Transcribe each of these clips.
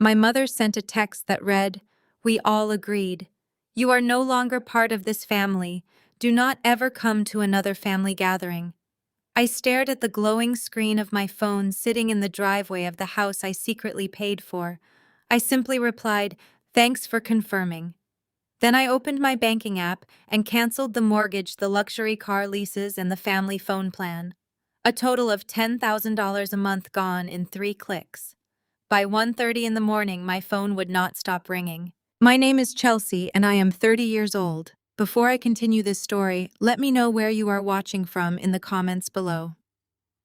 My mother sent a text that read, "We all agreed. You are no longer part of this family. Do not ever come to another family gathering." I stared at the glowing screen of my phone sitting in the driveway of the house I secretly paid for. I simply replied, "Thanks for confirming." Then I opened my banking app and canceled the mortgage, the luxury car leases, and the family phone plan. A total of $10,000 a month gone in 3 clicks. By 1:30 in the morning, my phone would not stop ringing. My name is Chelsea, and I am 30 years old. Before I continue this story, let me know where you are watching from in the comments below.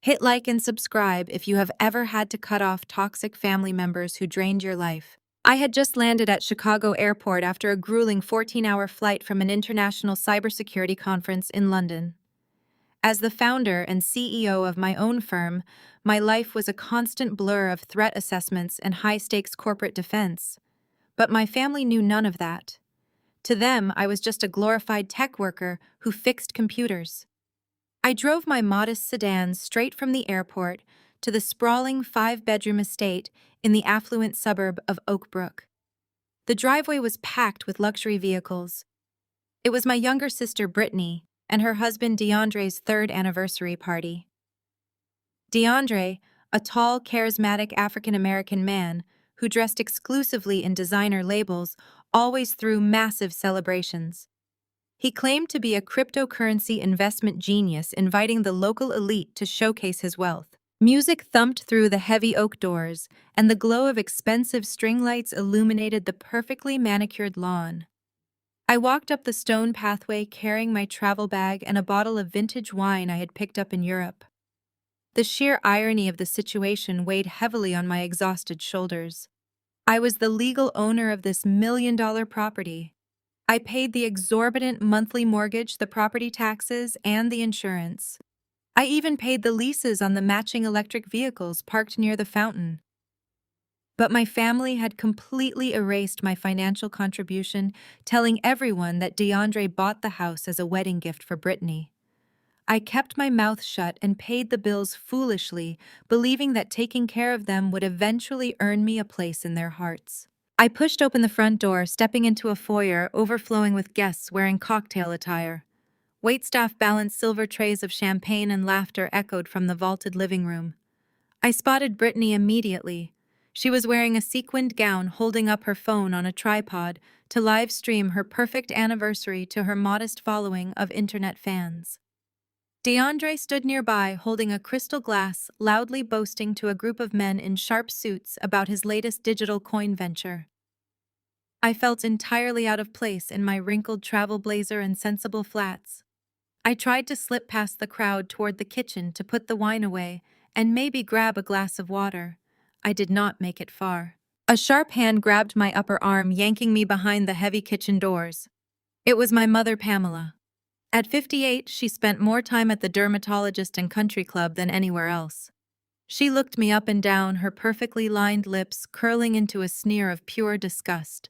Hit like and subscribe if you have ever had to cut off toxic family members who drained your life. I had just landed at Chicago Airport after a grueling 14-hour flight from an international cybersecurity conference in London. As the founder and CEO of my own firm, my life was a constant blur of threat assessments and high-stakes corporate defense. But my family knew none of that. To them, I was just a glorified tech worker who fixed computers. I drove my modest sedan straight from the airport to the sprawling 5-bedroom estate in the affluent suburb of Oak Brook. The driveway was packed with luxury vehicles. It was my younger sister Brittany and her husband DeAndre's third anniversary party. DeAndre, a tall, charismatic African-American man who dressed exclusively in designer labels, always threw massive celebrations. He claimed to be a cryptocurrency investment genius, inviting the local elite to showcase his wealth. Music thumped through the heavy oak doors, and the glow of expensive string lights illuminated the perfectly manicured lawn. I walked up the stone pathway carrying my travel bag and a bottle of vintage wine I had picked up in Europe. The sheer irony of the situation weighed heavily on my exhausted shoulders. I was the legal owner of this million-dollar property. I paid the exorbitant monthly mortgage, the property taxes, and the insurance. I even paid the leases on the matching electric vehicles parked near the fountain. But my family had completely erased my financial contribution, telling everyone that DeAndre bought the house as a wedding gift for Brittany. I kept my mouth shut and paid the bills foolishly, believing that taking care of them would eventually earn me a place in their hearts. I pushed open the front door, stepping into a foyer overflowing with guests wearing cocktail attire. Waitstaff balanced silver trays of champagne, and laughter echoed from the vaulted living room. I spotted Brittany immediately. She was wearing a sequined gown, holding up her phone on a tripod to live stream her perfect anniversary to her modest following of internet fans. DeAndre stood nearby, holding a crystal glass, loudly boasting to a group of men in sharp suits about his latest digital coin venture. I felt entirely out of place in my wrinkled travel blazer and sensible flats. I tried to slip past the crowd toward the kitchen to put the wine away and maybe grab a glass of water. I did not make it far. A sharp hand grabbed my upper arm, yanking me behind the heavy kitchen doors. It was my mother, Pamela. At 58, she spent more time at the dermatologist and country club than anywhere else. She looked me up and down, her perfectly lined lips curling into a sneer of pure disgust.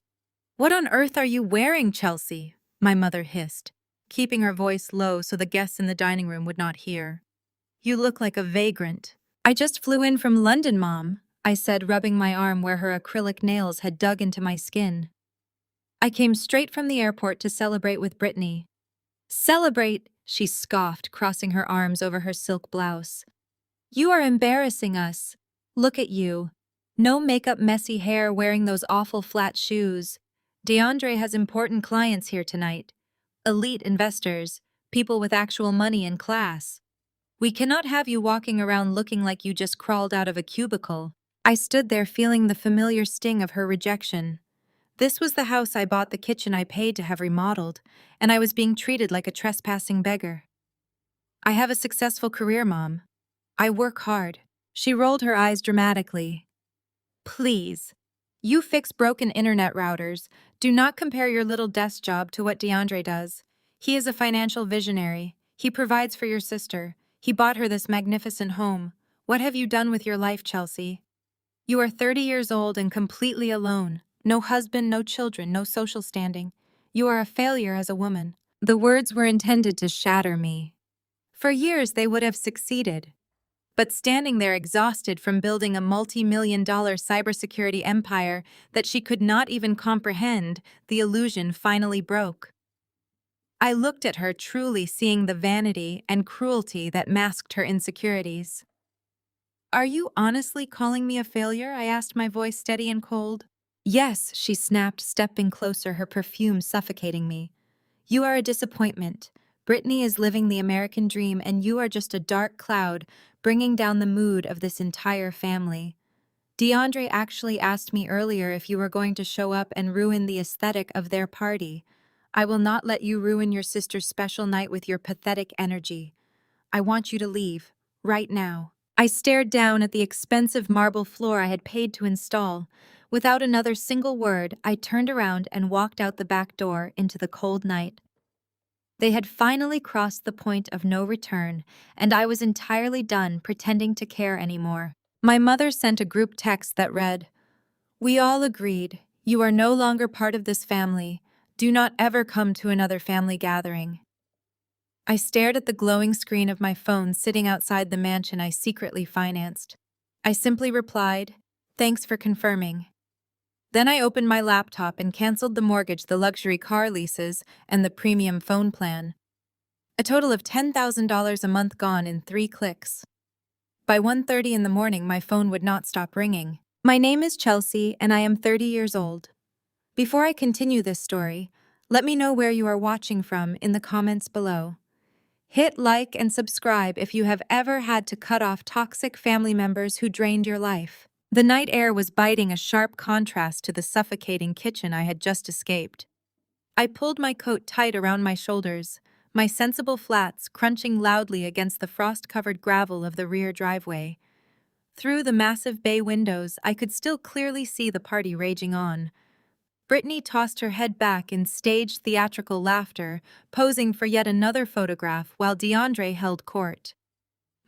"What on earth are you wearing, Chelsea?" my mother hissed, keeping her voice low so the guests in the dining room would not hear. "You look like a vagrant." "I just flew in from London, Mom," I said, rubbing my arm where her acrylic nails had dug into my skin. "I came straight from the airport to celebrate with Brittany." "Celebrate?" she scoffed, crossing her arms over her silk blouse. "You are embarrassing us. Look at you. No makeup, messy hair, wearing those awful flat shoes. DeAndre has important clients here tonight. Elite investors, people with actual money and class. We cannot have you walking around looking like you just crawled out of a cubicle." I stood there feeling the familiar sting of her rejection. This was the house I bought, the kitchen I paid to have remodeled, and I was being treated like a trespassing beggar. "I have a successful career, Mom. I work hard." She rolled her eyes dramatically. "Please. You fix broken internet routers. Do not compare your little desk job to what DeAndre does. He is a financial visionary. He provides for your sister. He bought her this magnificent home. What have you done with your life, Chelsea? You are 30 years old and completely alone. No husband, no children, no social standing. You are a failure as a woman." The words were intended to shatter me. For years they would have succeeded. but standing there exhausted from building a multi-million-dollar cybersecurity empire that she could not even comprehend, the illusion finally broke. I looked at her, truly seeing the vanity and cruelty that masked her insecurities. "Are you honestly calling me a failure?" I asked, my voice steady and cold. "Yes," she snapped, stepping closer, her perfume suffocating me. "You are a disappointment. Brittany is living the American dream, and you are just a dark cloud, bringing down the mood of this entire family. DeAndre actually asked me earlier if you were going to show up and ruin the aesthetic of their party. I will not let you ruin your sister's special night with your pathetic energy. I want you to leave, right now." I stared down at the expensive marble floor I had paid to install. Without another single word, I turned around and walked out the back door into the cold night. They had finally crossed the point of no return, and I was entirely done pretending to care anymore. My mother sent a group text that read, "We all agreed. You are no longer part of this family. Do not ever come to another family gathering." I stared at the glowing screen of my phone sitting outside the mansion I secretly financed. I simply replied, "Thanks for confirming." Then I opened my laptop and canceled the mortgage, the luxury car leases, and the premium phone plan. A total of $10,000 a month gone in 3 clicks. By 1:30 in the morning, my phone would not stop ringing. My name is Chelsea, and I am 30 years old. Before I continue this story, let me know where you are watching from in the comments below. Hit like and subscribe if you have ever had to cut off toxic family members who drained your life. The night air was biting, a sharp contrast to the suffocating kitchen I had just escaped. I pulled my coat tight around my shoulders, my sensible flats crunching loudly against the frost-covered gravel of the rear driveway. Through the massive bay windows, I could still clearly see the party raging on. Brittany tossed her head back in staged theatrical laughter, posing for yet another photograph while DeAndre held court.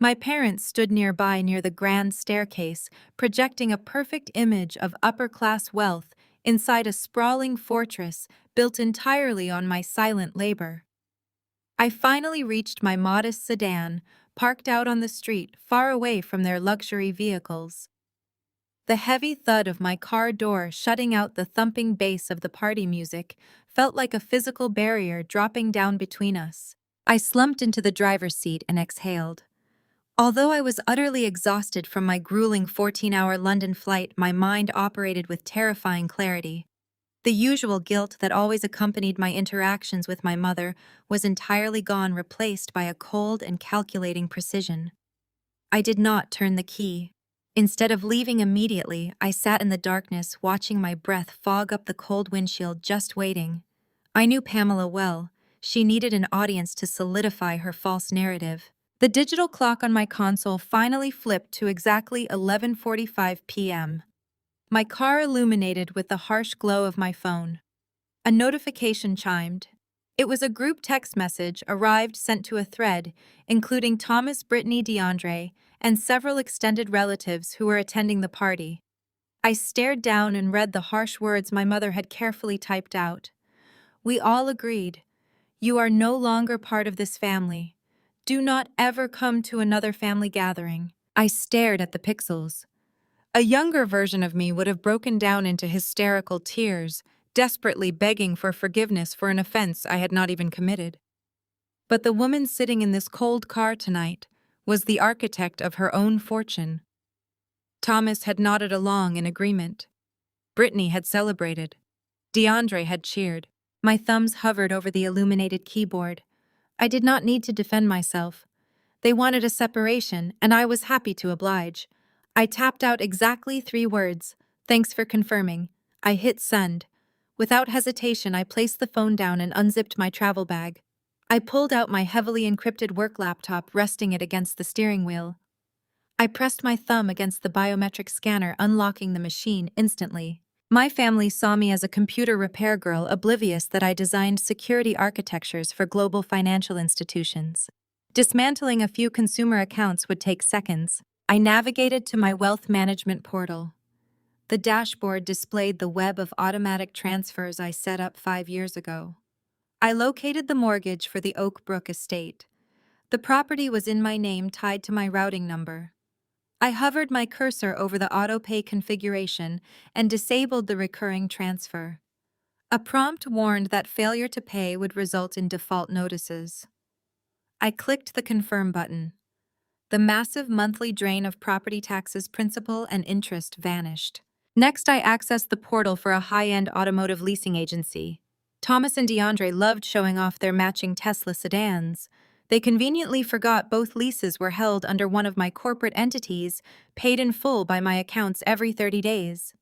My parents stood nearby near the grand staircase, projecting a perfect image of upper-class wealth inside a sprawling fortress built entirely on my silent labor. I finally reached my modest sedan, parked out on the street far away from their luxury vehicles. The heavy thud of my car door shutting out the thumping bass of the party music felt like a physical barrier dropping down between us. I slumped into the driver's seat and exhaled. Although I was utterly exhausted from my grueling 14-hour London flight, my mind operated with terrifying clarity. The usual guilt that always accompanied my interactions with my mother was entirely gone, replaced by a cold and calculating precision. I did not turn the key. Instead of leaving immediately, I sat in the darkness, watching my breath fog up the cold windshield, just waiting. I knew Pamela well. She needed an audience to solidify her false narrative. The digital clock on my console finally flipped to exactly 11:45 p.m. My car illuminated with the harsh glow of my phone. A notification chimed. It was a group text message arrived sent to a thread, including Thomas, Brittany, DeAndre, and several extended relatives who were attending the party. I stared down and read the harsh words my mother had carefully typed out. "We all agreed. You are no longer part of this family. Do not ever come to another family gathering." I stared at the pixels. A younger version of me would have broken down into hysterical tears, desperately begging for forgiveness for an offense I had not even committed. But the woman sitting in this cold car tonight was the architect of her own fortune. Thomas had nodded along in agreement. Brittany had celebrated. DeAndre had cheered. My thumbs hovered over the illuminated keyboard. I did not need to defend myself. They wanted a separation, and I was happy to oblige. I tapped out exactly 3 words. "Thanks for confirming." I hit send. Without hesitation, I placed the phone down and unzipped my travel bag. I pulled out my heavily encrypted work laptop, resting it against the steering wheel. I pressed my thumb against the biometric scanner, unlocking the machine instantly. My family saw me as a computer repair girl, oblivious that I designed security architectures for global financial institutions. Dismantling a few consumer accounts would take seconds. I navigated to my wealth management portal. The dashboard displayed the web of automatic transfers I set up 5 years ago. I located the mortgage for the Oak Brook estate. The property was in my name, tied to my routing number. I hovered my cursor over the autopay configuration and disabled the recurring transfer. A prompt warned that failure to pay would result in default notices. I clicked the confirm button. The massive monthly drain of property taxes, principal, and interest vanished. Next, I accessed the portal for a high-end automotive leasing agency. Thomas and DeAndre loved showing off their matching Tesla sedans. They conveniently forgot both leases were held under one of my corporate entities, paid in full by my accounts every 30 days.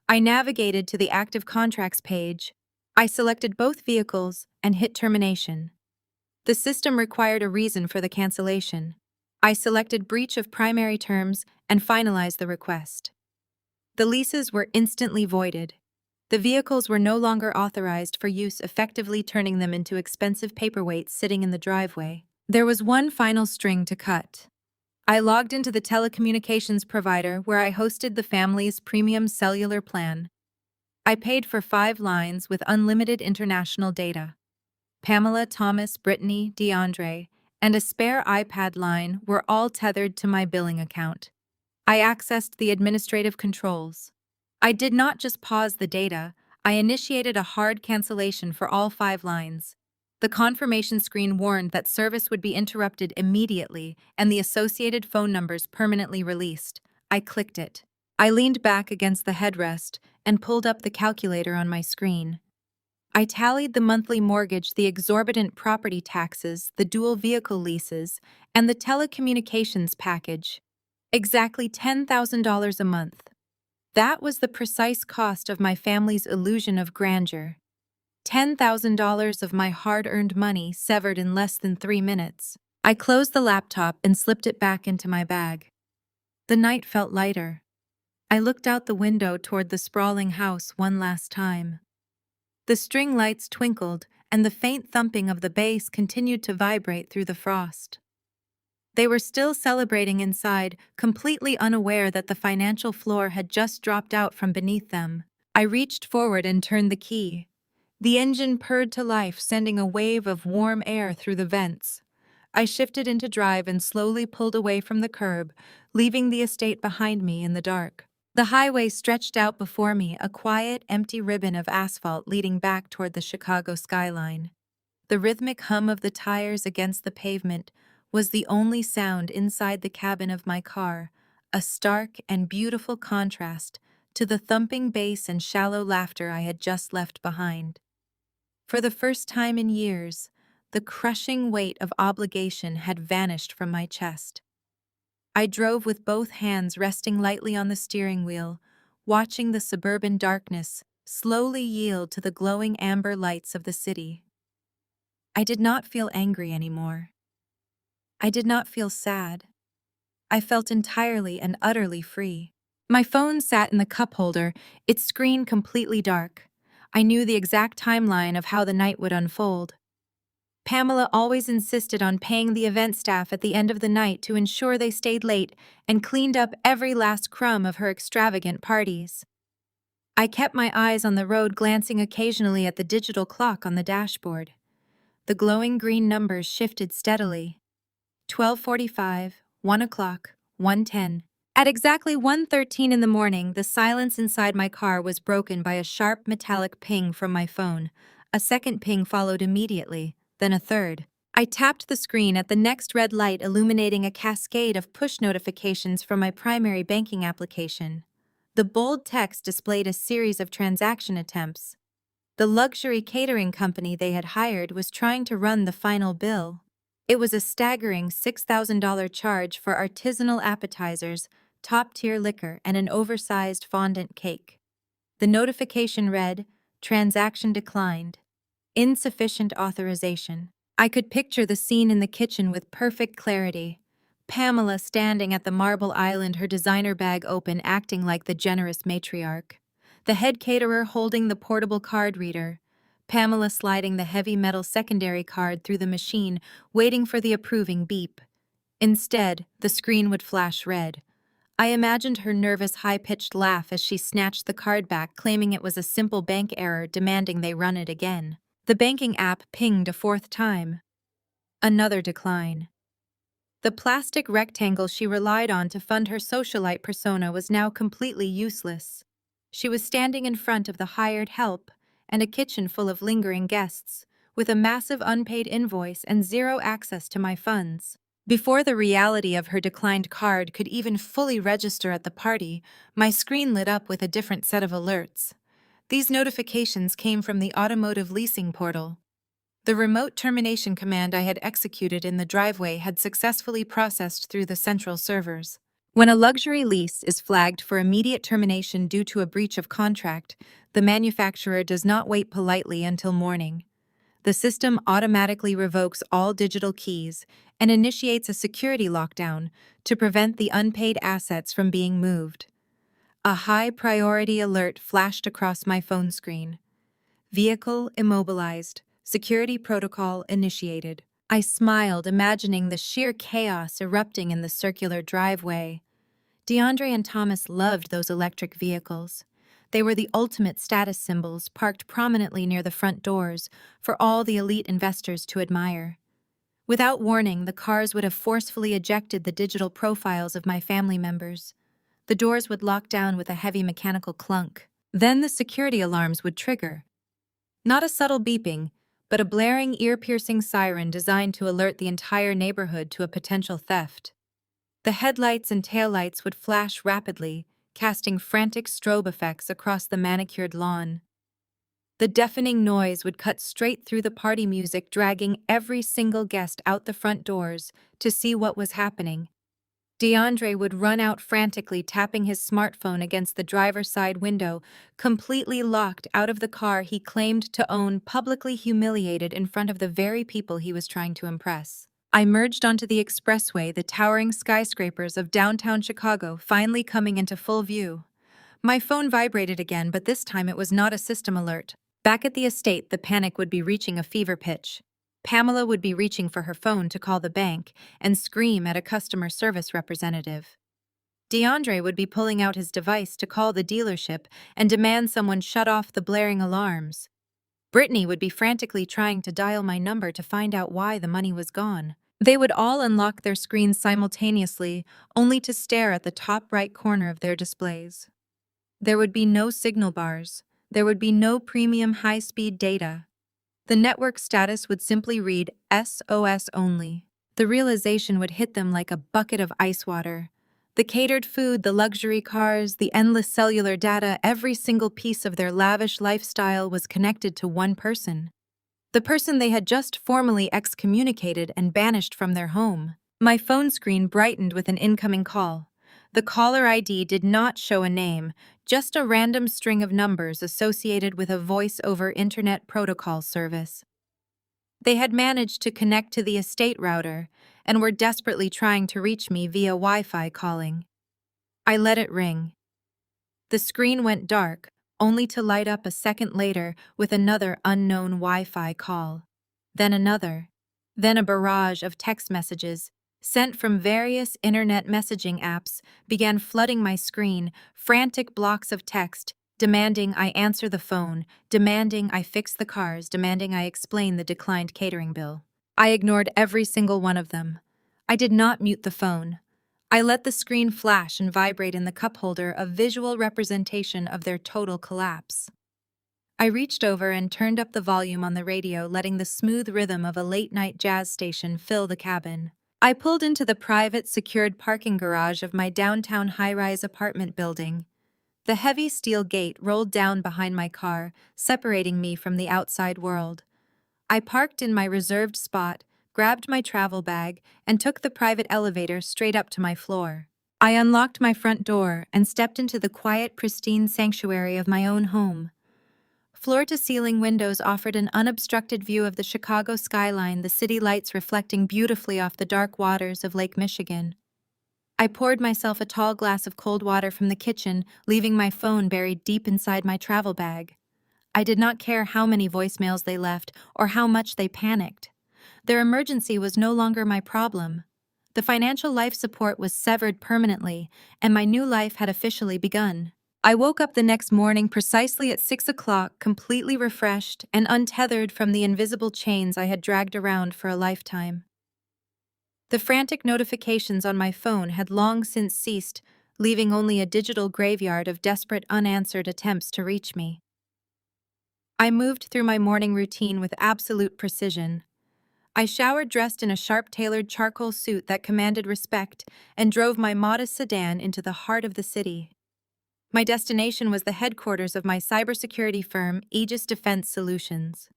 I navigated to the active contracts page. I selected both vehicles and hit termination. The system required a reason for the cancellation. I selected breach of primary terms and finalized the request. The leases were instantly voided. The vehicles were no longer authorized for use, effectively turning them into expensive paperweights sitting in the driveway. There was one final string to cut. I logged into the telecommunications provider where I hosted the family's premium cellular plan. I paid for 5 lines with unlimited international data. Pamela, Thomas, Brittany, DeAndre, and a spare iPad line were all tethered to my billing account. I accessed the administrative controls. I did not just pause the data, I initiated a hard cancellation for all 5 lines. The confirmation screen warned that service would be interrupted immediately and the associated phone numbers permanently released. I clicked it. I leaned back against the headrest and pulled up the calculator on my screen. I tallied the monthly mortgage, the exorbitant property taxes, the dual vehicle leases, and the telecommunications package. Exactly $10,000 a month. That was the precise cost of my family's illusion of grandeur. $10,000 of my hard-earned money severed in less than 3 minutes. I closed the laptop and slipped it back into my bag. The night felt lighter. I looked out the window toward the sprawling house one last time. The string lights twinkled, and the faint thumping of the bass continued to vibrate through the frost. They were still celebrating inside, completely unaware that the financial floor had just dropped out from beneath them. I reached forward and turned the key. The engine purred to life, sending a wave of warm air through the vents. I shifted into drive and slowly pulled away from the curb, leaving the estate behind me in the dark. The highway stretched out before me, a quiet, empty ribbon of asphalt leading back toward the Chicago skyline. The rhythmic hum of the tires against the pavement was the only sound inside the cabin of my car, a stark and beautiful contrast to the thumping bass and shallow laughter I had just left behind. For the first time in years, the crushing weight of obligation had vanished from my chest. I drove with both hands resting lightly on the steering wheel, watching the suburban darkness slowly yield to the glowing amber lights of the city. I did not feel angry anymore. I did not feel sad. I felt entirely and utterly free. My phone sat in the cup holder, its screen completely dark. I knew the exact timeline of how the night would unfold. Pamela always insisted on paying the event staff at the end of the night to ensure they stayed late and cleaned up every last crumb of her extravagant parties. I kept my eyes on the road, glancing occasionally at the digital clock on the dashboard. The glowing green numbers shifted steadily. 12:45, 1 o'clock, 1:10. At exactly 1:13 in the morning, the silence inside my car was broken by a sharp metallic ping from my phone. A second ping followed immediately, then a third. I tapped the screen at the next red light, illuminating a cascade of push notifications from my primary banking application. The bold text displayed a series of transaction attempts. The luxury catering company they had hired was trying to run the final bill. It was a staggering $6,000 charge for artisanal appetizers, top-tier liquor, and an oversized fondant cake. The notification read, "Transaction declined. Insufficient authorization." I could picture the scene in the kitchen with perfect clarity. Pamela standing at the marble island, her designer bag open, acting like the generous matriarch. The head caterer holding the portable card reader. Pamela sliding the heavy metal secondary card through the machine, waiting for the approving beep. Instead, the screen would flash red. I imagined her nervous, high-pitched laugh as she snatched the card back, claiming it was a simple bank error, demanding they run it again. The banking app pinged a fourth time. Another decline. The plastic rectangle she relied on to fund her socialite persona was now completely useless. She was standing in front of the hired help and a kitchen full of lingering guests, with a massive unpaid invoice and zero access to my funds. Before the reality of her declined card could even fully register at the party, my screen lit up with a different set of alerts. These notifications came from the automotive leasing portal. The remote termination command I had executed in the driveway had successfully processed through the central servers. When a luxury lease is flagged for immediate termination due to a breach of contract, the manufacturer does not wait politely until morning. The system automatically revokes all digital keys and initiates a security lockdown to prevent the unpaid assets from being moved. A high-priority alert flashed across my phone screen. Vehicle immobilized. Security protocol initiated. I smiled, imagining the sheer chaos erupting in the circular driveway. DeAndre and Thomas loved those electric vehicles. They were the ultimate status symbols, parked prominently near the front doors for all the elite investors to admire. Without warning, the cars would have forcefully ejected the digital profiles of my family members. The doors would lock down with a heavy mechanical clunk. Then the security alarms would trigger. Not a subtle beeping, but a blaring, ear-piercing siren designed to alert the entire neighborhood to a potential theft. The headlights and taillights would flash rapidly, casting frantic strobe effects across the manicured lawn. The deafening noise would cut straight through the party music, dragging every single guest out the front doors to see what was happening. DeAndre would run out frantically, tapping his smartphone against the driver's side window, completely locked out of the car he claimed to own, publicly humiliated in front of the very people he was trying to impress. I merged onto the expressway, the towering skyscrapers of downtown Chicago finally coming into full view. My phone vibrated again, but this time it was not a system alert. Back at the estate, the panic would be reaching a fever pitch. Pamela would be reaching for her phone to call the bank and scream at a customer service representative. DeAndre would be pulling out his device to call the dealership and demand someone shut off the blaring alarms. Brittany would be frantically trying to dial my number to find out why the money was gone. They would all unlock their screens simultaneously, only to stare at the top right corner of their displays. There would be no signal bars. There would be no premium high-speed data. The network status would simply read SOS only. The realization would hit them like a bucket of ice water. The catered food, the luxury cars, the endless cellular data, every single piece of their lavish lifestyle was connected to one person. The person they had just formally excommunicated and banished from their home. My phone screen brightened with an incoming call. The caller ID did not show a name, just a random string of numbers associated with a voice-over internet protocol service. They had managed to connect to the estate router and were desperately trying to reach me via Wi-Fi calling. I let it ring. The screen went dark, only to light up a second later with another unknown Wi-Fi call. Then another. Then a barrage of text messages, sent from various internet messaging apps, began flooding my screen, frantic blocks of text, demanding I answer the phone, demanding I fix the cars, demanding I explain the declined catering bill. I ignored every single one of them. I did not mute the phone. I let the screen flash and vibrate in the cup holder, a visual representation of their total collapse. I reached over and turned up the volume on the radio, letting the smooth rhythm of a late-night jazz station fill the cabin. I pulled into the private, secured parking garage of my downtown high-rise apartment building. The heavy steel gate rolled down behind my car, separating me from the outside world. I parked in my reserved spot, grabbed my travel bag, and took the private elevator straight up to my floor. I unlocked my front door and stepped into the quiet, pristine sanctuary of my own home. Floor-to-ceiling windows offered an unobstructed view of the Chicago skyline, the city lights reflecting beautifully off the dark waters of Lake Michigan. I poured myself a tall glass of cold water from the kitchen, leaving my phone buried deep inside my travel bag. I did not care how many voicemails they left or how much they panicked. Their emergency was no longer my problem. The financial life support was severed permanently, and my new life had officially begun. I woke up the next morning precisely at 6 o'clock, completely refreshed and untethered from the invisible chains I had dragged around for a lifetime. The frantic notifications on my phone had long since ceased, leaving only a digital graveyard of desperate unanswered attempts to reach me. I moved through my morning routine with absolute precision. I showered dressed in a sharp-tailored charcoal suit that commanded respect and drove my modest sedan into the heart of the city. My destination was the headquarters of my cybersecurity firm, Aegis Defense Solutions.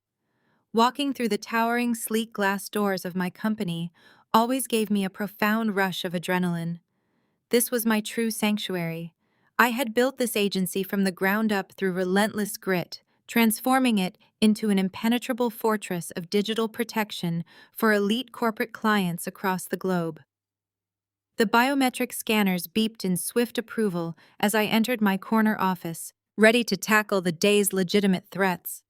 Walking through the towering, sleek glass doors of my company always gave me a profound rush of adrenaline. This was my true sanctuary. I had built this agency from the ground up through relentless grit, transforming it into an impenetrable fortress of digital protection for elite corporate clients across the globe. The biometric scanners beeped in swift approval as I entered my corner office, ready to tackle the day's legitimate threats.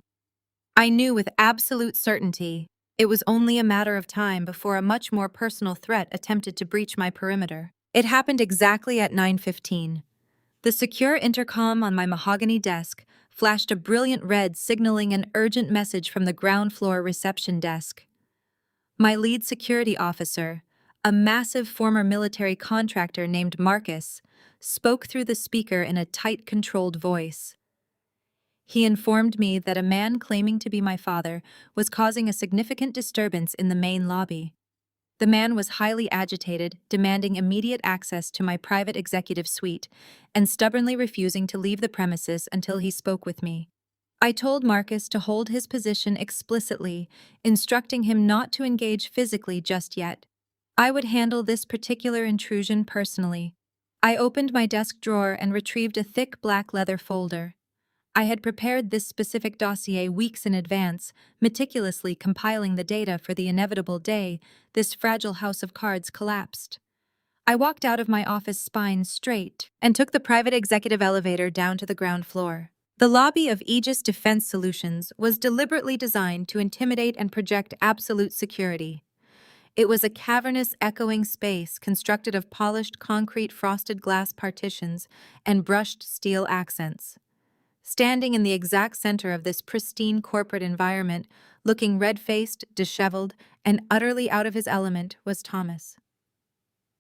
I knew with absolute certainty it was only a matter of time before a much more personal threat attempted to breach my perimeter. It happened exactly at 9:15. The secure intercom on my mahogany desk flashed a brilliant red signaling an urgent message from the ground floor reception desk. My lead security officer, a massive former military contractor named Marcus, spoke through the speaker in a tight, controlled voice. He informed me that a man claiming to be my father was causing a significant disturbance in the main lobby. The man was highly agitated, demanding immediate access to my private executive suite, and stubbornly refusing to leave the premises until he spoke with me. I told Marcus to hold his position explicitly, instructing him not to engage physically just yet. I would handle this particular intrusion personally. I opened my desk drawer and retrieved a thick black leather folder. I had prepared this specific dossier weeks in advance, meticulously compiling the data for the inevitable day this fragile house of cards collapsed. I walked out of my office spine straight and took the private executive elevator down to the ground floor. The lobby of Aegis Defense Solutions was deliberately designed to intimidate and project absolute security. It was a cavernous, echoing space constructed of polished concrete frosted glass partitions and brushed steel accents. Standing in the exact center of this pristine corporate environment, looking red-faced, disheveled, and utterly out of his element, was Thomas.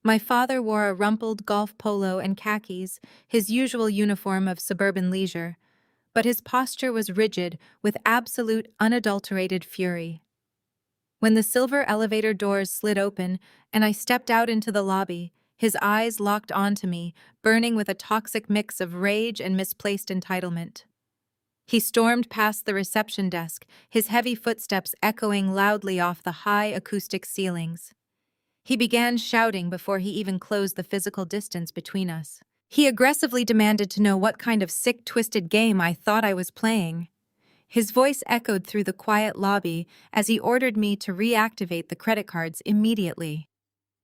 My father wore a rumpled golf polo and khakis, his usual uniform of suburban leisure, but his posture was rigid with absolute, unadulterated fury. When the silver elevator doors slid open and I stepped out into the lobby, his eyes locked onto me, burning with a toxic mix of rage and misplaced entitlement. He stormed past the reception desk, his heavy footsteps echoing loudly off the high acoustic ceilings. He began shouting before he even closed the physical distance between us. He aggressively demanded to know what kind of sick, twisted game I thought I was playing. His voice echoed through the quiet lobby as he ordered me to reactivate the credit cards immediately.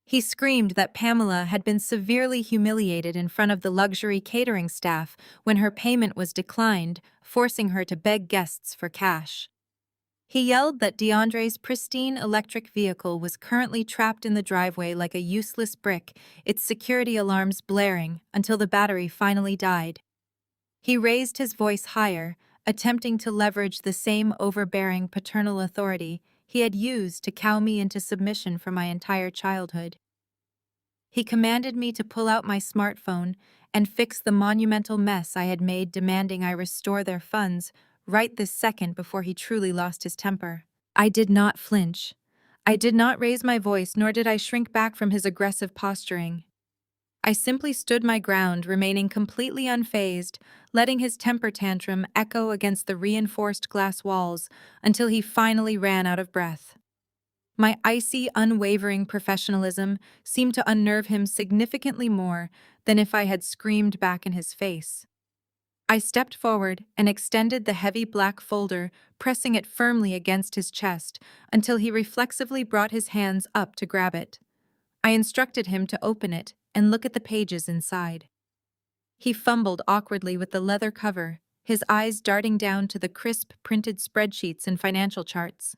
He screamed that Pamela had been severely humiliated in front of the luxury catering staff when her payment was declined, forcing her to beg guests for cash. He yelled that DeAndre's pristine electric vehicle was currently trapped in the driveway like a useless brick, its security alarms blaring until the battery finally died. He raised his voice higher, attempting to leverage the same overbearing paternal authority he had used to cow me into submission for my entire childhood. He commanded me to pull out my smartphone and fix the monumental mess I had made, demanding I restore their funds right this second before he truly lost his temper. I did not flinch. I did not raise my voice, nor did I shrink back from his aggressive posturing. I simply stood my ground, remaining completely unfazed, letting his temper tantrum echo against the reinforced glass walls until he finally ran out of breath. My icy, unwavering professionalism seemed to unnerve him significantly more than if I had screamed back in his face. I stepped forward and extended the heavy black folder, pressing it firmly against his chest until he reflexively brought his hands up to grab it. I instructed him to open it and look at the pages inside. He fumbled awkwardly with the leather cover, his eyes darting down to the crisp, printed spreadsheets and financial charts.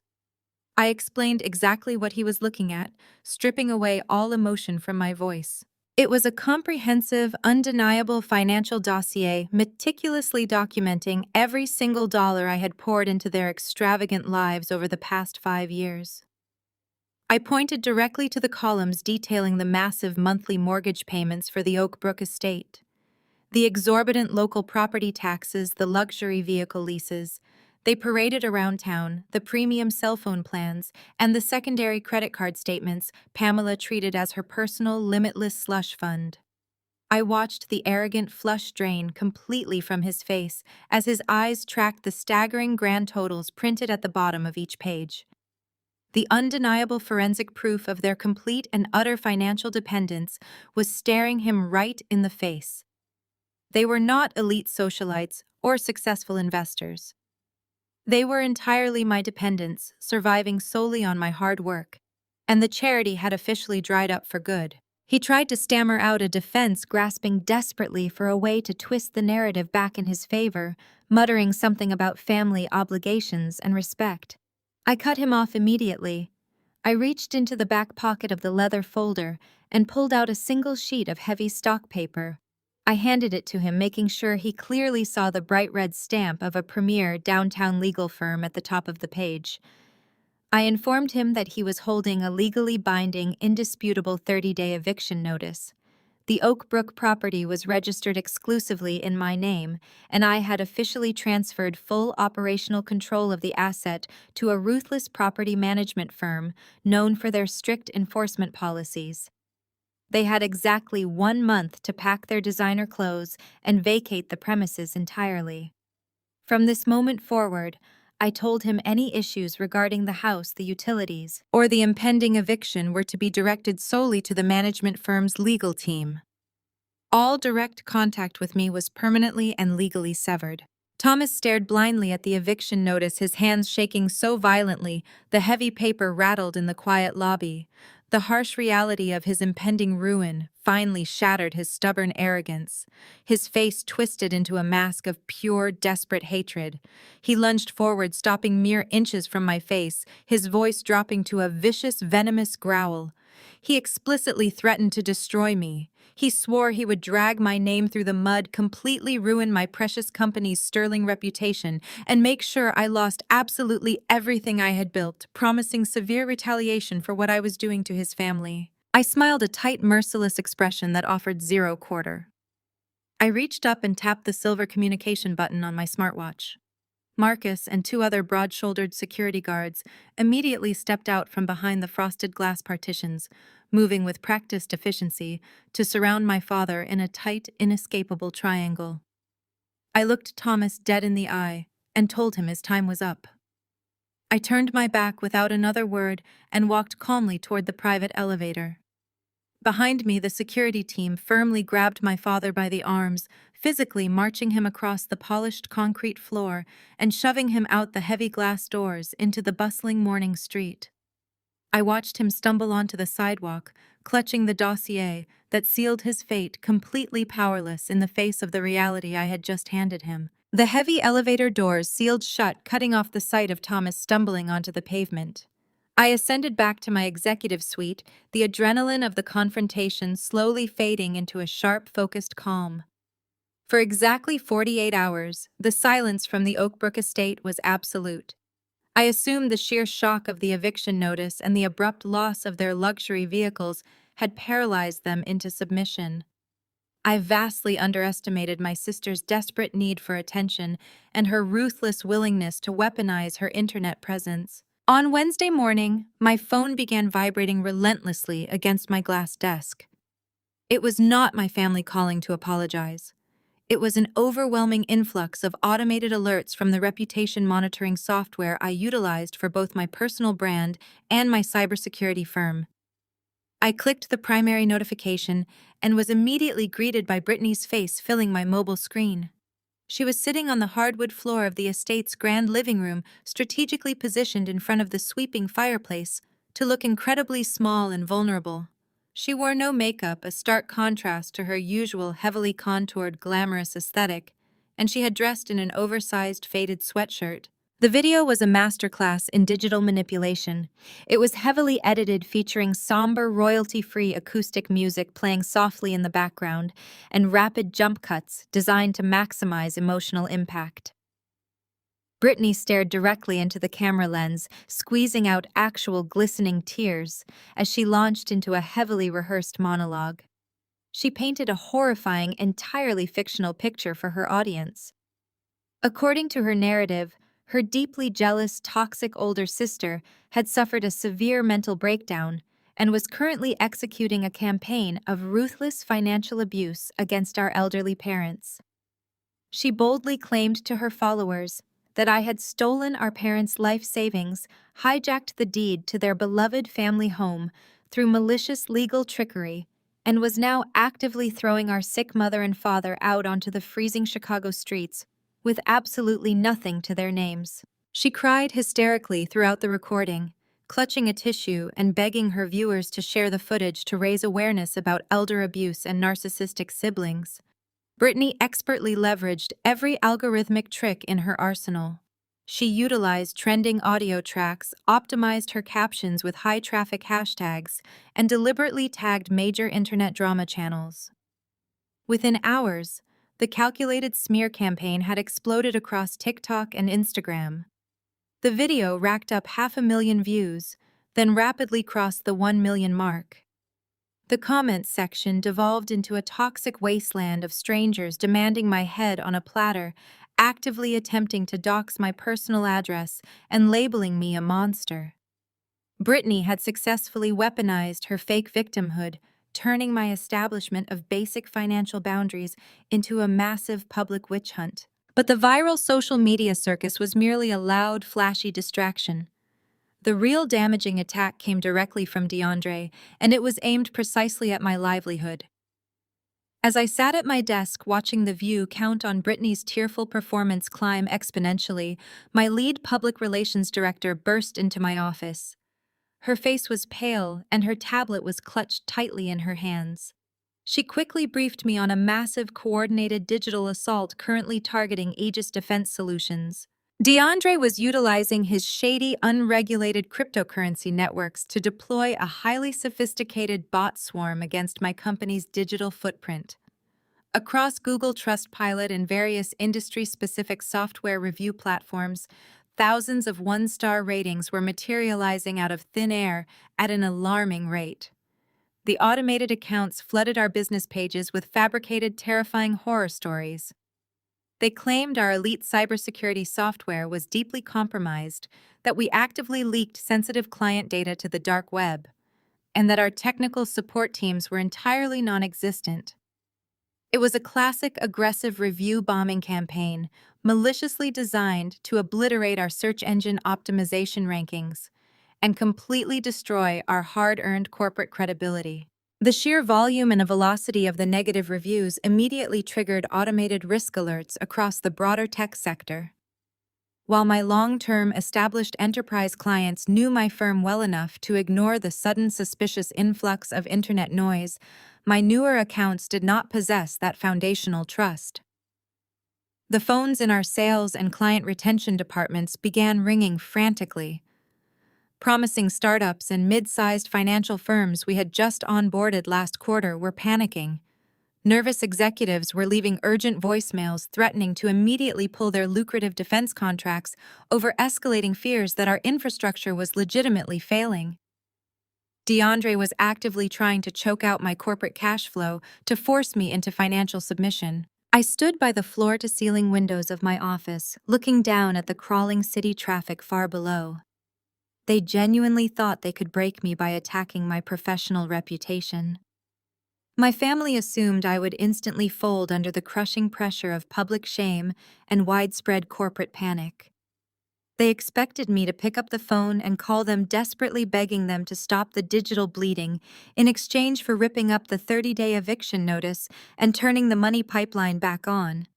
I explained exactly what he was looking at, stripping away all emotion from my voice. It was a comprehensive, undeniable financial dossier meticulously documenting every single dollar I had poured into their extravagant lives over the past 5 years. I pointed directly to the columns detailing the massive monthly mortgage payments for the Oak Brook estate. The exorbitant local property taxes, the luxury vehicle leases. They paraded around town, the premium cell phone plans, and the secondary credit card statements Pamela treated as her personal, limitless slush fund. I watched the arrogant flush drain completely from his face as his eyes tracked the staggering grand totals printed at the bottom of each page. The undeniable forensic proof of their complete and utter financial dependence was staring him right in the face. They were not elite socialites or successful investors. They were entirely my dependents, surviving solely on my hard work. And the charity had officially dried up for good. He tried to stammer out a defense, grasping desperately for a way to twist the narrative back in his favor, muttering something about family obligations and respect. I cut him off immediately. I reached into the back pocket of the leather folder and pulled out a single sheet of heavy stock paper. I handed it to him, making sure he clearly saw the bright red stamp of a premier downtown legal firm at the top of the page. I informed him that he was holding a legally binding, indisputable 30-day eviction notice. The Oak Brook property was registered exclusively in my name, and I had officially transferred full operational control of the asset to a ruthless property management firm known for their strict enforcement policies. They had exactly 1 month to pack their designer clothes and vacate the premises entirely. From this moment forward, I told him any issues regarding the house, the utilities, or the impending eviction were to be directed solely to the management firm's legal team. All direct contact with me was permanently and legally severed. Thomas stared blindly at the eviction notice, his hands shaking so violently the heavy paper rattled in the quiet lobby. The harsh reality of his impending ruin finally shattered his stubborn arrogance. His face twisted into a mask of pure, desperate hatred. He lunged forward, stopping mere inches from my face, his voice dropping to a vicious, venomous growl. He explicitly threatened to destroy me. He swore he would drag my name through the mud, completely ruin my precious company's sterling reputation, and make sure I lost absolutely everything I had built, promising severe retaliation for what I was doing to his family. I smiled, a tight, merciless expression that offered zero quarter. I reached up and tapped the silver communication button on my smartwatch. Marcus and 2 other broad-shouldered security guards immediately stepped out from behind the frosted glass partitions, moving with practiced efficiency to surround my father in a tight, inescapable triangle. I looked Thomas dead in the eye and told him his time was up. I turned my back without another word and walked calmly toward the private elevator. Behind me, the security team firmly grabbed my father by the arms, physically marching him across the polished concrete floor and shoving him out the heavy glass doors into the bustling morning street. I watched him stumble onto the sidewalk, clutching the dossier that sealed his fate, completely powerless in the face of the reality I had just handed him. The heavy elevator doors sealed shut, cutting off the sight of Thomas stumbling onto the pavement. I ascended back to my executive suite, the adrenaline of the confrontation slowly fading into a sharp, focused calm. For exactly 48 hours, the silence from the Oak Brook estate was absolute. I assumed the sheer shock of the eviction notice and the abrupt loss of their luxury vehicles had paralyzed them into submission. I vastly underestimated my sister's desperate need for attention and her ruthless willingness to weaponize her internet presence. On Wednesday morning, my phone began vibrating relentlessly against my glass desk. It was not my family calling to apologize. It was an overwhelming influx of automated alerts from the reputation monitoring software I utilized for both my personal brand and my cybersecurity firm. I clicked the primary notification and was immediately greeted by Brittany's face filling my mobile screen. She was sitting on the hardwood floor of the estate's grand living room, strategically positioned in front of the sweeping fireplace, to look incredibly small and vulnerable. She wore no makeup, a stark contrast to her usual heavily contoured, glamorous aesthetic, and she had dressed in an oversized, faded sweatshirt. The video was a masterclass in digital manipulation. It was heavily edited, featuring somber, royalty-free acoustic music playing softly in the background, and rapid jump cuts designed to maximize emotional impact. Brittany stared directly into the camera lens, squeezing out actual glistening tears as she launched into a heavily rehearsed monologue. She painted a horrifying, entirely fictional picture for her audience. According to her narrative, her deeply jealous, toxic older sister had suffered a severe mental breakdown and was currently executing a campaign of ruthless financial abuse against our elderly parents. She boldly claimed to her followers that I had stolen our parents' life savings, hijacked the deed to their beloved family home through malicious legal trickery, and was now actively throwing our sick mother and father out onto the freezing Chicago streets with absolutely nothing to their names. She cried hysterically throughout the recording, clutching a tissue and begging her viewers to share the footage to raise awareness about elder abuse and narcissistic siblings. Brittany expertly leveraged every algorithmic trick in her arsenal. She utilized trending audio tracks, optimized her captions with high-traffic hashtags, and deliberately tagged major internet drama channels. Within hours, the calculated smear campaign had exploded across TikTok and Instagram. The video racked up 500,000 views, then rapidly crossed the 1 million mark. The comments section devolved into a toxic wasteland of strangers demanding my head on a platter, actively attempting to dox my personal address and labeling me a monster. Brittany had successfully weaponized her fake victimhood, turning my establishment of basic financial boundaries into a massive public witch hunt. But the viral social media circus was merely a loud, flashy distraction. The real damaging attack came directly from DeAndre, and it was aimed precisely at my livelihood. As I sat at my desk watching the view count on Brittany's tearful performance climb exponentially, my lead public relations director burst into my office. Her face was pale, and her tablet was clutched tightly in her hands. She quickly briefed me on a massive coordinated digital assault currently targeting Aegis Defense Solutions. DeAndre was utilizing his shady, unregulated cryptocurrency networks to deploy a highly sophisticated bot swarm against my company's digital footprint. Across Google Trustpilot and various industry-specific software review platforms, thousands of one-star ratings were materializing out of thin air at an alarming rate. The automated accounts flooded our business pages with fabricated, terrifying horror stories. They claimed our elite cybersecurity software was deeply compromised, that we actively leaked sensitive client data to the dark web, and that our technical support teams were entirely non-existent. It was a classic aggressive review bombing campaign, maliciously designed to obliterate our search engine optimization rankings and completely destroy our hard-earned corporate credibility. The sheer volume and velocity of the negative reviews immediately triggered automated risk alerts across the broader tech sector. While my long-term established enterprise clients knew my firm well enough to ignore the sudden suspicious influx of internet noise, my newer accounts did not possess that foundational trust. The phones in our sales and client retention departments began ringing frantically. Promising startups and mid-sized financial firms we had just onboarded last quarter were panicking. Nervous executives were leaving urgent voicemails threatening to immediately pull their lucrative defense contracts over escalating fears that our infrastructure was legitimately failing. DeAndre was actively trying to choke out my corporate cash flow to force me into financial submission. I stood by the floor-to-ceiling windows of my office, looking down at the crawling city traffic far below. They genuinely thought they could break me by attacking my professional reputation. My family assumed I would instantly fold under the crushing pressure of public shame and widespread corporate panic. They expected me to pick up the phone and call them, desperately begging them to stop the digital bleeding in exchange for ripping up the 30-day eviction notice and turning the money pipeline back on.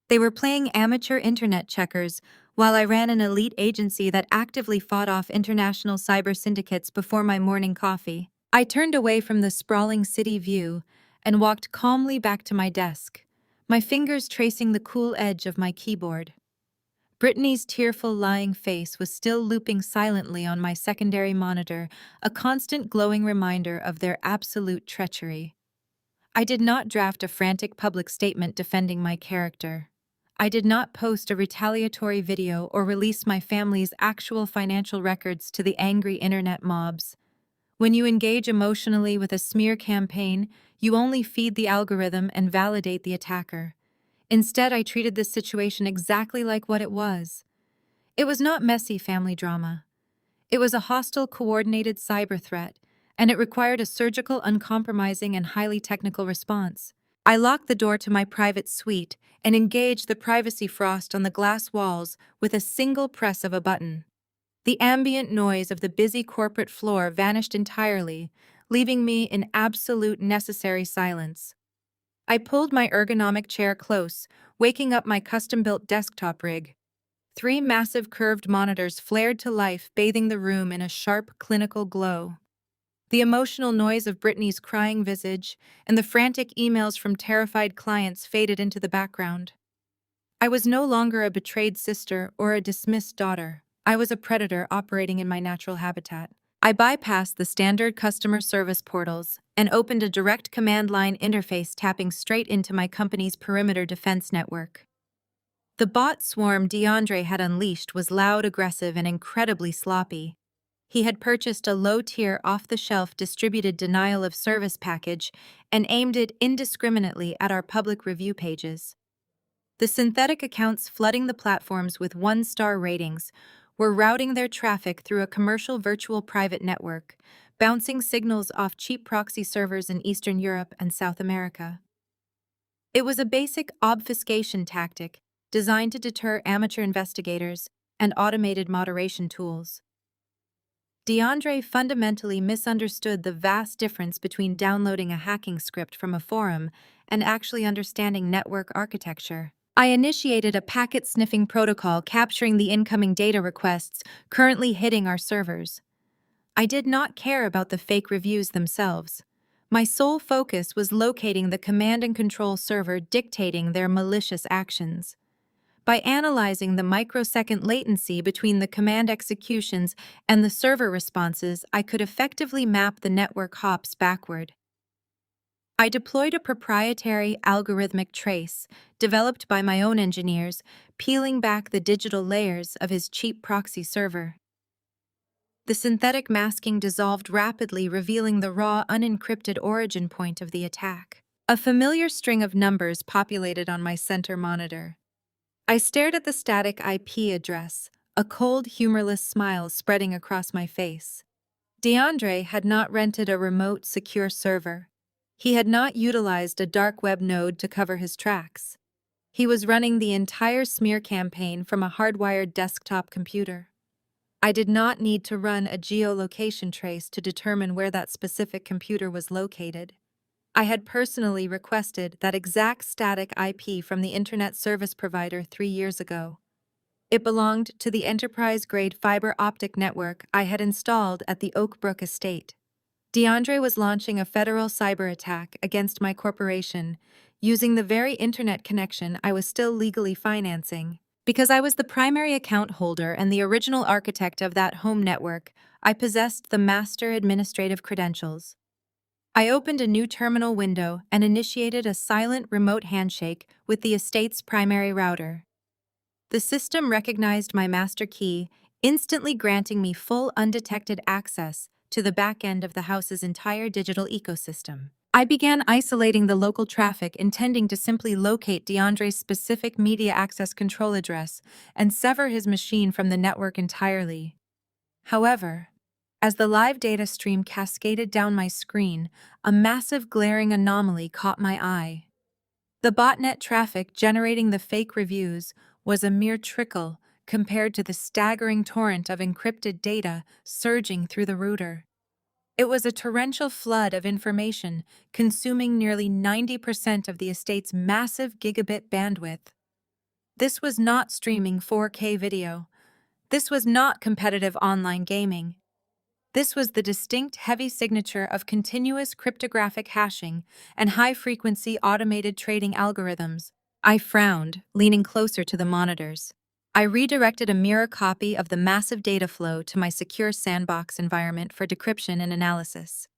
They were playing amateur internet checkers while I ran an elite agency that actively fought off international cyber syndicates before my morning coffee. I turned away from the sprawling city view and walked calmly back to my desk, my fingers tracing the cool edge of my keyboard. Brittany's tearful, lying face was still looping silently on my secondary monitor, a constant glowing reminder of their absolute treachery. I did not draft a frantic public statement defending my character. I did not post a retaliatory video or release my family's actual financial records to the angry internet mobs. When you engage emotionally with a smear campaign, you only feed the algorithm and validate the attacker. Instead, I treated this situation exactly like what it was. It was not messy family drama. It was a hostile, coordinated cyber threat, and it required a surgical, uncompromising, and highly technical response. I locked the door to my private suite and engaged the privacy frost on the glass walls with a single press of a button. The ambient noise of the busy corporate floor vanished entirely, leaving me in absolute necessary silence. I pulled my ergonomic chair close, waking up my custom-built desktop rig. 3 massive curved monitors flared to life, bathing the room in a sharp, clinical glow. The emotional noise of Brittany's crying visage and the frantic emails from terrified clients faded into the background. I was no longer a betrayed sister or a dismissed daughter. I was a predator operating in my natural habitat. I bypassed the standard customer service portals and opened a direct command line interface tapping straight into my company's perimeter defense network. The bot swarm DeAndre had unleashed was loud, aggressive, and incredibly sloppy. He had purchased a low-tier, off-the-shelf distributed denial of service package and aimed it indiscriminately at our public review pages. The synthetic accounts flooding the platforms with 1-star ratings were routing their traffic through a commercial virtual private network, bouncing signals off cheap proxy servers in Eastern Europe and South America. It was a basic obfuscation tactic designed to deter amateur investigators and automated moderation tools. DeAndre fundamentally misunderstood the vast difference between downloading a hacking script from a forum and actually understanding network architecture. I initiated a packet-sniffing protocol capturing the incoming data requests currently hitting our servers. I did not care about the fake reviews themselves. My sole focus was locating the command and control server dictating their malicious actions. By analyzing the microsecond latency between the command executions and the server responses, I could effectively map the network hops backward. I deployed a proprietary algorithmic trace, developed by my own engineers, peeling back the digital layers of his cheap proxy server. The synthetic masking dissolved rapidly, revealing the raw, unencrypted origin point of the attack. A familiar string of numbers populated on my center monitor. I stared at the static IP address, a cold, humorless smile spreading across my face. DeAndre had not rented a remote, secure server. He had not utilized a dark web node to cover his tracks. He was running the entire smear campaign from a hardwired desktop computer. I did not need to run a geolocation trace to determine where that specific computer was located. I had personally requested that exact static IP from the internet service provider 3 years ago. It belonged to the enterprise-grade fiber optic network I had installed at the Oak Brook estate. DeAndre was launching a federal cyber attack against my corporation, using the very internet connection I was still legally financing. Because I was the primary account holder and the original architect of that home network, I possessed the master administrative credentials. I opened a new terminal window and initiated a silent remote handshake with the estate's primary router. The system recognized my master key, instantly granting me full undetected access to the back end of the house's entire digital ecosystem. I began isolating the local traffic, intending to simply locate DeAndre's specific media access control address and sever his machine from the network entirely. However, as the live data stream cascaded down my screen, a massive glaring anomaly caught my eye. The botnet traffic generating the fake reviews was a mere trickle compared to the staggering torrent of encrypted data surging through the router. It was a torrential flood of information, consuming nearly 90% of the estate's massive gigabit bandwidth. This was not streaming 4K video. This was not competitive online gaming. This was the distinct heavy signature of continuous cryptographic hashing and high-frequency automated trading algorithms. I frowned, leaning closer to the monitors. I redirected a mirror copy of the massive data flow to my secure sandbox environment for decryption and analysis.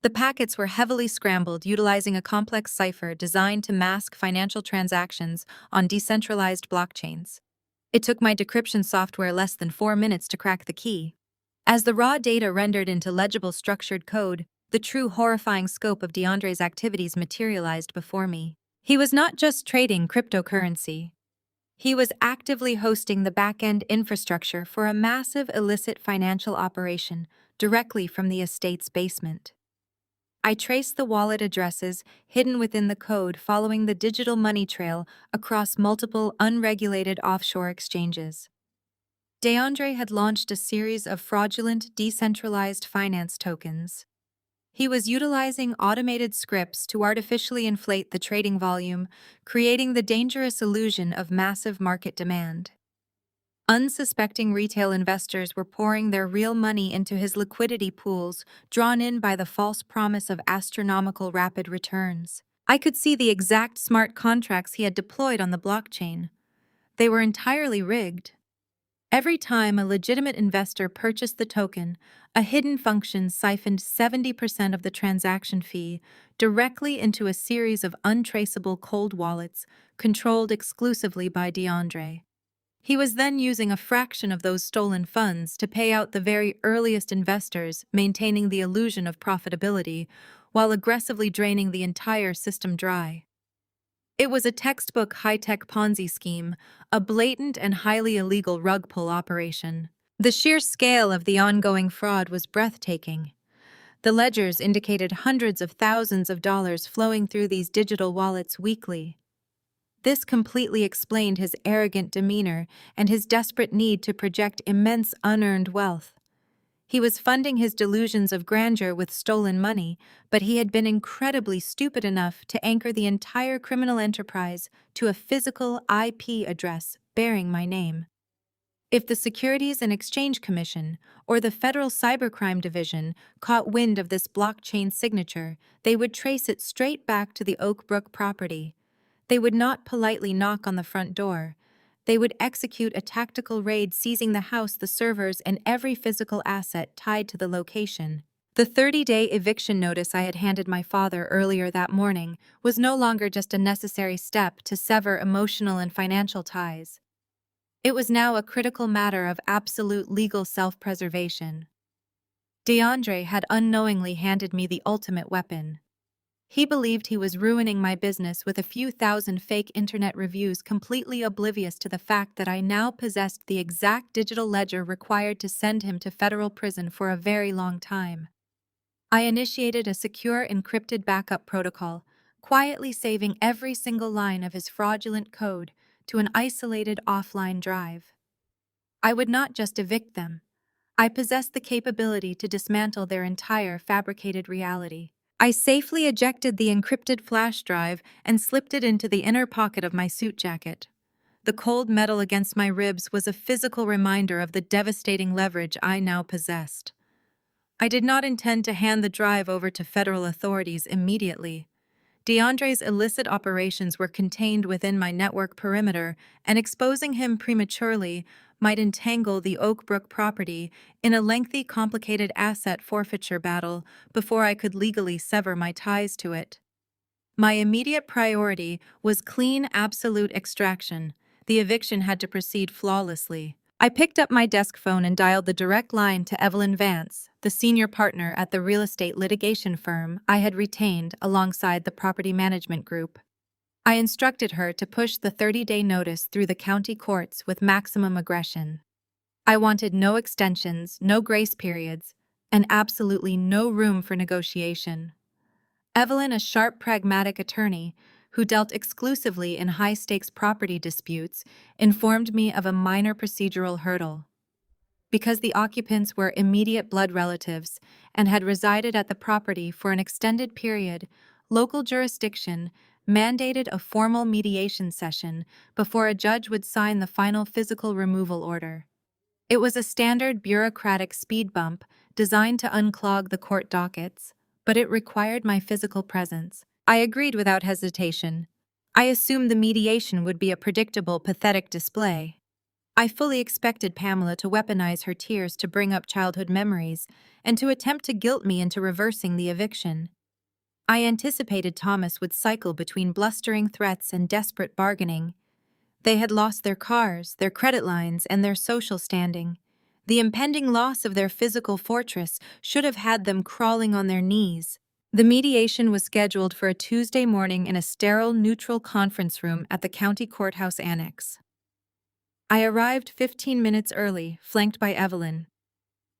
The packets were heavily scrambled, utilizing a complex cipher designed to mask financial transactions on decentralized blockchains. It took my decryption software less than 4 minutes to crack the key. As the raw data rendered into legible structured code, the true horrifying scope of DeAndre's activities materialized before me. He was not just trading cryptocurrency. He was actively hosting the back-end infrastructure for a massive illicit financial operation directly from the estate's basement. I traced the wallet addresses hidden within the code following the digital money trail across multiple unregulated offshore exchanges. DeAndre had launched a series of fraudulent decentralized finance tokens. He was utilizing automated scripts to artificially inflate the trading volume, creating the dangerous illusion of massive market demand. Unsuspecting retail investors were pouring their real money into his liquidity pools, drawn in by the false promise of astronomical rapid returns. I could see the exact smart contracts he had deployed on the blockchain. They were entirely rigged. Every time a legitimate investor purchased the token, a hidden function siphoned 70% of the transaction fee directly into a series of untraceable cold wallets controlled exclusively by DeAndre. He was then using a fraction of those stolen funds to pay out the very earliest investors, maintaining the illusion of profitability, while aggressively draining the entire system dry. It was a textbook high-tech Ponzi scheme, a blatant and highly illegal rug pull operation. The sheer scale of the ongoing fraud was breathtaking. The ledgers indicated hundreds of thousands of dollars flowing through these digital wallets weekly. This completely explained his arrogant demeanor and his desperate need to project immense unearned wealth. He was funding his delusions of grandeur with stolen money, but he had been incredibly stupid enough to anchor the entire criminal enterprise to a physical IP address bearing my name. If the Securities and Exchange Commission or the Federal Cybercrime Division caught wind of this blockchain signature, they would trace it straight back to the Oak Brook property. They would not politely knock on the front door. They would execute a tactical raid, seizing the house, the servers, and every physical asset tied to the location. The 30-day eviction notice I had handed my father earlier that morning was no longer just a necessary step to sever emotional and financial ties. It was now a critical matter of absolute legal self-preservation. DeAndre had unknowingly handed me the ultimate weapon. He believed he was ruining my business with a few thousand fake internet reviews, completely oblivious to the fact that I now possessed the exact digital ledger required to send him to federal prison for a very long time. I initiated a secure encrypted backup protocol, quietly saving every single line of his fraudulent code to an isolated offline drive. I would not just evict them. I possessed the capability to dismantle their entire fabricated reality. I safely ejected the encrypted flash drive and slipped it into the inner pocket of my suit jacket. The cold metal against my ribs was a physical reminder of the devastating leverage I now possessed. I did not intend to hand the drive over to federal authorities immediately. DeAndre's illicit operations were contained within my network perimeter, and exposing him prematurely might entangle the Oak Brook property in a lengthy, complicated asset forfeiture battle before I could legally sever my ties to it. My immediate priority was clean, absolute extraction. The eviction had to proceed flawlessly. I picked up my desk phone and dialed the direct line to Evelyn Vance, the senior partner at the real estate litigation firm I had retained alongside the property management group. I instructed her to push the 30-day notice through the county courts with maximum aggression. I wanted no extensions, no grace periods, and absolutely no room for negotiation. Evelyn, a sharp, pragmatic attorney who dealt exclusively in high-stakes property disputes, informed me of a minor procedural hurdle. Because the occupants were immediate blood relatives and had resided at the property for an extended period, local jurisdiction mandated a formal mediation session before a judge would sign the final physical removal order. It was a standard bureaucratic speed bump designed to unclog the court dockets, but it required my physical presence. I agreed without hesitation. I assumed the mediation would be a predictable, pathetic display. I fully expected Pamela to weaponize her tears to bring up childhood memories and to attempt to guilt me into reversing the eviction. I anticipated Thomas would cycle between blustering threats and desperate bargaining. They had lost their cars, their credit lines, and their social standing. The impending loss of their physical fortress should have had them crawling on their knees. The mediation was scheduled for a Tuesday morning in a sterile, neutral conference room at the county courthouse annex. I arrived 15 minutes early, flanked by Evelyn.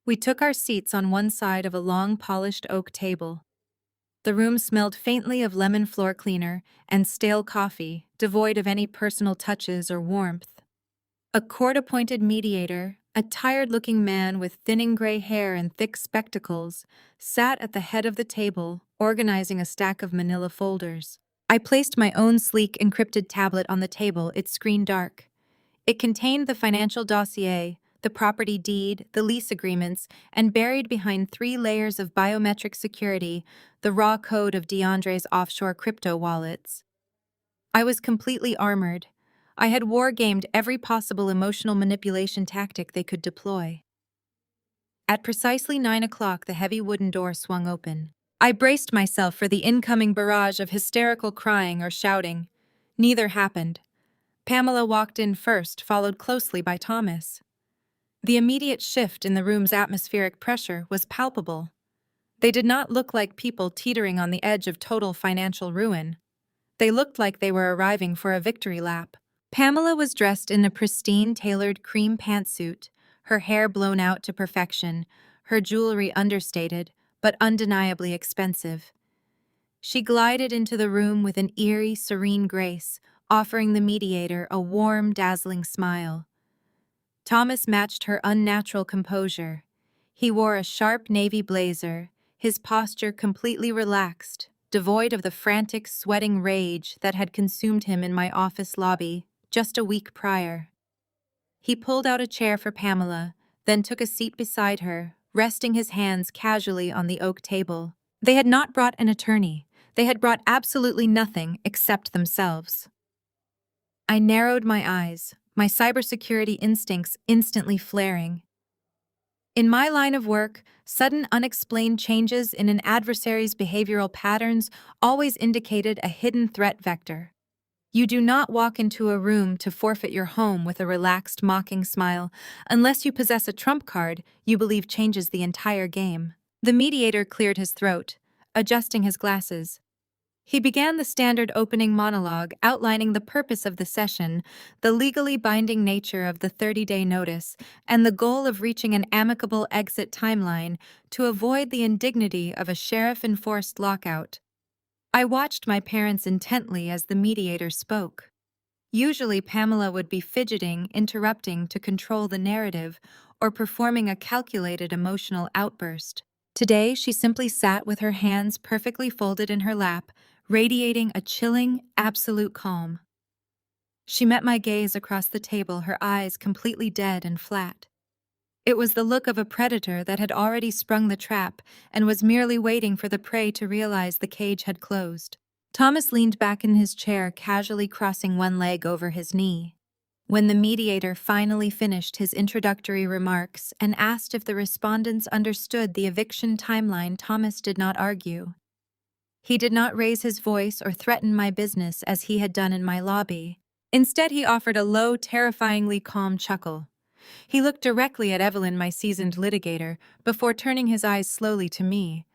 We took our seats on one side of a long, polished oak table. The room smelled faintly of lemon floor cleaner and stale coffee, devoid of any personal touches or warmth. A court-appointed mediator, a tired-looking man with thinning gray hair and thick spectacles, sat at the head of the table, organizing a stack of manila folders. I placed my own sleek, encrypted tablet on the table, its screen dark. It contained the financial dossier, the property deed, the lease agreements, and buried behind 3 layers of biometric security, the raw code of DeAndre's offshore crypto wallets. I was completely armored. I had war-gamed every possible emotional manipulation tactic they could deploy. At precisely 9 o'clock, the heavy wooden door swung open. I braced myself for the incoming barrage of hysterical crying or shouting. Neither happened. Pamela walked in first, followed closely by Thomas. The immediate shift in the room's atmospheric pressure was palpable. They did not look like people teetering on the edge of total financial ruin. They looked like they were arriving for a victory lap. Pamela was dressed in a pristine, tailored cream pantsuit, her hair blown out to perfection, her jewelry understated, but undeniably expensive. She glided into the room with an eerie, serene grace, offering the mediator a warm, dazzling smile. Thomas matched her unnatural composure. He wore a sharp navy blazer, his posture completely relaxed, devoid of the frantic, sweating rage that had consumed him in my office lobby just a week prior. He pulled out a chair for Pamela, then took a seat beside her, resting his hands casually on the oak table. They had not brought an attorney. They had brought absolutely nothing except themselves. I narrowed my eyes, my cybersecurity instincts instantly flaring. In my line of work, sudden unexplained changes in an adversary's behavioral patterns always indicated a hidden threat vector. You do not walk into a room to forfeit your home with a relaxed, mocking smile unless you possess a trump card you believe changes the entire game. The mediator cleared his throat, adjusting his glasses. He began the standard opening monologue outlining the purpose of the session, the legally binding nature of the 30-day notice, and the goal of reaching an amicable exit timeline to avoid the indignity of a sheriff-enforced lockout. I watched my parents intently as the mediator spoke. Usually, Pamela would be fidgeting, interrupting to control the narrative, or performing a calculated emotional outburst. Today, she simply sat with her hands perfectly folded in her lap, radiating a chilling, absolute calm. She met my gaze across the table, her eyes completely dead and flat. It was the look of a predator that had already sprung the trap and was merely waiting for the prey to realize the cage had closed. Thomas leaned back in his chair, casually crossing one leg over his knee. When the mediator finally finished his introductory remarks and asked if the respondents understood the eviction timeline, Thomas did not argue. He did not raise his voice or threaten my business as he had done in my lobby. Instead, he offered a low, terrifyingly calm chuckle. He looked directly at Evelyn, my seasoned litigator, before turning his eyes slowly to me.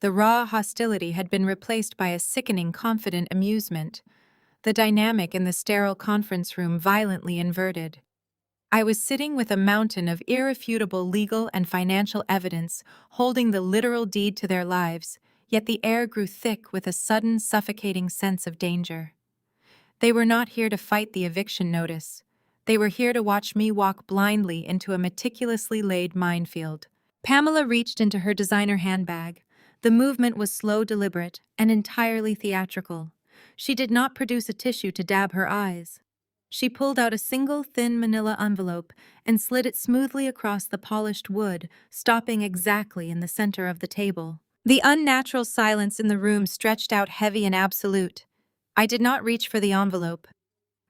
The raw hostility had been replaced by a sickening, confident amusement. The dynamic in the sterile conference room violently inverted. I was sitting with a mountain of irrefutable legal and financial evidence, holding the literal deed to their lives, yet the air grew thick with a sudden, suffocating sense of danger. They were not here to fight the eviction notice. They were here to watch me walk blindly into a meticulously laid minefield. Pamela reached into her designer handbag. The movement was slow, deliberate, and entirely theatrical. She did not produce a tissue to dab her eyes. She pulled out a single thin manila envelope and slid it smoothly across the polished wood, stopping exactly in the center of the table. The unnatural silence in the room stretched out heavy and absolute. I did not reach for the envelope.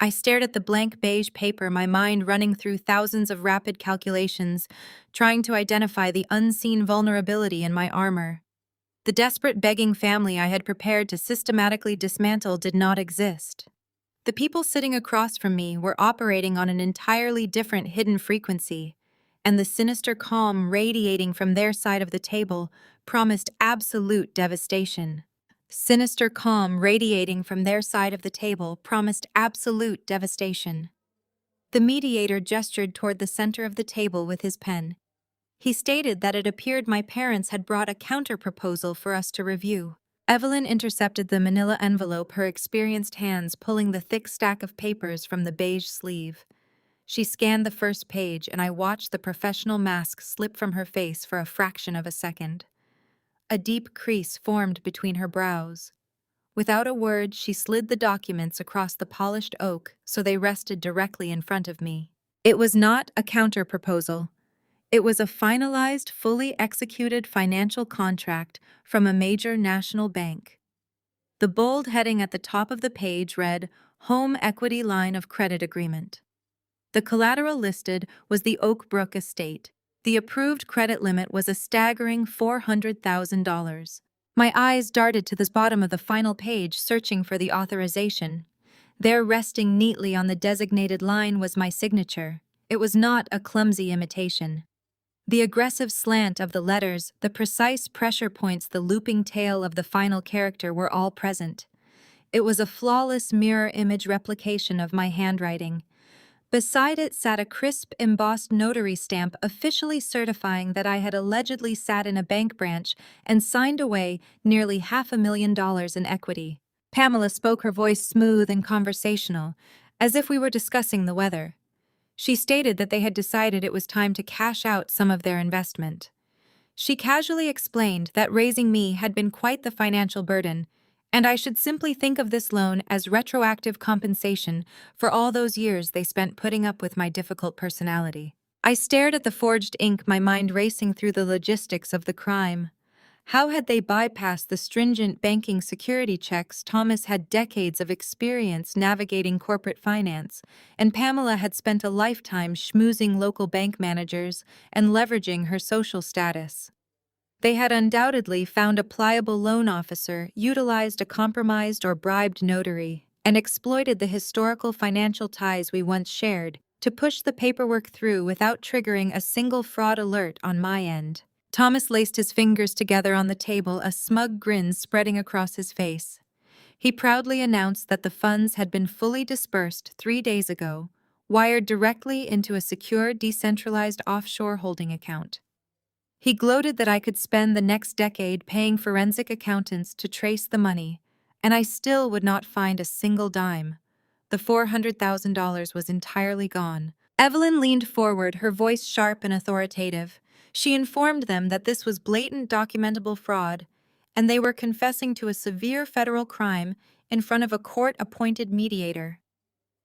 I stared at the blank beige paper, my mind running through thousands of rapid calculations, trying to identify the unseen vulnerability in my armor. The desperate begging family I had prepared to systematically dismantle did not exist. The people sitting across from me were operating on an entirely different hidden frequency, and the sinister calm radiating from their side of the table promised absolute devastation. Sinister calm radiating from their side of the table promised absolute devastation. The mediator gestured toward the center of the table with his pen. He stated that it appeared my parents had brought a counter-proposal for us to review. Evelyn intercepted the manila envelope, her experienced hands pulling the thick stack of papers from the beige sleeve. She scanned the first page, and I watched the professional mask slip from her face for a fraction of a second. A deep crease formed between her brows. Without a word, she slid the documents across the polished oak so they rested directly in front of me. It was not a counter-proposal. It was a finalized, fully executed financial contract from a major national bank. The bold heading at the top of the page read, Home Equity Line of Credit Agreement. The collateral listed was the Oak Brook estate. The approved credit limit was a staggering $400,000. My eyes darted to the bottom of the final page, searching for the authorization. There, resting neatly on the designated line, was my signature. It was not a clumsy imitation. The aggressive slant of the letters, the precise pressure points, the looping tail of the final character were all present. It was a flawless mirror image replication of my handwriting. Beside it sat a crisp, embossed notary stamp officially certifying that I had allegedly sat in a bank branch and signed away nearly $500,000 in equity. Pamela spoke, her voice smooth and conversational, as if we were discussing the weather. She stated that they had decided it was time to cash out some of their investment. She casually explained that raising me had been quite the financial burden, and I should simply think of this loan as retroactive compensation for all those years they spent putting up with my difficult personality. I stared at the forged ink, my mind racing through the logistics of the crime. How had they bypassed the stringent banking security checks? Thomas had decades of experience navigating corporate finance, and Pamela had spent a lifetime schmoozing local bank managers and leveraging her social status. They had undoubtedly found a pliable loan officer, utilized a compromised or bribed notary, and exploited the historical financial ties we once shared to push the paperwork through without triggering a single fraud alert on my end. Thomas laced his fingers together on the table, a smug grin spreading across his face. He proudly announced that the funds had been fully disbursed 3 days ago, wired directly into a secure, decentralized offshore holding account. He gloated that I could spend the next decade paying forensic accountants to trace the money, and I still would not find a single dime. The $400,000 was entirely gone. Evelyn leaned forward, her voice sharp and authoritative. She informed them that this was blatant documentable fraud, and they were confessing to a severe federal crime in front of a court-appointed mediator.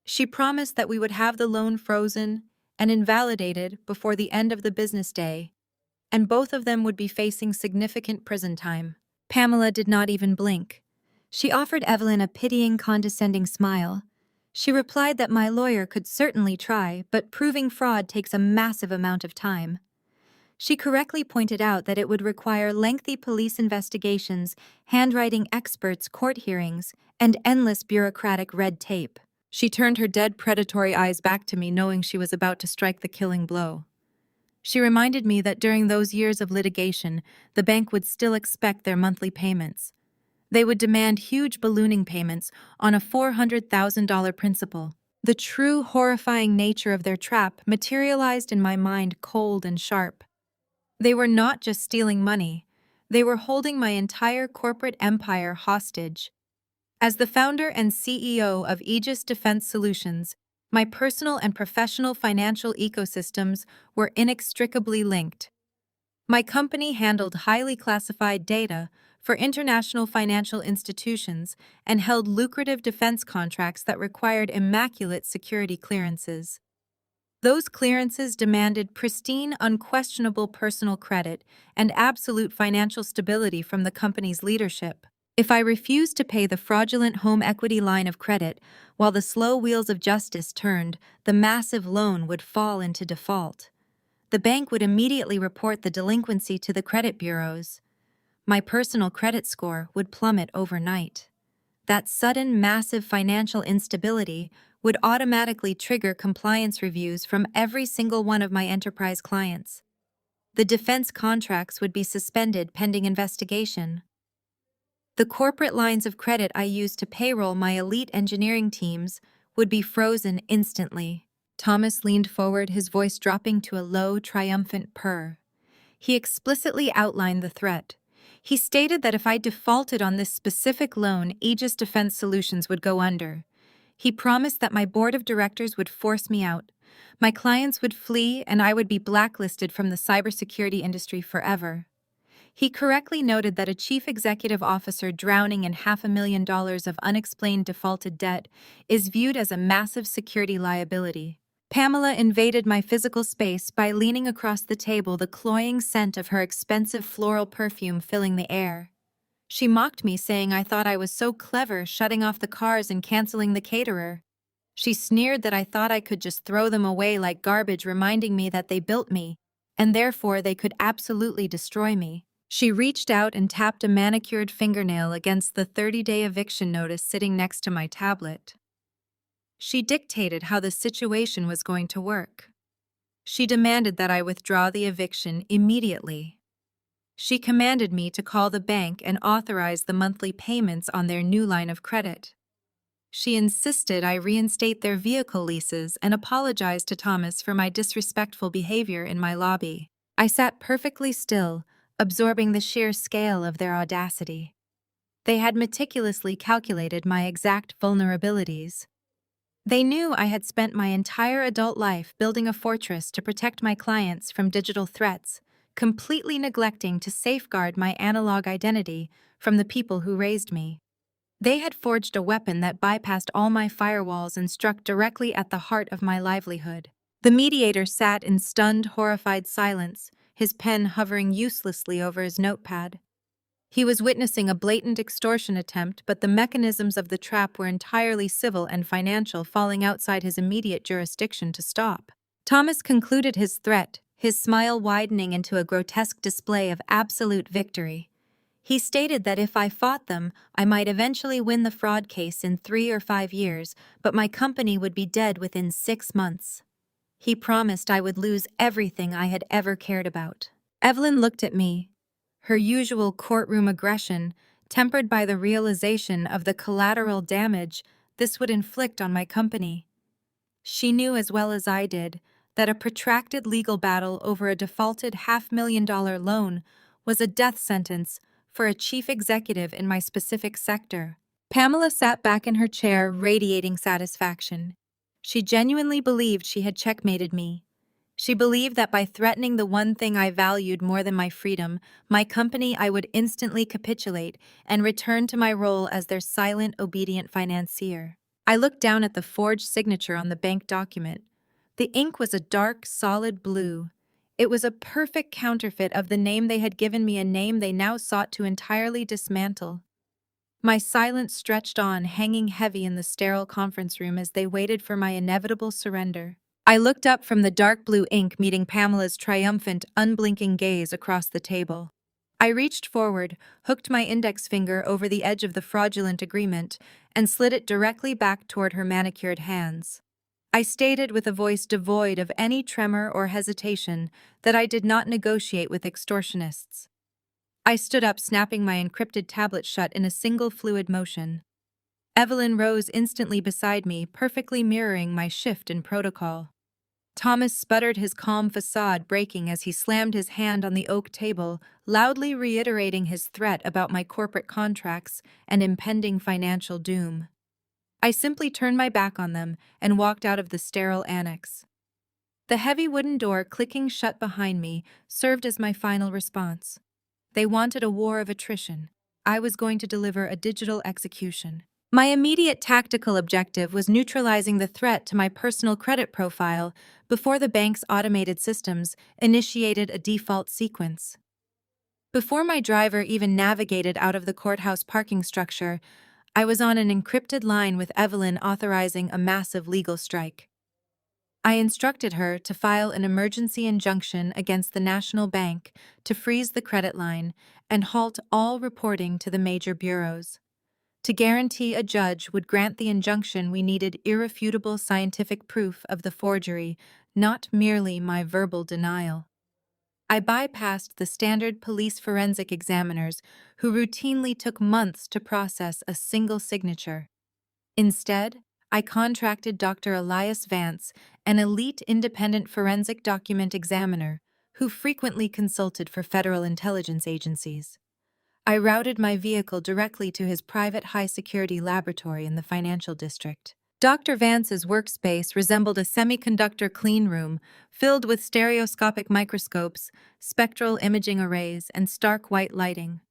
She promised that we would have the loan frozen and invalidated before the end of the business day, and both of them would be facing significant prison time. Pamela did not even blink. She offered Evelyn a pitying, condescending smile. She replied that my lawyer could certainly try, but proving fraud takes a massive amount of time. She correctly pointed out that it would require lengthy police investigations, handwriting experts, court hearings, and endless bureaucratic red tape. She turned her dead, predatory eyes back to me, knowing she was about to strike the killing blow. She reminded me that during those years of litigation, the bank would still expect their monthly payments. They would demand huge ballooning payments on a $400,000 principal. The true, horrifying nature of their trap materialized in my mind cold and sharp. They were not just stealing money, they were holding my entire corporate empire hostage. As the founder and CEO of Aegis Defense Solutions, my personal and professional financial ecosystems were inextricably linked. My company handled highly classified data for international financial institutions and held lucrative defense contracts that required immaculate security clearances. Those clearances demanded pristine, unquestionable personal credit and absolute financial stability from the company's leadership. If I refused to pay the fraudulent home equity line of credit while the slow wheels of justice turned, the massive loan would fall into default. The bank would immediately report the delinquency to the credit bureaus. My personal credit score would plummet overnight. That sudden, massive financial instability would automatically trigger compliance reviews from every single one of my enterprise clients. The defense contracts would be suspended pending investigation. The corporate lines of credit I used to payroll my elite engineering teams would be frozen instantly. Thomas leaned forward, his voice dropping to a low, triumphant purr. He explicitly outlined the threat. He stated that if I defaulted on this specific loan, Aegis Defense Solutions would go under. He promised that my board of directors would force me out. My clients would flee, and I would be blacklisted from the cybersecurity industry forever. He correctly noted that a chief executive officer drowning in $500,000 of unexplained defaulted debt is viewed as a massive security liability. Pamela invaded my physical space by leaning across the table, the cloying scent of her expensive floral perfume filling the air. She mocked me, saying I thought I was so clever shutting off the cars and canceling the caterer. She sneered that I thought I could just throw them away like garbage, reminding me that they built me, and therefore they could absolutely destroy me. She reached out and tapped a manicured fingernail against the 30-day eviction notice sitting next to my tablet. She dictated how the situation was going to work. She demanded that I withdraw the eviction immediately. She commanded me to call the bank and authorize the monthly payments on their new line of credit. She insisted I reinstate their vehicle leases and apologized to Thomas for my disrespectful behavior in my lobby. I sat perfectly still, absorbing the sheer scale of their audacity. They had meticulously calculated my exact vulnerabilities. They knew I had spent my entire adult life building a fortress to protect my clients from digital threats, completely neglecting to safeguard my analog identity from the people who raised me. They had forged a weapon that bypassed all my firewalls and struck directly at the heart of my livelihood. The mediator sat in stunned, horrified silence, his pen hovering uselessly over his notepad. He was witnessing a blatant extortion attempt, but the mechanisms of the trap were entirely civil and financial, falling outside his immediate jurisdiction to stop. Thomas concluded his threat, his smile widening into a grotesque display of absolute victory. He stated that if I fought them, I might eventually win the fraud case in 3 or 5 years, but my company would be dead within 6 months. He promised I would lose everything I had ever cared about. Evelyn looked at me, her usual courtroom aggression tempered by the realization of the collateral damage this would inflict on my company. She knew as well as I did that a protracted legal battle over a defaulted $500,000 loan was a death sentence for a chief executive in my specific sector. Pamela sat back in her chair, radiating satisfaction. She genuinely believed she had checkmated me. She believed that by threatening the one thing I valued more than my freedom, my company, I would instantly capitulate and return to my role as their silent, obedient financier. I looked down at the forged signature on the bank document. The ink was a dark, solid blue. It was a perfect counterfeit of the name they had given me, a name they now sought to entirely dismantle. My silence stretched on, hanging heavy in the sterile conference room as they waited for my inevitable surrender. I looked up from the dark blue ink, meeting Pamela's triumphant, unblinking gaze across the table. I reached forward, hooked my index finger over the edge of the fraudulent agreement, and slid it directly back toward her manicured hands. I stated with a voice devoid of any tremor or hesitation that I did not negotiate with extortionists. I stood up, snapping my encrypted tablet shut in a single fluid motion. Evelyn rose instantly beside me, perfectly mirroring my shift in protocol. Thomas sputtered, his calm facade breaking as he slammed his hand on the oak table, loudly reiterating his threat about my corporate contracts and impending financial doom. I simply turned my back on them and walked out of the sterile annex. The heavy wooden door clicking shut behind me served as my final response. They wanted a war of attrition. I was going to deliver a digital execution. My immediate tactical objective was neutralizing the threat to my personal credit profile before the bank's automated systems initiated a default sequence. Before my driver even navigated out of the courthouse parking structure, I was on an encrypted line with Evelyn authorizing a massive legal strike. I instructed her to file an emergency injunction against the National Bank to freeze the credit line and halt all reporting to the major bureaus. To guarantee a judge would grant the injunction, we needed irrefutable scientific proof of the forgery, not merely my verbal denial. I bypassed the standard police forensic examiners who routinely took months to process a single signature. Instead, I contracted Dr. Elias Vance, an elite independent forensic document examiner who frequently consulted for federal intelligence agencies. I routed my vehicle directly to his private high-security laboratory in the financial district. Dr. Vance's workspace resembled a semiconductor clean room filled with stereoscopic microscopes, spectral imaging arrays, and stark white lighting.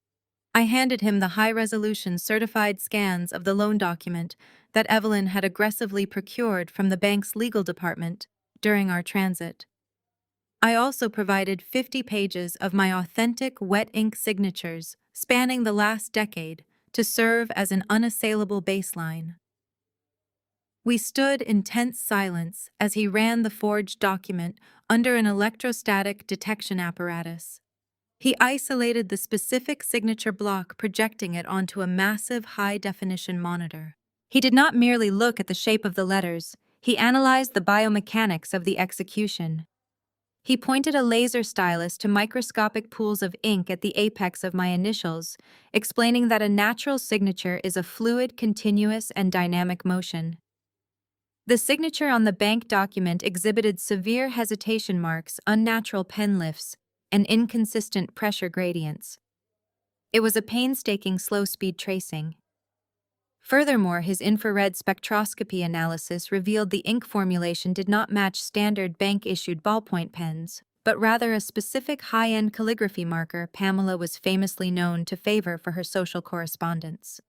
I handed him the high-resolution certified scans of the loan document that Evelyn had aggressively procured from the bank's legal department during our transit. I also provided 50 pages of my authentic wet ink signatures spanning the last decade to serve as an unassailable baseline. We stood in tense silence as he ran the forged document under an electrostatic detection apparatus. He isolated the specific signature block, projecting it onto a massive high-definition monitor. He did not merely look at the shape of the letters, he analyzed the biomechanics of the execution. He pointed a laser stylus to microscopic pools of ink at the apex of my initials, explaining that a natural signature is a fluid, continuous, and dynamic motion. The signature on the bank document exhibited severe hesitation marks, unnatural pen lifts, and inconsistent pressure gradients. It was a painstaking slow-speed tracing. Furthermore, his infrared spectroscopy analysis revealed the ink formulation did not match standard bank-issued ballpoint pens, but rather a specific high-end calligraphy marker Pamela was famously known to favor for her social correspondence.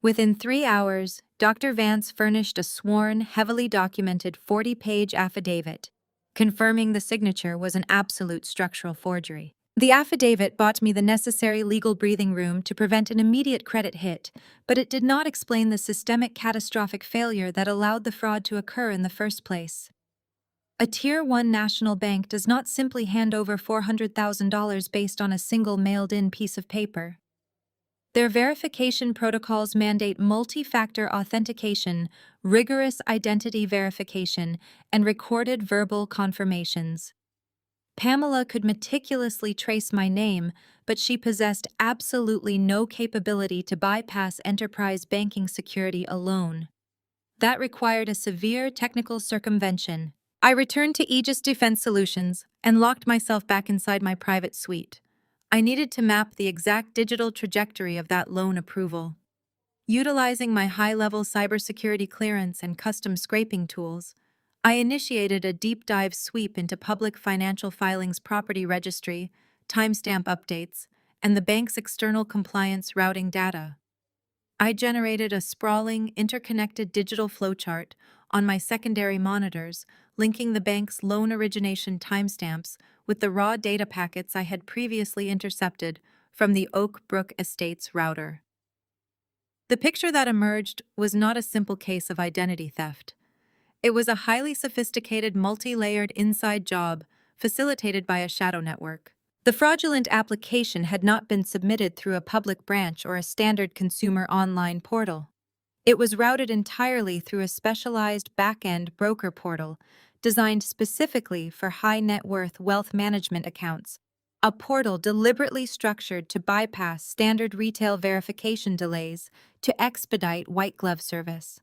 Within 3 hours, Dr. Vance furnished a sworn, heavily documented 40-page affidavit, confirming the signature was an absolute structural forgery. The affidavit bought me the necessary legal breathing room to prevent an immediate credit hit, but it did not explain the systemic catastrophic failure that allowed the fraud to occur in the first place. A Tier 1 national bank does not simply hand over $400,000 based on a single mailed-in piece of paper. Their verification protocols mandate multi-factor authentication, rigorous identity verification, and recorded verbal confirmations. Pamela could meticulously trace my name, but she possessed absolutely no capability to bypass enterprise banking security alone. That required a severe technical circumvention. I returned to Aegis Defense Solutions and locked myself back inside my private suite. I needed to map the exact digital trajectory of that loan approval. Utilizing my high-level cybersecurity clearance and custom scraping tools, I initiated a deep dive sweep into public financial filings property registry, timestamp updates, and the bank's external compliance routing data. I generated a sprawling, interconnected digital flowchart on my secondary monitors, linking the bank's loan origination timestamps with the raw data packets I had previously intercepted from the Oak Brook Estates router. The picture that emerged was not a simple case of identity theft. It was a highly sophisticated, multi-layered inside job facilitated by a shadow network. The fraudulent application had not been submitted through a public branch or a standard consumer online portal. It was routed entirely through a specialized back-end broker portal designed specifically for high-net-worth wealth management accounts, a portal deliberately structured to bypass standard retail verification delays to expedite white-glove service.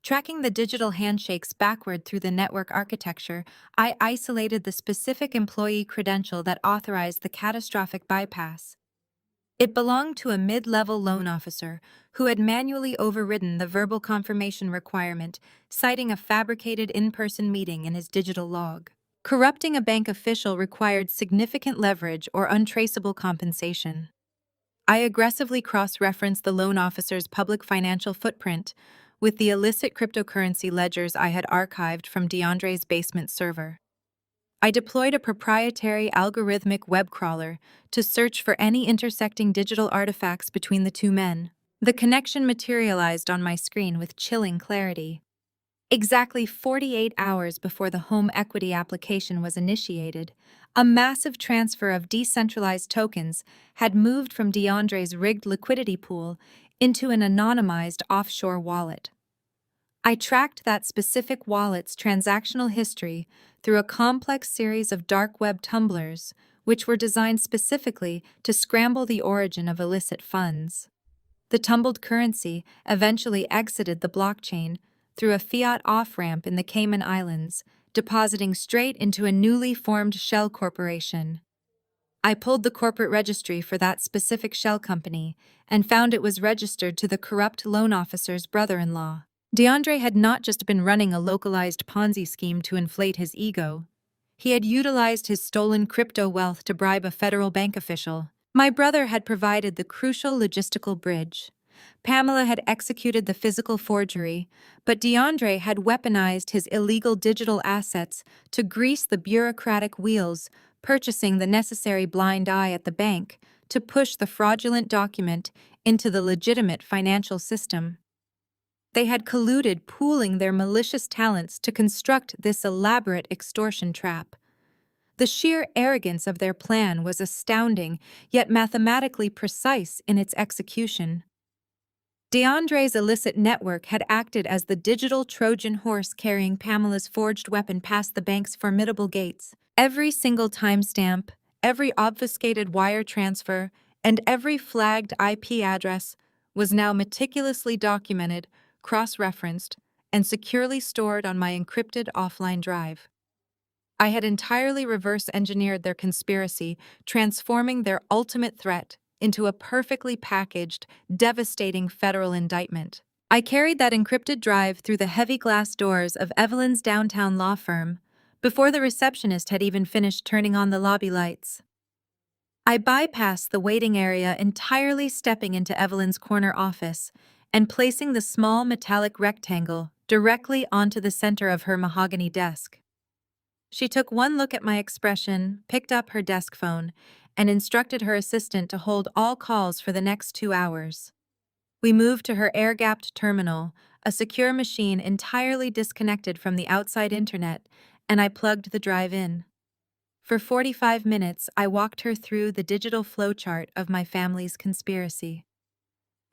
Tracking the digital handshakes backward through the network architecture, I isolated the specific employee credential that authorized the catastrophic bypass. It belonged to a mid-level loan officer who had manually overridden the verbal confirmation requirement, citing a fabricated in-person meeting in his digital log. Corrupting a bank official required significant leverage or untraceable compensation. I aggressively cross-referenced the loan officer's public financial footprint with the illicit cryptocurrency ledgers I had archived from DeAndre's basement server. I deployed a proprietary algorithmic web crawler to search for any intersecting digital artifacts between the two men. The connection materialized on my screen with chilling clarity. Exactly 48 hours before the home equity application was initiated, a massive transfer of decentralized tokens had moved from DeAndre's rigged liquidity pool into an anonymized offshore wallet. I tracked that specific wallet's transactional history through a complex series of dark web tumblers, which were designed specifically to scramble the origin of illicit funds. The tumbled currency eventually exited the blockchain through a fiat off-ramp in the Cayman Islands, depositing straight into a newly formed shell corporation. I pulled the corporate registry for that specific shell company and found it was registered to the corrupt loan officer's brother-in-law. DeAndre had not just been running a localized Ponzi scheme to inflate his ego. He had utilized his stolen crypto wealth to bribe a federal bank official. My brother had provided the crucial logistical bridge. Pamela had executed the physical forgery, but DeAndre had weaponized his illegal digital assets to grease the bureaucratic wheels, purchasing the necessary blind eye at the bank to push the fraudulent document into the legitimate financial system. They had colluded, pooling their malicious talents to construct this elaborate extortion trap. The sheer arrogance of their plan was astounding, yet mathematically precise in its execution. DeAndre's illicit network had acted as the digital Trojan horse carrying Pamela's forged weapon past the bank's formidable gates. Every single timestamp, every obfuscated wire transfer, and every flagged IP address was now meticulously documented, cross-referenced, and securely stored on my encrypted offline drive. I had entirely reverse-engineered their conspiracy, transforming their ultimate threat into a perfectly packaged, devastating federal indictment. I carried that encrypted drive through the heavy glass doors of Evelyn's downtown law firm before the receptionist had even finished turning on the lobby lights. I bypassed the waiting area entirely, stepping into Evelyn's corner office and placing the small metallic rectangle directly onto the center of her mahogany desk. She took one look at my expression, picked up her desk phone, and instructed her assistant to hold all calls for the next 2 hours. We moved to her air-gapped terminal, a secure machine entirely disconnected from the outside internet, and I plugged the drive in. For 45 minutes, I walked her through the digital flowchart of my family's conspiracy.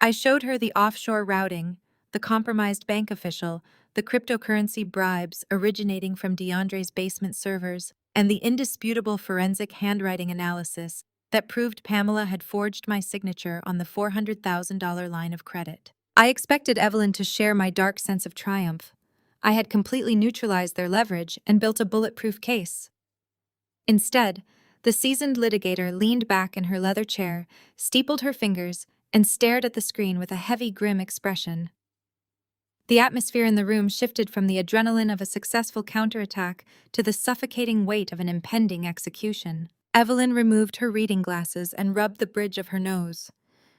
I showed her the offshore routing, the compromised bank official, the cryptocurrency bribes originating from DeAndre's basement servers, and the indisputable forensic handwriting analysis that proved Pamela had forged my signature on the $400,000 line of credit. I expected Evelyn to share my dark sense of triumph. I had completely neutralized their leverage and built a bulletproof case. Instead, the seasoned litigator leaned back in her leather chair, steepled her fingers, and stared at the screen with a heavy, grim expression. The atmosphere in the room shifted from the adrenaline of a successful counterattack to the suffocating weight of an impending execution. Evelyn removed her reading glasses and rubbed the bridge of her nose.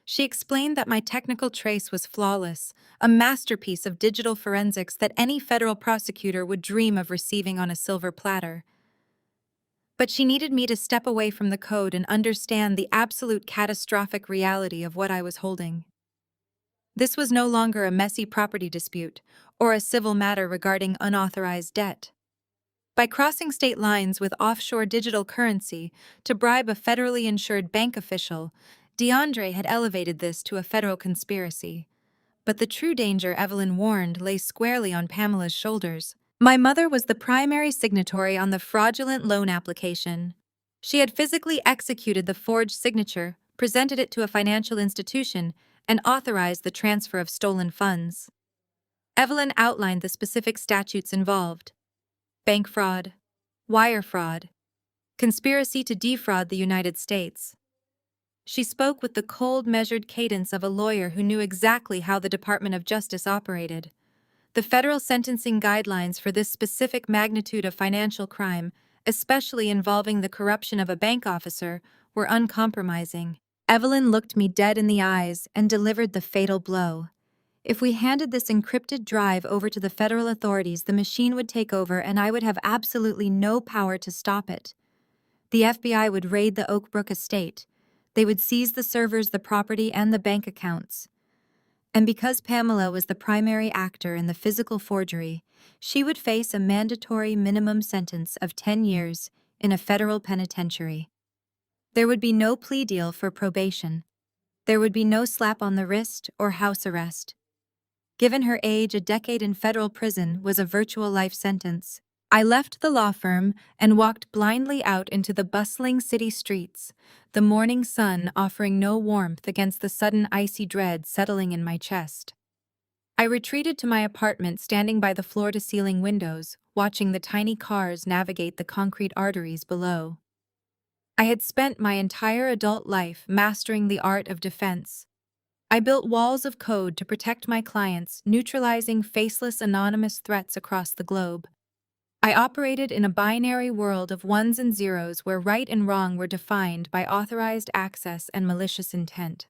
She explained that my technical trace was flawless, a masterpiece of digital forensics that any federal prosecutor would dream of receiving on a silver platter. But she needed me to step away from the code and understand the absolute catastrophic reality of what I was holding. This was no longer a messy property dispute or a civil matter regarding unauthorized debt. By crossing state lines with offshore digital currency to bribe a federally insured bank official, DeAndre had elevated this to a federal conspiracy. But the true danger Evelyn warned lay squarely on Pamela's shoulders. My mother was the primary signatory on the fraudulent loan application. She had physically executed the forged signature, presented it to a financial institution, and authorized the transfer of stolen funds. Evelyn outlined the specific statutes involved: bank fraud, wire fraud, conspiracy to defraud the United States. She spoke with the cold, measured cadence of a lawyer who knew exactly how the Department of Justice operated. The federal sentencing guidelines for this specific magnitude of financial crime, especially involving the corruption of a bank officer, were uncompromising. Evelyn looked me dead in the eyes and delivered the fatal blow. If we handed this encrypted drive over to the federal authorities, the machine would take over and I would have absolutely no power to stop it. The FBI would raid the Oak Brook estate. They would seize the servers, the property, and the bank accounts. And because Pamela was the primary actor in the physical forgery, she would face a mandatory minimum sentence of 10 years in a federal penitentiary. There would be no plea deal for probation. There would be no slap on the wrist or house arrest. Given her age, a decade in federal prison was a virtual life sentence. I left the law firm and walked blindly out into the bustling city streets, the morning sun offering no warmth against the sudden icy dread settling in my chest. I retreated to my apartment, standing by the floor-to-ceiling windows, watching the tiny cars navigate the concrete arteries below. I had spent my entire adult life mastering the art of defense. I built walls of code to protect my clients, neutralizing faceless anonymous threats across the globe. I operated in a binary world of ones and zeros where right and wrong were defined by authorized access and malicious intent.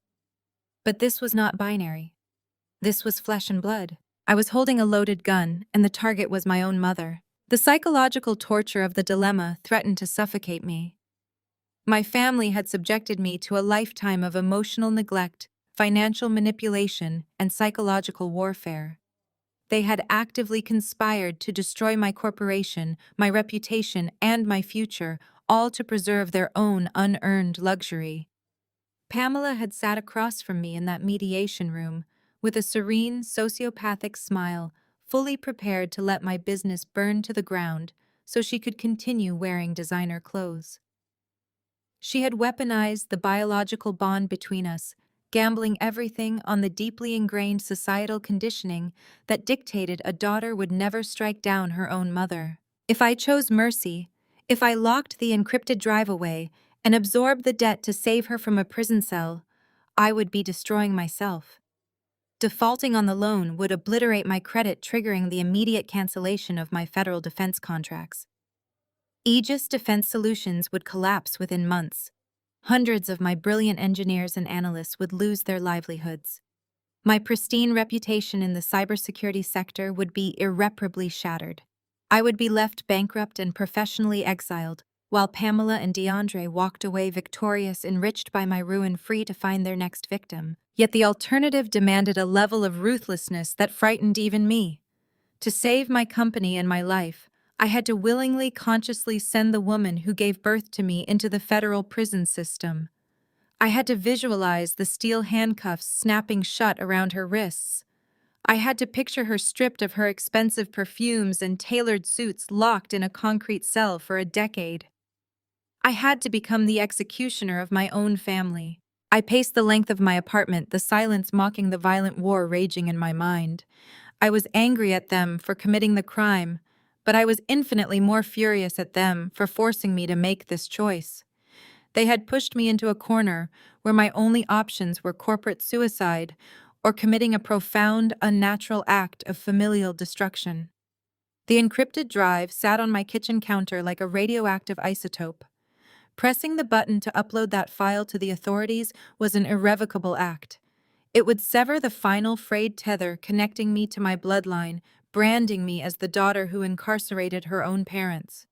But this was not binary. This was flesh and blood. I was holding a loaded gun, and the target was my own mother. The psychological torture of the dilemma threatened to suffocate me. My family had subjected me to a lifetime of emotional neglect, financial manipulation, and psychological warfare. They had actively conspired to destroy my corporation, my reputation, and my future, all to preserve their own unearned luxury. Pamela had sat across from me in that mediation room, with a serene, sociopathic smile, fully prepared to let my business burn to the ground so she could continue wearing designer clothes. She had weaponized the biological bond between us, gambling everything on the deeply ingrained societal conditioning that dictated a daughter would never strike down her own mother. If I chose mercy, if I locked the encrypted drive away and absorbed the debt to save her from a prison cell, I would be destroying myself. Defaulting on the loan would obliterate my credit, triggering the immediate cancellation of my federal defense contracts. Aegis Defense Solutions would collapse within months. Hundreds of my brilliant engineers and analysts would lose their livelihoods. My pristine reputation in the cybersecurity sector would be irreparably shattered. I would be left bankrupt and professionally exiled, while Pamela and DeAndre walked away victorious, enriched by my ruin, free to find their next victim. Yet the alternative demanded a level of ruthlessness that frightened even me. To save my company and my life, I had to willingly, consciously send the woman who gave birth to me into the federal prison system. I had to visualize the steel handcuffs snapping shut around her wrists. I had to picture her stripped of her expensive perfumes and tailored suits, locked in a concrete cell for a decade. I had to become the executioner of my own family. I paced the length of my apartment, the silence mocking the violent war raging in my mind. I was angry at them for committing the crime, but I was infinitely more furious at them for forcing me to make this choice. They had pushed me into a corner where my only options were corporate suicide or committing a profound, unnatural act of familial destruction. The encrypted drive sat on my kitchen counter like a radioactive isotope. Pressing the button to upload that file to the authorities was an irrevocable act. It would sever the final frayed tether connecting me to my bloodline, branding me as the daughter who incarcerated her own parents.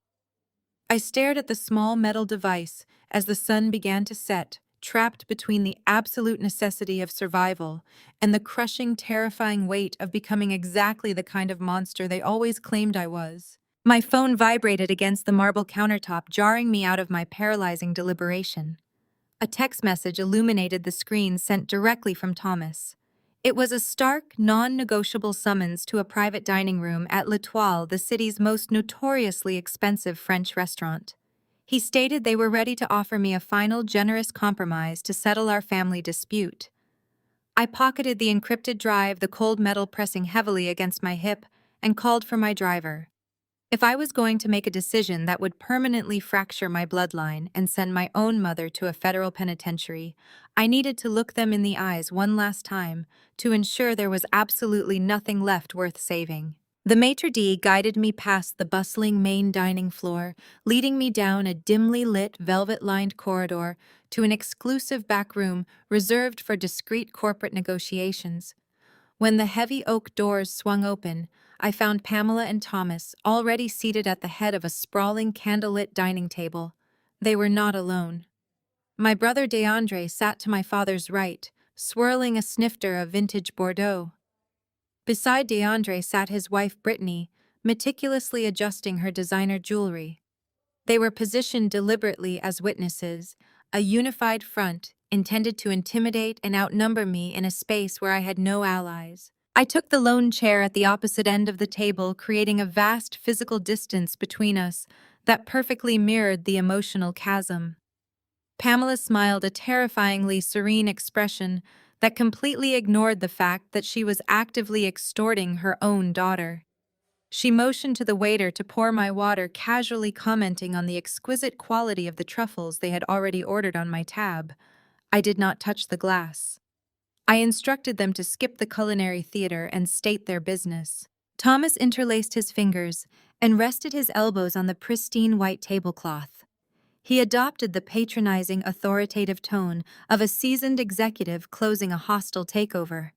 I stared at the small metal device as the sun began to set, trapped between the absolute necessity of survival and the crushing, terrifying weight of becoming exactly the kind of monster they always claimed I was. My phone vibrated against the marble countertop, jarring me out of my paralyzing deliberation. A text message illuminated the screen, sent directly from Thomas. It was a stark, non-negotiable summons to a private dining room at L'Etoile, the city's most notoriously expensive French restaurant. He stated they were ready to offer me a final, generous compromise to settle our family dispute. I pocketed the encrypted drive, the cold metal pressing heavily against my hip, and called for my driver. If I was going to make a decision that would permanently fracture my bloodline and send my own mother to a federal penitentiary, I needed to look them in the eyes one last time to ensure there was absolutely nothing left worth saving. The maitre d' guided me past the bustling main dining floor, leading me down a dimly lit, velvet-lined corridor to an exclusive back room reserved for discreet corporate negotiations. When the heavy oak doors swung open, I found Pamela and Thomas already seated at the head of a sprawling candlelit dining table. They were not alone. My brother DeAndre sat to my father's right, swirling a snifter of vintage Bordeaux. Beside DeAndre sat his wife Brittany, meticulously adjusting her designer jewelry. They were positioned deliberately as witnesses, a unified front intended to intimidate and outnumber me in a space where I had no allies. I took the lone chair at the opposite end of the table, creating a vast physical distance between us that perfectly mirrored the emotional chasm. Pamela smiled a terrifyingly serene expression that completely ignored the fact that she was actively extorting her own daughter. She motioned to the waiter to pour my water, casually commenting on the exquisite quality of the truffles they had already ordered on my tab. I did not touch the glass. I instructed them to skip the culinary theater and state their business. Thomas interlaced his fingers and rested his elbows on the pristine white tablecloth. He adopted the patronizing, authoritative tone of a seasoned executive closing a hostile takeover.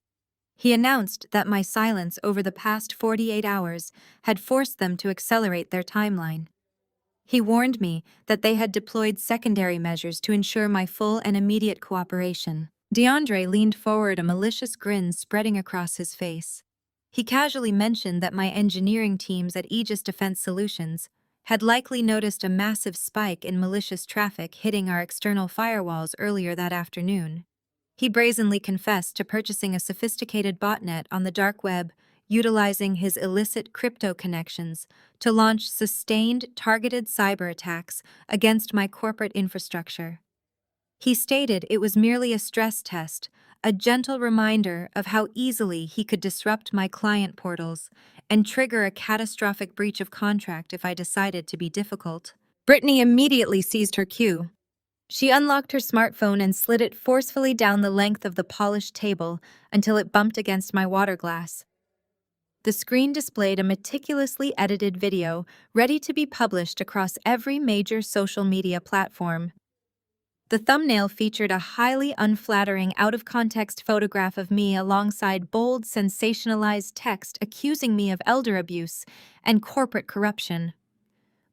He announced that my silence over the past 48 hours had forced them to accelerate their timeline. He warned me that they had deployed secondary measures to ensure my full and immediate cooperation. DeAndre leaned forward, a malicious grin spreading across his face. He casually mentioned that my engineering teams at Aegis Defense Solutions had likely noticed a massive spike in malicious traffic hitting our external firewalls earlier that afternoon. He brazenly confessed to purchasing a sophisticated botnet on the dark web, utilizing his illicit crypto connections to launch sustained, targeted cyber attacks against my corporate infrastructure. He stated it was merely a stress test, a gentle reminder of how easily he could disrupt my client portals and trigger a catastrophic breach of contract if I decided to be difficult. Brittany immediately seized her cue. She unlocked her smartphone and slid it forcefully down the length of the polished table until it bumped against my water glass. The screen displayed a meticulously edited video ready to be published across every major social media platform. The thumbnail featured a highly unflattering, out-of-context photograph of me alongside bold, sensationalized text accusing me of elder abuse and corporate corruption.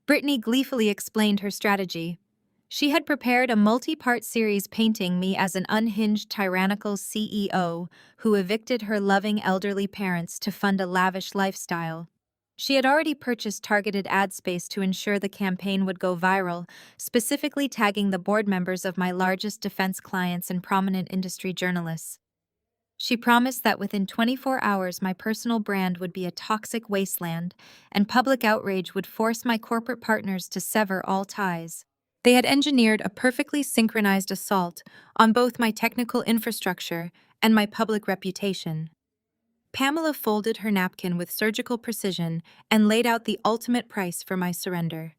Brittany gleefully explained her strategy. She had prepared a multi-part series painting me as an unhinged, tyrannical CEO who evicted her loving elderly parents to fund a lavish lifestyle. She had already purchased targeted ad space to ensure the campaign would go viral, specifically tagging the board members of my largest defense clients and prominent industry journalists. She promised that within 24 hours my personal brand would be a toxic wasteland, and public outrage would force my corporate partners to sever all ties. They had engineered a perfectly synchronized assault on both my technical infrastructure and my public reputation. Pamela folded her napkin with surgical precision and laid out the ultimate price for my surrender.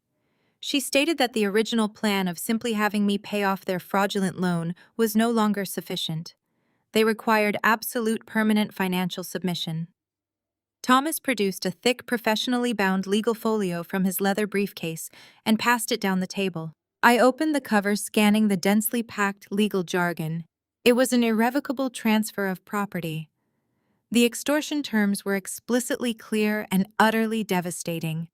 She stated that the original plan of simply having me pay off their fraudulent loan was no longer sufficient. They required absolute permanent financial submission. Thomas produced a thick, professionally bound legal folio from his leather briefcase and passed it down the table. I opened the cover, scanning the densely packed legal jargon. It was an irrevocable transfer of property. The extortion terms were explicitly clear and utterly devastating.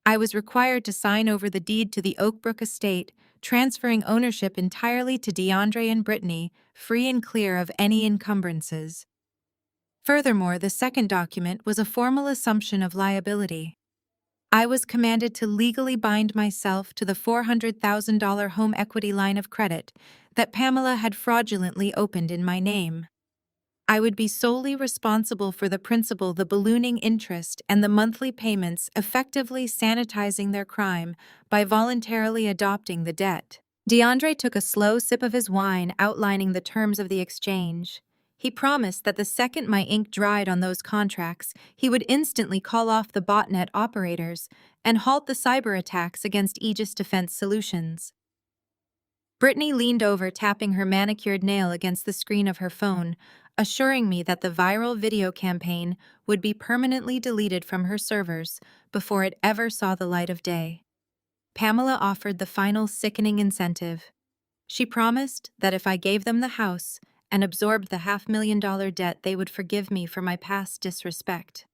I was required to sign over the deed to the Oakbrook estate, transferring ownership entirely to DeAndre and Brittany, free and clear of any encumbrances. Furthermore, the second document was a formal assumption of liability. I was commanded to legally bind myself to the $400,000 home equity line of credit that Pamela had fraudulently opened in my name. I would be solely responsible for the principal, the ballooning interest, and the monthly payments, effectively sanitizing their crime by voluntarily adopting the debt. DeAndre took a slow sip of his wine, outlining the terms of the exchange. He promised that the second my ink dried on those contracts, he would instantly call off the botnet operators and halt the cyber attacks against Aegis Defense Solutions. Brittany leaned over, tapping her manicured nail against the screen of her phone, assuring me that the viral video campaign would be permanently deleted from her servers before it ever saw the light of day. Pamela offered the final sickening incentive. She promised that if I gave them the house and absorbed the $500,000 debt they would forgive me for my past disrespect.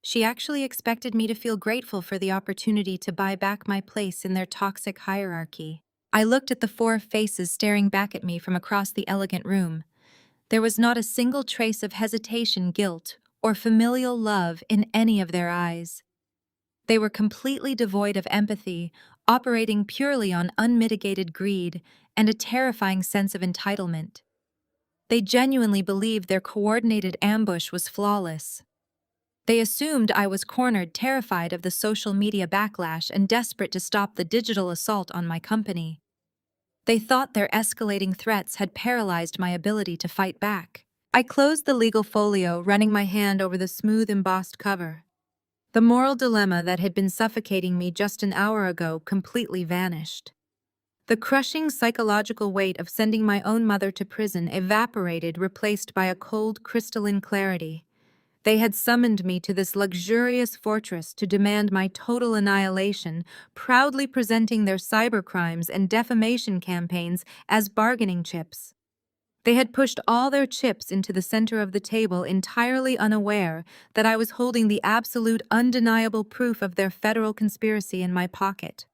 She actually expected me to feel grateful for the opportunity to buy back my place in their toxic hierarchy. I looked at the four faces staring back at me from across the elegant room. There was not a single trace of hesitation, guilt, or familial love in any of their eyes. They were completely devoid of empathy, operating purely on unmitigated greed and a terrifying sense of entitlement. They genuinely believed their coordinated ambush was flawless. They assumed I was cornered, terrified of the social media backlash and desperate to stop the digital assault on my company. They thought their escalating threats had paralyzed my ability to fight back. I closed the legal folio, running my hand over the smooth embossed cover. The moral dilemma that had been suffocating me just an hour ago completely vanished. The crushing psychological weight of sending my own mother to prison evaporated, replaced by a cold, crystalline clarity. They had summoned me to this luxurious fortress to demand my total annihilation, proudly presenting their cybercrimes and defamation campaigns as bargaining chips. They had pushed all their chips into the center of the table, entirely unaware that I was holding the absolute, undeniable proof of their federal conspiracy in my pocket.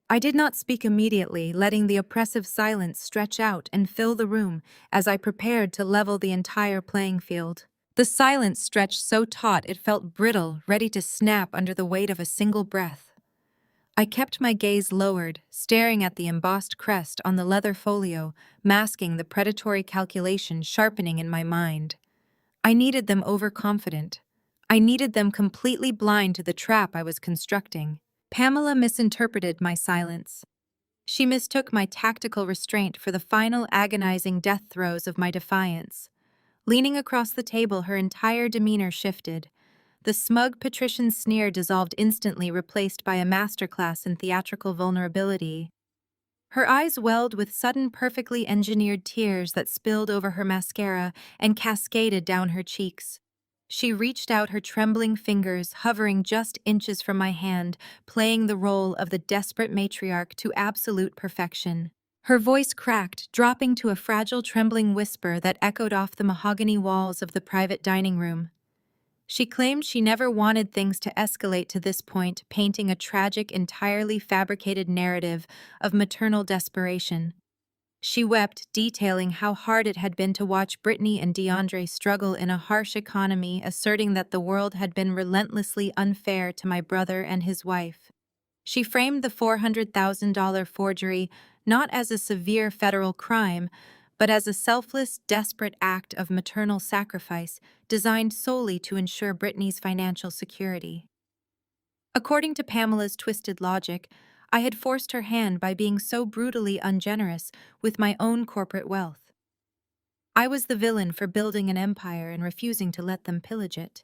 I did not speak immediately, letting the oppressive silence stretch out and fill the room as I prepared to level the entire playing field. The silence stretched so taut it felt brittle, ready to snap under the weight of a single breath. I kept my gaze lowered, staring at the embossed crest on the leather folio, masking the predatory calculation sharpening in my mind. I needed them overconfident. I needed them completely blind to the trap I was constructing. Pamela misinterpreted my silence. She mistook my tactical restraint for the final agonizing death throes of my defiance. Leaning across the table, her entire demeanor shifted. The smug patrician sneer dissolved instantly, replaced by a masterclass in theatrical vulnerability. Her eyes welled with sudden, perfectly engineered tears that spilled over her mascara and cascaded down her cheeks. She reached out her trembling fingers, hovering just inches from my hand, playing the role of the desperate matriarch to absolute perfection. Her voice cracked, dropping to a fragile, trembling whisper that echoed off the mahogany walls of the private dining room. She claimed she never wanted things to escalate to this point, painting a tragic, entirely fabricated narrative of maternal desperation. She wept, detailing how hard it had been to watch Brittany and DeAndre struggle in a harsh economy, asserting that the world had been relentlessly unfair to my brother and his wife. She framed the $400,000 forgery not as a severe federal crime, but as a selfless, desperate act of maternal sacrifice designed solely to ensure Brittany's financial security. According to Pamela's twisted logic, I had forced her hand by being so brutally ungenerous with my own corporate wealth. I was the villain for building an empire and refusing to let them pillage it.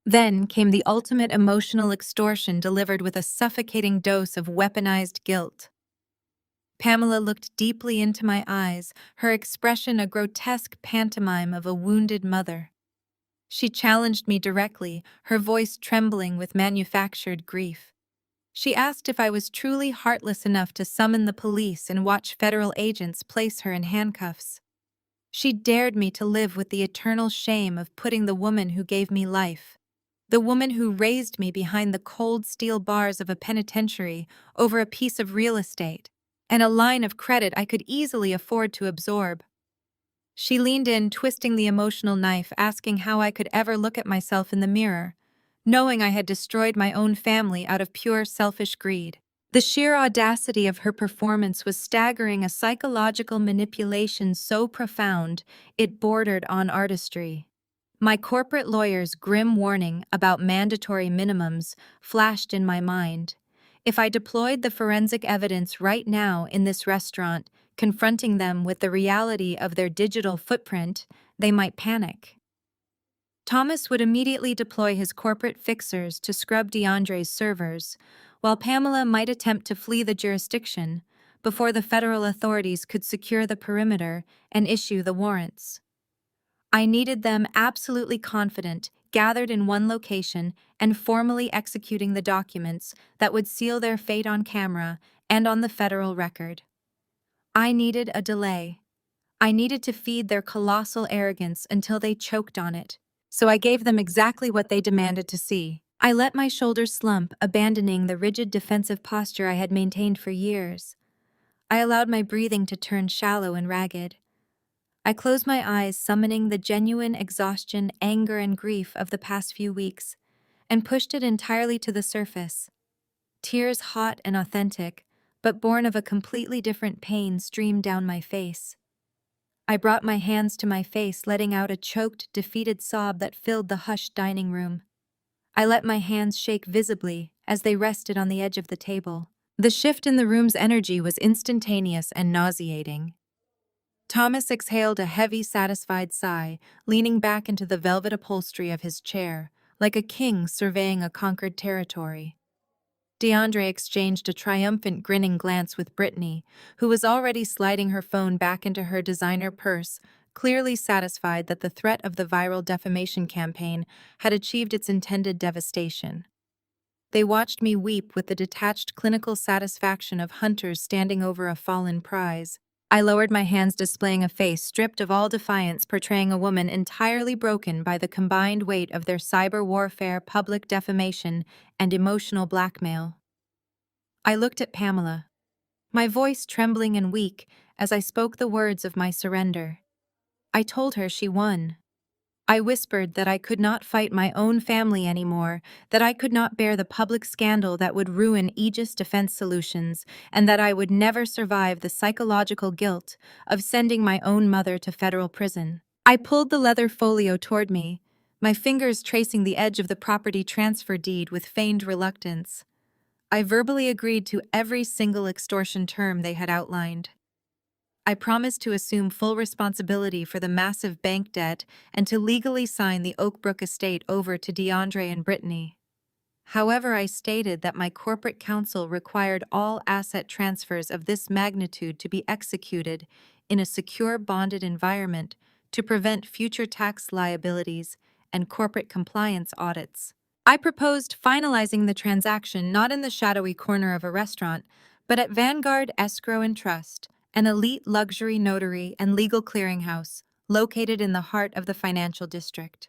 Then came the ultimate emotional extortion delivered with a suffocating dose of weaponized guilt. Pamela looked deeply into my eyes, her expression a grotesque pantomime of a wounded mother. She challenged me directly, her voice trembling with manufactured grief. She asked if I was truly heartless enough to summon the police and watch federal agents place her in handcuffs. She dared me to live with the eternal shame of putting the woman who gave me life, the woman who raised me behind the cold steel bars of a penitentiary over a piece of real estate, and a line of credit I could easily afford to absorb. She leaned in, twisting the emotional knife, asking how I could ever look at myself in the mirror, knowing I had destroyed my own family out of pure selfish greed. The sheer audacity of her performance was staggering, a psychological manipulation so profound it bordered on artistry. My corporate lawyer's grim warning about mandatory minimums flashed in my mind. If I deployed the forensic evidence right now in this restaurant, confronting them with the reality of their digital footprint, they might panic. Thomas would immediately deploy his corporate fixers to scrub DeAndre's servers, while Pamela might attempt to flee the jurisdiction before the federal authorities could secure the perimeter and issue the warrants. I needed them absolutely confident, gathered in one location, and formally executing the documents that would seal their fate on camera and on the federal record. I needed a delay. I needed to feed their colossal arrogance until they choked on it. So I gave them exactly what they demanded to see. I let my shoulders slump, abandoning the rigid defensive posture I had maintained for years. I allowed my breathing to turn shallow and ragged. I closed my eyes, summoning the genuine exhaustion, anger, and grief of the past few weeks, and pushed it entirely to the surface. Tears hot and authentic, but born of a completely different pain, streamed down my face. I brought my hands to my face, letting out a choked, defeated sob that filled the hushed dining room. I let my hands shake visibly as they rested on the edge of the table. The shift in the room's energy was instantaneous and nauseating. Thomas exhaled a heavy, satisfied sigh, leaning back into the velvet upholstery of his chair, like a king surveying a conquered territory. DeAndre exchanged a triumphant, grinning glance with Brittany, who was already sliding her phone back into her designer purse, clearly satisfied that the threat of the viral defamation campaign had achieved its intended devastation. They watched me weep with the detached clinical satisfaction of hunters standing over a fallen prize. I lowered my hands, displaying a face stripped of all defiance, portraying a woman entirely broken by the combined weight of their cyber warfare, public defamation, and emotional blackmail. I looked at Pamela, my voice trembling and weak as I spoke the words of my surrender. I told her she won. I whispered that I could not fight my own family anymore, that I could not bear the public scandal that would ruin Aegis Defense Solutions, and that I would never survive the psychological guilt of sending my own mother to federal prison. I pulled the leather folio toward me, my fingers tracing the edge of the property transfer deed with feigned reluctance. I verbally agreed to every single extortion term they had outlined. I promised to assume full responsibility for the massive bank debt and to legally sign the Oakbrook estate over to DeAndre and Brittany. However, I stated that my corporate counsel required all asset transfers of this magnitude to be executed in a secure bonded environment to prevent future tax liabilities and corporate compliance audits. I proposed finalizing the transaction not in the shadowy corner of a restaurant, but at Vanguard Escrow and Trust, an elite luxury notary and legal clearinghouse located in the heart of the financial district.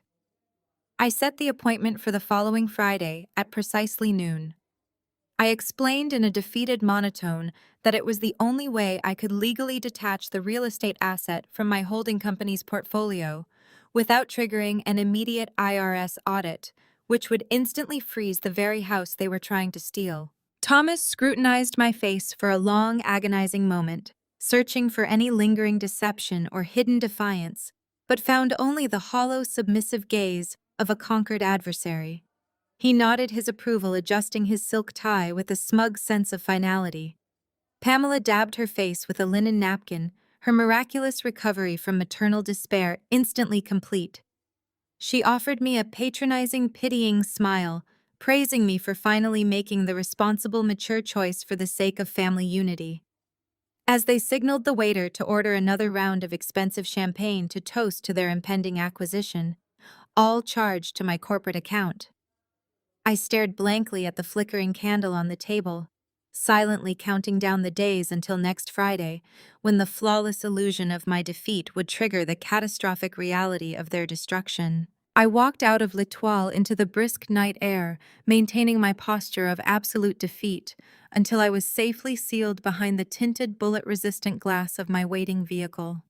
I set the appointment for the following Friday at precisely noon. I explained in a defeated monotone that it was the only way I could legally detach the real estate asset from my holding company's portfolio without triggering an immediate IRS audit, which would instantly freeze the very house they were trying to steal. Thomas scrutinized my face for a long, agonizing moment, searching for any lingering deception or hidden defiance, but found only the hollow, submissive gaze of a conquered adversary. He nodded his approval, adjusting his silk tie with a smug sense of finality. Pamela dabbed her face with a linen napkin, her miraculous recovery from maternal despair instantly complete. She offered me a patronizing, pitying smile, praising me for finally making the responsible, mature choice for the sake of family unity. As they signaled the waiter to order another round of expensive champagne to toast to their impending acquisition, all charged to my corporate account. I stared blankly at the flickering candle on the table, silently counting down the days until next Friday, when the flawless illusion of my defeat would trigger the catastrophic reality of their destruction. I walked out of L'Etoile into the brisk night air, maintaining my posture of absolute defeat, until I was safely sealed behind the tinted bullet-resistant glass of my waiting vehicle.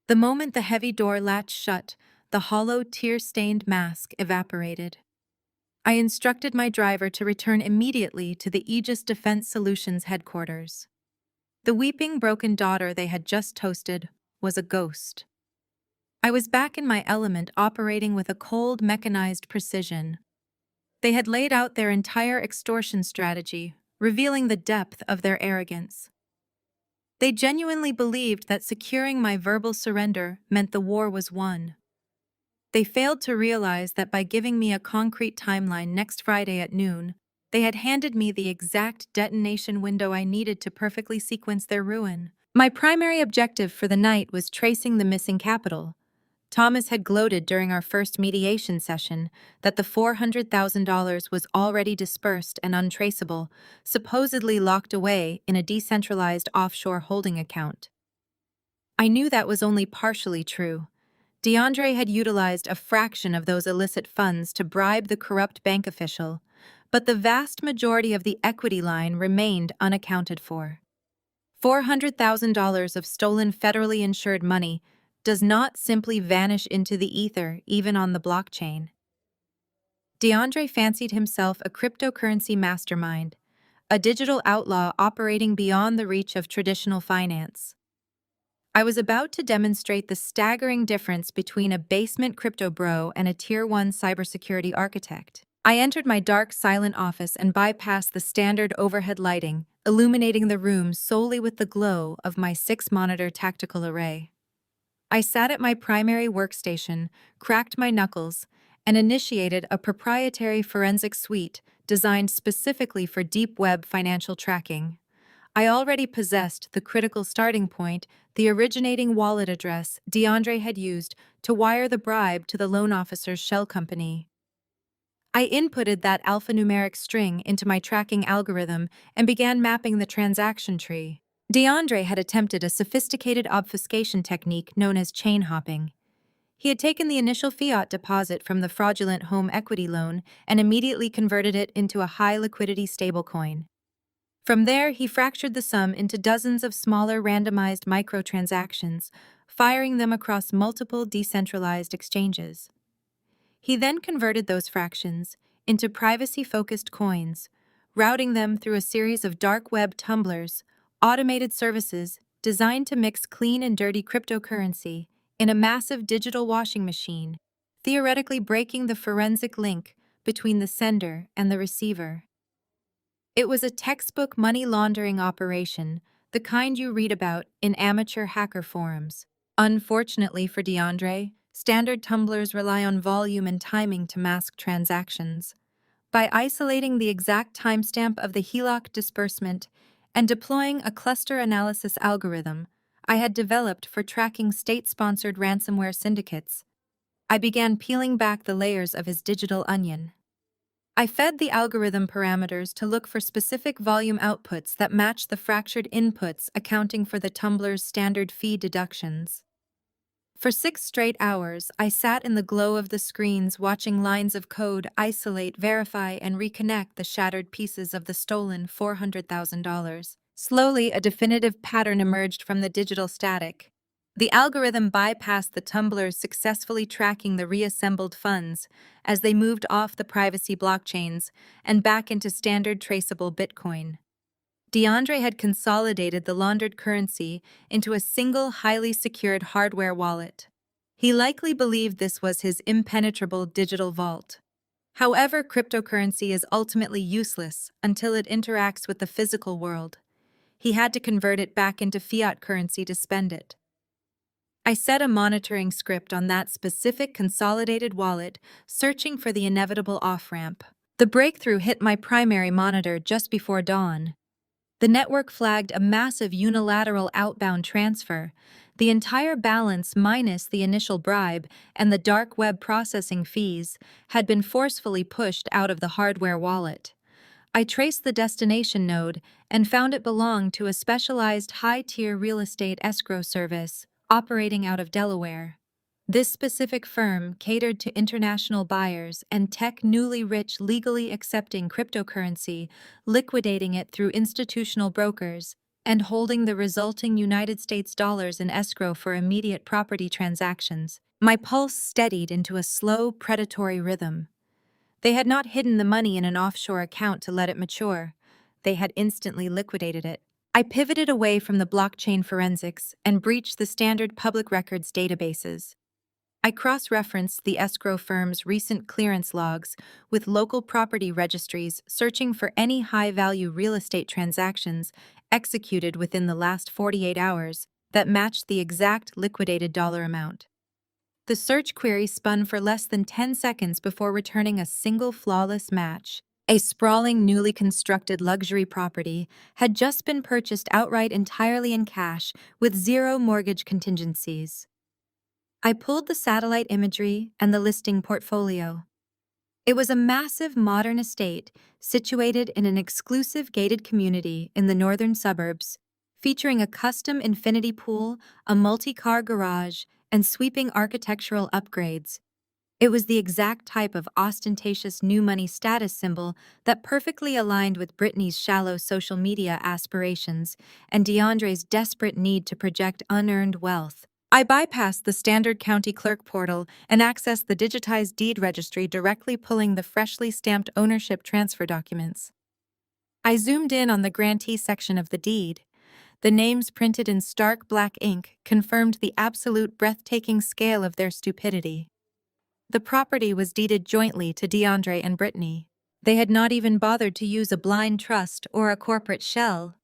The moment the heavy door latched shut, the hollow, tear-stained mask evaporated. I instructed my driver to return immediately to the Aegis Defense Solutions headquarters. The weeping, broken daughter they had just toasted was a ghost. I was back in my element, operating with a cold, mechanized precision. They had laid out their entire extortion strategy, revealing the depth of their arrogance. They genuinely believed that securing my verbal surrender meant the war was won. They failed to realize that by giving me a concrete timeline next Friday at noon, they had handed me the exact detonation window I needed to perfectly sequence their ruin. My primary objective for the night was tracing the missing capital. Thomas had gloated during our first mediation session that the $400,000 was already dispersed and untraceable, supposedly locked away in a decentralized offshore holding account. I knew that was only partially true. DeAndre had utilized a fraction of those illicit funds to bribe the corrupt bank official, but the vast majority of the equity line remained unaccounted for. $400,000 of stolen federally insured money does not simply vanish into the ether, even on the blockchain. DeAndre fancied himself a cryptocurrency mastermind, a digital outlaw operating beyond the reach of traditional finance. I was about to demonstrate the staggering difference between a basement crypto bro and a Tier 1 cybersecurity architect. I entered my dark, silent office and bypassed the standard overhead lighting, illuminating the room solely with the glow of my 6-monitor tactical array. I sat at my primary workstation, cracked my knuckles, and initiated a proprietary forensic suite designed specifically for deep web financial tracking. I already possessed the critical starting point, the originating wallet address DeAndre had used to wire the bribe to the loan officer's shell company. I inputted that alphanumeric string into my tracking algorithm and began mapping the transaction tree. DeAndre had attempted a sophisticated obfuscation technique known as chain hopping. He had taken the initial fiat deposit from the fraudulent home equity loan and immediately converted it into a high-liquidity stablecoin. From there, he fractured the sum into dozens of smaller randomized microtransactions, firing them across multiple decentralized exchanges. He then converted those fractions into privacy-focused coins, routing them through a series of dark web tumblers, automated services designed to mix clean and dirty cryptocurrency in a massive digital washing machine, theoretically breaking the forensic link between the sender and the receiver. It was a textbook money laundering operation, the kind you read about in amateur hacker forums. Unfortunately for DeAndre, standard tumblers rely on volume and timing to mask transactions. By isolating the exact timestamp of the HELOC disbursement and deploying a cluster analysis algorithm I had developed for tracking state-sponsored ransomware syndicates, I began peeling back the layers of his digital onion. I fed the algorithm parameters to look for specific volume outputs that match the fractured inputs, accounting for the tumbler's standard fee deductions. For 6 straight hours, I sat in the glow of the screens watching lines of code isolate, verify, and reconnect the shattered pieces of the stolen $400,000. Slowly, a definitive pattern emerged from the digital static. The algorithm bypassed the tumblers, successfully tracking the reassembled funds as they moved off the privacy blockchains and back into standard traceable Bitcoin. DeAndre had consolidated the laundered currency into a single, highly secured hardware wallet. He likely believed this was his impenetrable digital vault. However, cryptocurrency is ultimately useless until it interacts with the physical world. He had to convert it back into fiat currency to spend it. I set a monitoring script on that specific consolidated wallet, searching for the inevitable off-ramp. The breakthrough hit my primary monitor just before dawn. The network flagged a massive unilateral outbound transfer, the entire balance minus the initial bribe and the dark web processing fees had been forcefully pushed out of the hardware wallet. I traced the destination node and found it belonged to a specialized high-tier real estate escrow service operating out of Delaware. This specific firm catered to international buyers and tech newly rich, legally accepting cryptocurrency, liquidating it through institutional brokers, and holding the resulting United States dollars in escrow for immediate property transactions. My pulse steadied into a slow, predatory rhythm. They had not hidden the money in an offshore account to let it mature. They had instantly liquidated it. I pivoted away from the blockchain forensics and breached the standard public records databases. I cross-referenced the escrow firm's recent clearance logs with local property registries, searching for any high-value real estate transactions executed within the last 48 hours that matched the exact liquidated dollar amount. The search query spun for less than 10 seconds before returning a single flawless match. A sprawling, newly constructed luxury property had just been purchased outright entirely in cash with zero mortgage contingencies. I pulled the satellite imagery and the listing portfolio. It was a massive modern estate situated in an exclusive gated community in the northern suburbs, featuring a custom infinity pool, a multi-car garage, and sweeping architectural upgrades. It was the exact type of ostentatious new money status symbol that perfectly aligned with Brittany's shallow social media aspirations and DeAndre's desperate need to project unearned wealth. I bypassed the standard county clerk portal and accessed the digitized deed registry, directly pulling the freshly stamped ownership transfer documents. I zoomed in on the grantee section of the deed. The names printed in stark black ink confirmed the absolute breathtaking scale of their stupidity. The property was deeded jointly to DeAndre and Brittany. They had not even bothered to use a blind trust or a corporate shell.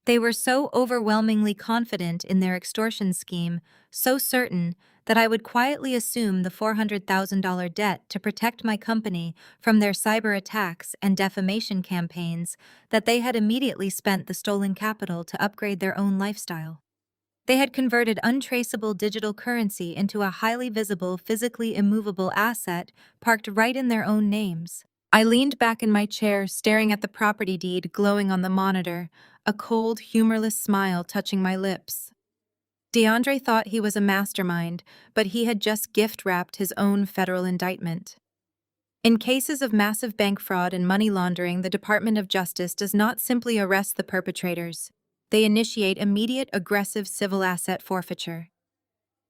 They were so overwhelmingly confident in their extortion scheme, so certain that I would quietly assume the $400,000 debt to protect my company from their cyber attacks and defamation campaigns, that they had immediately spent the stolen capital to upgrade their own lifestyle. They had converted untraceable digital currency into a highly visible, physically immovable asset parked right in their own names. I leaned back in my chair, staring at the property deed glowing on the monitor, a cold, humorless smile touching my lips. DeAndre thought he was a mastermind, but he had just gift-wrapped his own federal indictment. In cases of massive bank fraud and money laundering, the Department of Justice does not simply arrest the perpetrators. They initiate immediate, aggressive civil asset forfeiture.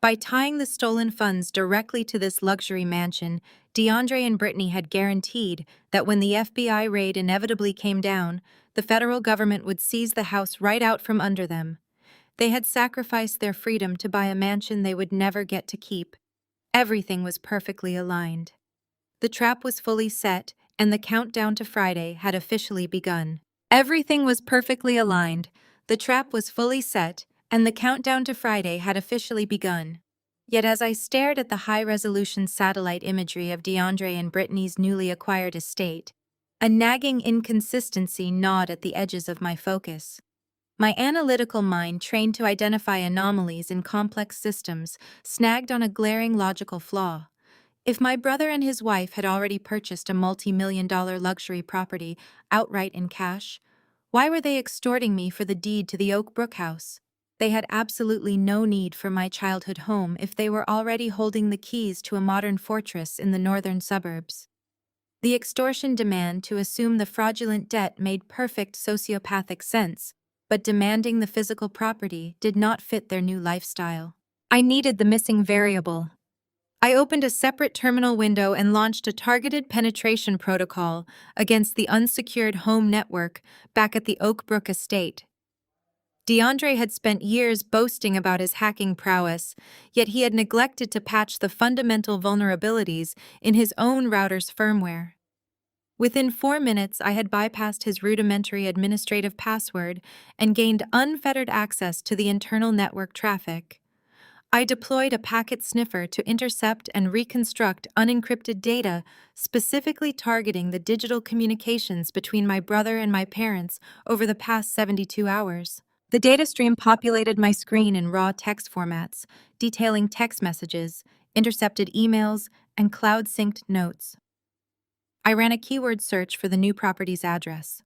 By tying the stolen funds directly to this luxury mansion, DeAndre and Brittany had guaranteed that when the FBI raid inevitably came down, the federal government would seize the house right out from under them. They had sacrificed their freedom to buy a mansion they would never get to keep. Everything was perfectly aligned. The trap was fully set, and the countdown to Friday had officially begun. Everything was perfectly aligned. The trap was fully set, and the countdown to Friday had officially begun. Yet as I stared at the high-resolution satellite imagery of DeAndre and Brittany's newly acquired estate, a nagging inconsistency gnawed at the edges of my focus. My analytical mind, trained to identify anomalies in complex systems, snagged on a glaring logical flaw. If my brother and his wife had already purchased a multi-million-dollar luxury property outright in cash, why were they extorting me for the deed to the Oak Brook house? They had absolutely no need for my childhood home if they were already holding the keys to a modern fortress in the northern suburbs. The extortion demand to assume the fraudulent debt made perfect sociopathic sense, but demanding the physical property did not fit their new lifestyle. I needed the missing variable. I opened a separate terminal window and launched a targeted penetration protocol against the unsecured home network back at the Oak Brook estate. DeAndre had spent years boasting about his hacking prowess, yet he had neglected to patch the fundamental vulnerabilities in his own router's firmware. Within 4 minutes, I had bypassed his rudimentary administrative password and gained unfettered access to the internal network traffic. I deployed a packet sniffer to intercept and reconstruct unencrypted data, specifically targeting the digital communications between my brother and my parents over the past 72 hours. The data stream populated my screen in raw text formats, detailing text messages, intercepted emails, and cloud-synced notes. I ran a keyword search for the new property's address.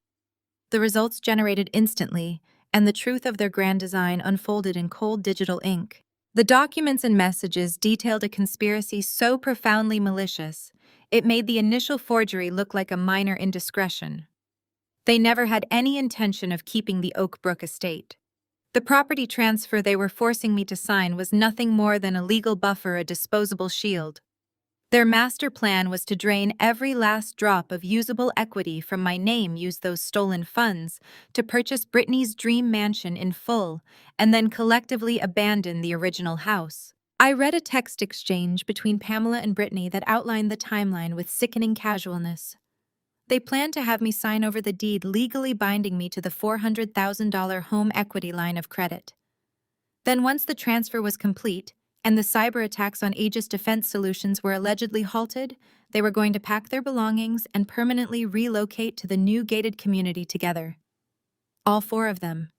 The results generated instantly, and the truth of their grand design unfolded in cold digital ink. The documents and messages detailed a conspiracy so profoundly malicious, it made the initial forgery look like a minor indiscretion. They never had any intention of keeping the Oak Brook estate. The property transfer they were forcing me to sign was nothing more than a legal buffer, a disposable shield. Their master plan was to drain every last drop of usable equity from my name, use those stolen funds to purchase Brittany's dream mansion in full, and then collectively abandon the original house. I read a text exchange between Pamela and Brittany that outlined the timeline with sickening casualness. They planned to have me sign over the deed, legally binding me to the $400,000 home equity line of credit. Then once the transfer was complete, and the cyber attacks on Aegis Defense Solutions were allegedly halted, they were going to pack their belongings and permanently relocate to the new gated community together. All 4 of them.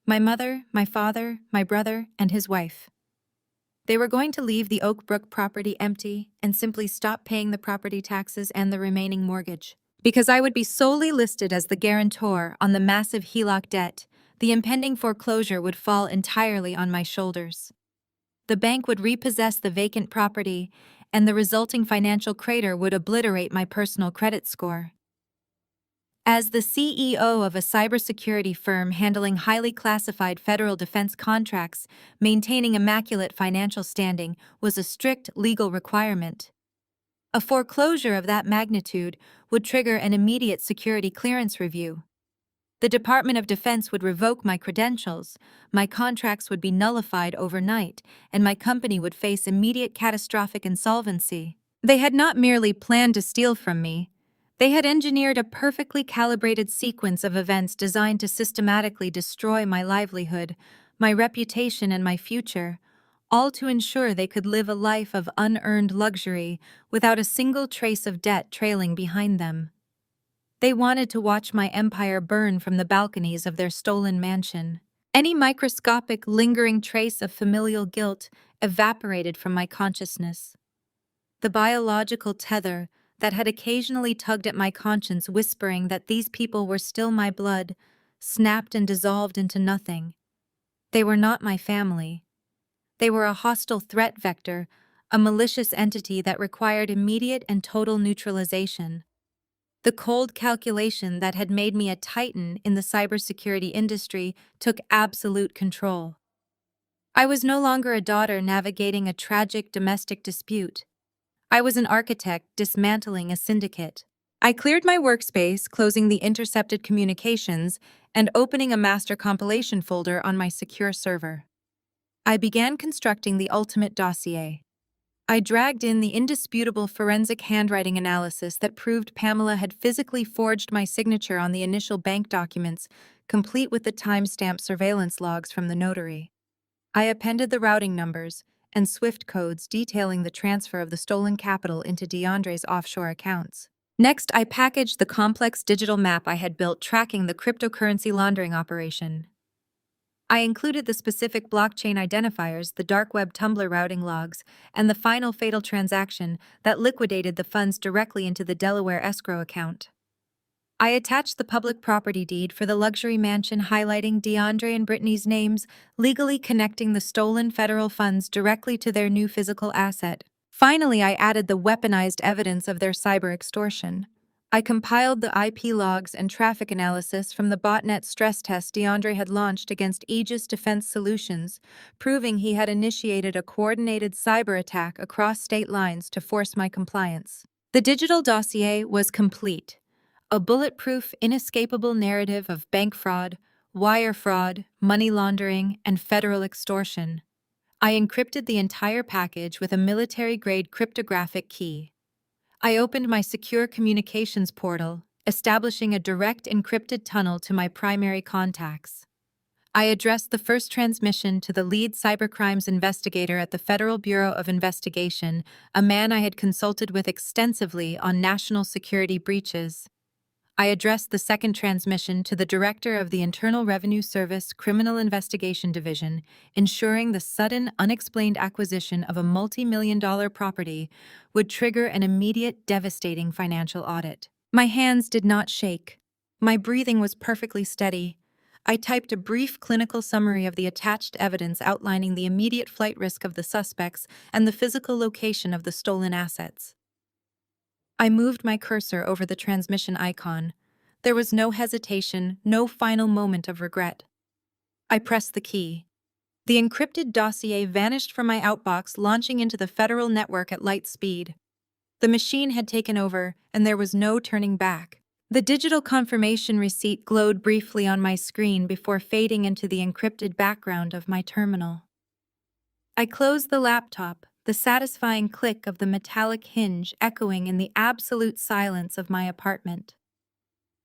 My mother, my father, my brother, and his wife. They were going to leave the Oak Brook property empty and simply stop paying the property taxes and the remaining mortgage. Because I would be solely listed as the guarantor on the massive HELOC debt, The impending foreclosure would fall entirely on my shoulders. The bank would repossess the vacant property, and the resulting financial crater would obliterate my personal credit score. As the CEO of a cybersecurity firm handling highly classified federal defense contracts, maintaining immaculate financial standing was a strict legal requirement. A foreclosure of that magnitude would trigger an immediate security clearance review. The Department of Defense would revoke my credentials, my contracts would be nullified overnight, and my company would face immediate catastrophic insolvency. They had not merely planned to steal from me, they had engineered a perfectly calibrated sequence of events designed to systematically destroy my livelihood, my reputation, and my future, all to ensure they could live a life of unearned luxury without a single trace of debt trailing behind them. They wanted to watch my empire burn from the balconies of their stolen mansion. Any microscopic, lingering trace of familial guilt evaporated from my consciousness. The biological tether that had occasionally tugged at my conscience, whispering that these people were still my blood, snapped and dissolved into nothing. They were not my family. They were a hostile threat vector, a malicious entity that required immediate and total neutralization. The cold calculation that had made me a titan in the cybersecurity industry took absolute control. I was no longer a daughter navigating a tragic domestic dispute. I was an architect dismantling a syndicate. I cleared my workspace, closing the intercepted communications and opening a master compilation folder on my secure server. I began constructing the ultimate dossier. I dragged in the indisputable forensic handwriting analysis that proved Pamela had physically forged my signature on the initial bank documents, complete with the timestamp surveillance logs from the notary. I appended the routing numbers and SWIFT codes detailing the transfer of the stolen capital into DeAndre's offshore accounts. Next, I packaged the complex digital map I had built tracking the cryptocurrency laundering operation. I included the specific blockchain identifiers, the dark web Tumblr routing logs, and the final fatal transaction that liquidated the funds directly into the Delaware escrow account. I attached the public property deed for the luxury mansion highlighting DeAndre and Brittany's names, legally connecting the stolen federal funds directly to their new physical asset. Finally, I added the weaponized evidence of their cyber extortion. I compiled the IP logs and traffic analysis from the botnet stress test DeAndre had launched against Aegis Defense Solutions, proving he had initiated a coordinated cyber attack across state lines to force my compliance. The digital dossier was complete. A bulletproof, inescapable narrative of bank fraud, wire fraud, money laundering, and federal extortion. I encrypted the entire package with a military-grade cryptographic key. I opened my secure communications portal, establishing a direct encrypted tunnel to my primary contacts. I addressed the first transmission to the lead cybercrimes investigator at the Federal Bureau of Investigation, a man I had consulted with extensively on national security breaches. I addressed the second transmission to the Director of the Internal Revenue Service Criminal Investigation Division, ensuring the sudden, unexplained acquisition of a multi-million-dollar property would trigger an immediate, devastating financial audit. My hands did not shake. My breathing was perfectly steady. I typed a brief clinical summary of the attached evidence outlining the immediate flight risk of the suspects and the physical location of the stolen assets. I moved my cursor over the transmission icon. There was no hesitation, no final moment of regret. I pressed the key. The encrypted dossier vanished from my outbox, launching into the federal network at light speed. The machine had taken over, and there was no turning back. The digital confirmation receipt glowed briefly on my screen before fading into the encrypted background of my terminal. I closed the laptop, the satisfying click of the metallic hinge echoing in the absolute silence of my apartment.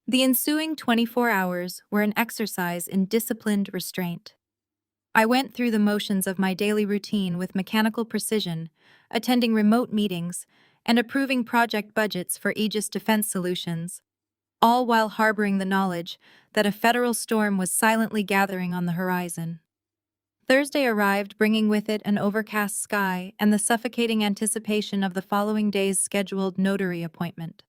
The ensuing 24 hours were an exercise in disciplined restraint. I went through the motions of my daily routine with mechanical precision, attending remote meetings and approving project budgets for Aegis Defense Solutions, all while harboring the knowledge that a federal storm was silently gathering on the horizon. Thursday arrived, bringing with it an overcast sky and the suffocating anticipation of the following day's scheduled notary appointment.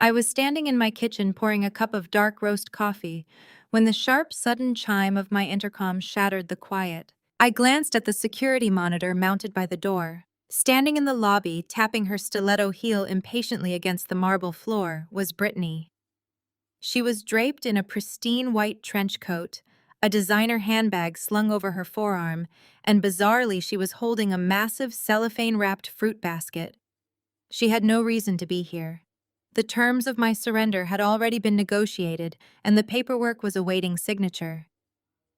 I was standing in my kitchen pouring a cup of dark roast coffee when the sharp, sudden chime of my intercom shattered the quiet. I glanced at the security monitor mounted by the door. Standing in the lobby, tapping her stiletto heel impatiently against the marble floor, was Brittany. She was draped in a pristine white trench coat, a designer handbag slung over her forearm, and bizarrely she was holding a massive cellophane-wrapped fruit basket. She had no reason to be here. The terms of my surrender had already been negotiated, and the paperwork was awaiting signature.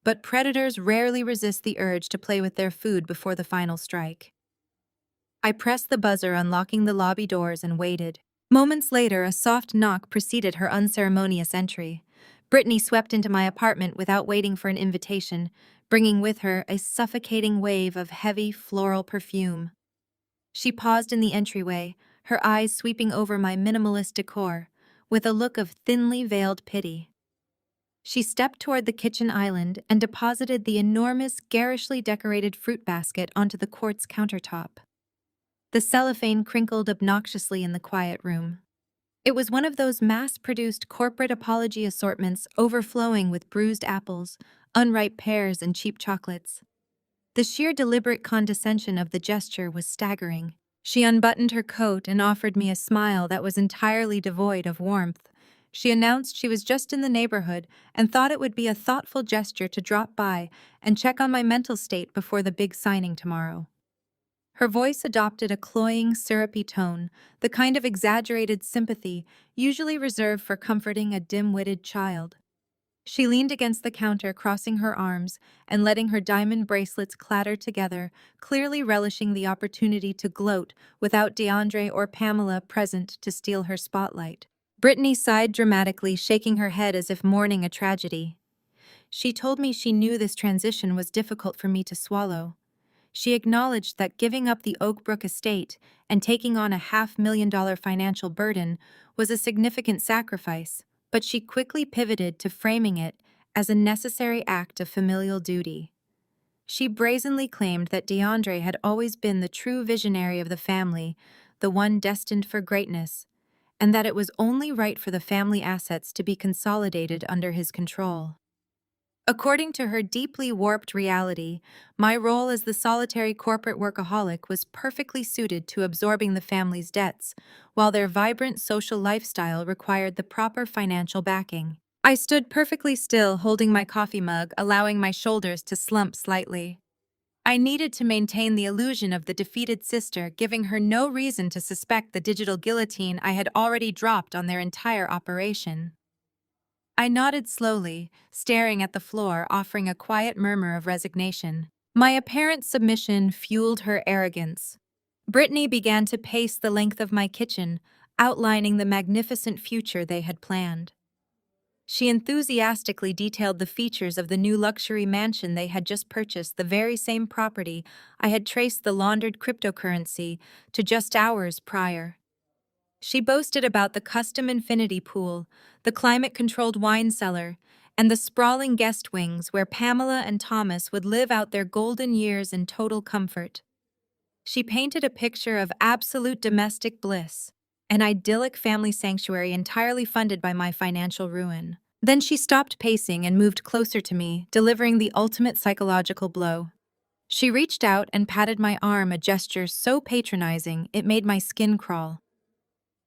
But predators rarely resist the urge to play with their food before the final strike. I pressed the buzzer, unlocking the lobby doors, and waited. Moments later, a soft knock preceded her unceremonious entry. Brittany swept into my apartment without waiting for an invitation, bringing with her a suffocating wave of heavy floral perfume. She paused in the entryway, her eyes sweeping over my minimalist decor, with a look of thinly veiled pity. She stepped toward the kitchen island and deposited the enormous, garishly decorated fruit basket onto the quartz countertop. The cellophane crinkled obnoxiously in the quiet room. It was one of those mass-produced corporate apology assortments overflowing with bruised apples, unripe pears, and cheap chocolates. The sheer deliberate condescension of the gesture was staggering. She unbuttoned her coat and offered me a smile that was entirely devoid of warmth. She announced she was just in the neighborhood and thought it would be a thoughtful gesture to drop by and check on my mental state before the big signing tomorrow. Her voice adopted a cloying, syrupy tone, the kind of exaggerated sympathy usually reserved for comforting a dim-witted child. She leaned against the counter, crossing her arms and letting her diamond bracelets clatter together, clearly relishing the opportunity to gloat without DeAndre or Pamela present to steal her spotlight. Brittany sighed dramatically, shaking her head as if mourning a tragedy. She told me she knew this transition was difficult for me to swallow. She acknowledged that giving up the Oakbrook estate and taking on a $500,000 financial burden was a significant sacrifice, but she quickly pivoted to framing it as a necessary act of familial duty. She brazenly claimed that DeAndre had always been the true visionary of the family, the one destined for greatness, and that it was only right for the family assets to be consolidated under his control. According to her deeply warped reality, my role as the solitary corporate workaholic was perfectly suited to absorbing the family's debts, while their vibrant social lifestyle required the proper financial backing. I stood perfectly still, holding my coffee mug, allowing my shoulders to slump slightly. I needed to maintain the illusion of the defeated sister, giving her no reason to suspect the digital guillotine I had already dropped on their entire operation. I nodded slowly, staring at the floor, offering a quiet murmur of resignation. My apparent submission fueled her arrogance. Brittany began to pace the length of my kitchen, outlining the magnificent future they had planned. She enthusiastically detailed the features of the new luxury mansion they had just purchased, the very same property I had traced the laundered cryptocurrency to just hours prior. She boasted about the custom infinity pool, the climate-controlled wine cellar, and the sprawling guest wings where Pamela and Thomas would live out their golden years in total comfort. She painted a picture of absolute domestic bliss, an idyllic family sanctuary entirely funded by my financial ruin. Then she stopped pacing and moved closer to me, delivering the ultimate psychological blow. She reached out and patted my arm, a gesture so patronizing it made my skin crawl.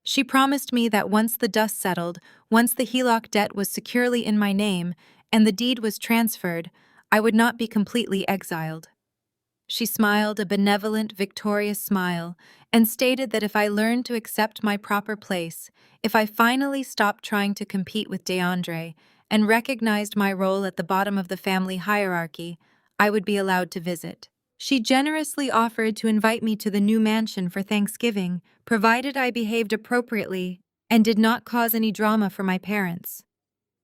She promised me that once the dust settled, once the HELOC debt was securely in my name, and the deed was transferred, I would not be completely exiled. She smiled a benevolent, victorious smile, and stated that if I learned to accept my proper place, if I finally stopped trying to compete with DeAndre and recognized my role at the bottom of the family hierarchy, I would be allowed to visit. She generously offered to invite me to the new mansion for Thanksgiving, provided I behaved appropriately and did not cause any drama for my parents.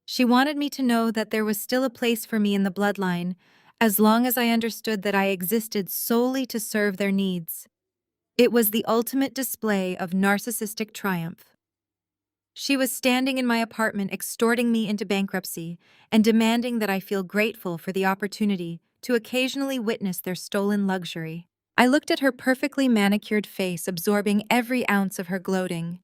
She wanted me to know that there was still a place for me in the bloodline, as long as I understood that I existed solely to serve their needs. It was the ultimate display of narcissistic triumph. She was standing in my apartment, extorting me into bankruptcy and demanding that I feel grateful for the opportunity to occasionally witness their stolen luxury. I looked at her perfectly manicured face, absorbing every ounce of her gloating.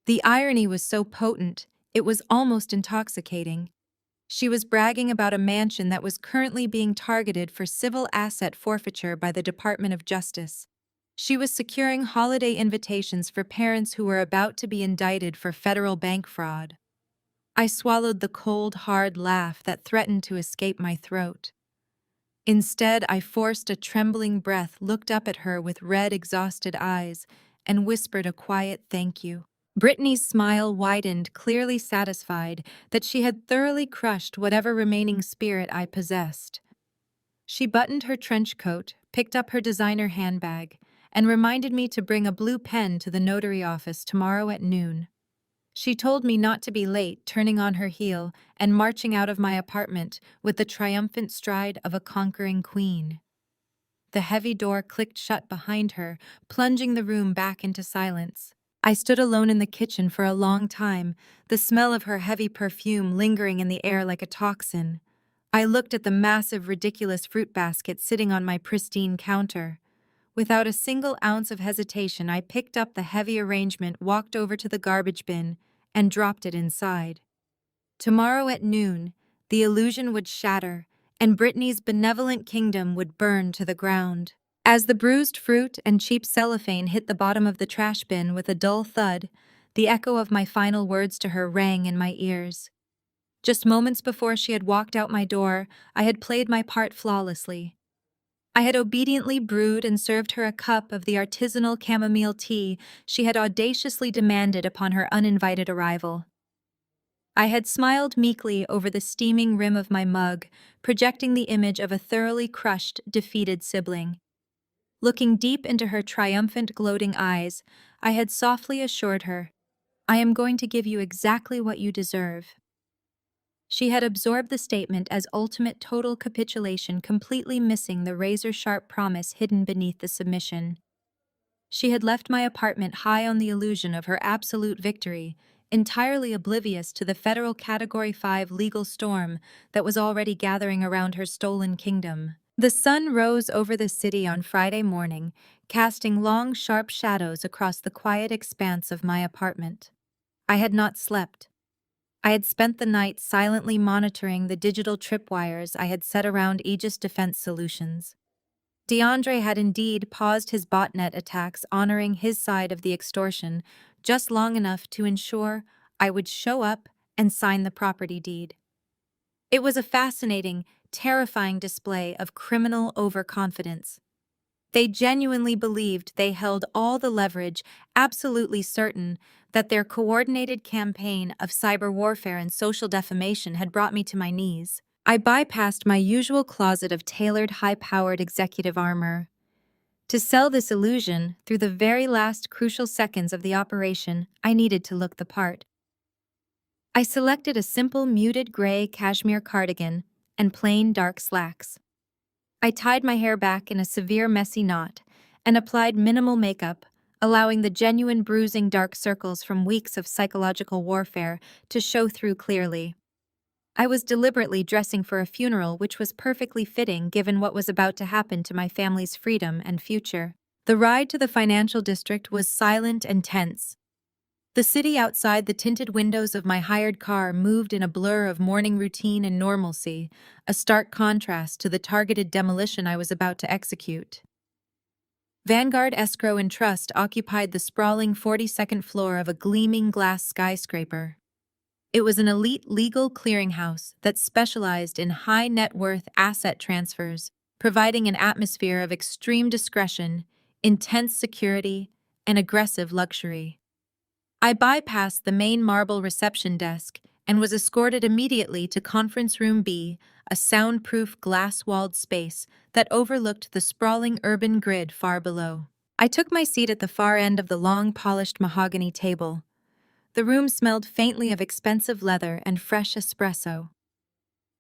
The irony was so potent, it was almost intoxicating. She was bragging about a mansion that was currently being targeted for civil asset forfeiture by the Department of Justice. She was securing holiday invitations for parents who were about to be indicted for federal bank fraud. I swallowed the cold, hard laugh that threatened to escape my throat. Instead, I forced a trembling breath, looked up at her with red, exhausted eyes, and whispered a quiet thank you. Brittany's smile widened, clearly satisfied that she had thoroughly crushed whatever remaining spirit I possessed. She buttoned her trench coat, picked up her designer handbag, and reminded me to bring a blue pen to the notary office tomorrow at noon. She told me not to be late, turning on her heel and marching out of my apartment with the triumphant stride of a conquering queen. The heavy door clicked shut behind her, plunging the room back into silence. I stood alone in the kitchen for a long time, the smell of her heavy perfume lingering in the air like a toxin. I looked at the massive, ridiculous fruit basket sitting on my pristine counter. Without a single ounce of hesitation, I picked up the heavy arrangement, walked over to the garbage bin, and dropped it inside. Tomorrow at noon, the illusion would shatter, and Brittany's benevolent kingdom would burn to the ground. As the bruised fruit and cheap cellophane hit the bottom of the trash bin with a dull thud, the echo of my final words to her rang in my ears. Just moments before she had walked out my door, I had played my part flawlessly. I had obediently brewed and served her a cup of the artisanal chamomile tea she had audaciously demanded upon her uninvited arrival. I had smiled meekly over the steaming rim of my mug, projecting the image of a thoroughly crushed, defeated sibling. Looking deep into her triumphant, gloating eyes, I had softly assured her, "I am going to give you exactly what you deserve." She had absorbed the statement as ultimate total capitulation, completely missing the razor-sharp promise hidden beneath the submission. She had left my apartment high on the illusion of her absolute victory, entirely oblivious to the federal Category 5 legal storm that was already gathering around her stolen kingdom. The sun rose over the city on Friday morning, casting long, sharp shadows across the quiet expanse of my apartment. I had not slept. I had spent the night silently monitoring the digital tripwires I had set around Aegis Defense Solutions. DeAndre had indeed paused his botnet attacks, honoring his side of the extortion, just long enough to ensure I would show up and sign the property deed. It was a fascinating, terrifying display of criminal overconfidence. They genuinely believed they held all the leverage, absolutely certain that their coordinated campaign of cyber warfare and social defamation had brought me to my knees. I bypassed my usual closet of tailored, high-powered executive armor. To sell this illusion, through the very last crucial seconds of the operation, I needed to look the part. I selected a simple muted gray cashmere cardigan and plain dark slacks. I tied my hair back in a severe messy knot and applied minimal makeup, allowing the genuine bruising dark circles from weeks of psychological warfare to show through clearly. I was deliberately dressing for a funeral, which was perfectly fitting given what was about to happen to my family's freedom and future. The ride to the financial district was silent and tense. The city outside the tinted windows of my hired car moved in a blur of morning routine and normalcy, a stark contrast to the targeted demolition I was about to execute. Vanguard Escrow and Trust occupied the sprawling 42nd floor of a gleaming glass skyscraper. It was an elite legal clearinghouse that specialized in high-net-worth asset transfers, providing an atmosphere of extreme discretion, intense security, and aggressive luxury. I bypassed the main marble reception desk and was escorted immediately to Conference Room B, a soundproof glass-walled space that overlooked the sprawling urban grid far below. I took my seat at the far end of the long, polished mahogany table. The room smelled faintly of expensive leather and fresh espresso.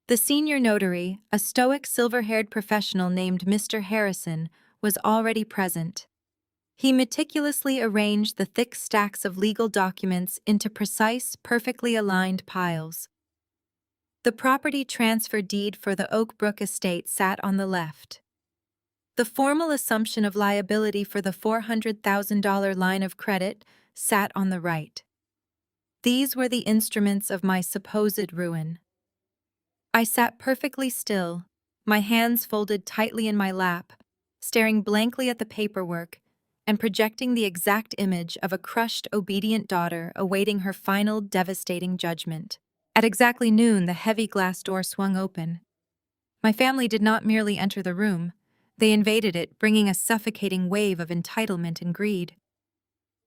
The senior notary, a stoic silver-haired professional named Mr. Harrison, was already present. He meticulously arranged the thick stacks of legal documents into precise, perfectly aligned piles. The property transfer deed for the Oak Brook estate sat on the left. The formal assumption of liability for the $400,000 line of credit sat on the right. These were the instruments of my supposed ruin. I sat perfectly still, my hands folded tightly in my lap, staring blankly at the paperwork and projecting the exact image of a crushed, obedient daughter awaiting her final, devastating judgment. At exactly noon, the heavy glass door swung open. My family did not merely enter the room, they invaded it, bringing a suffocating wave of entitlement and greed.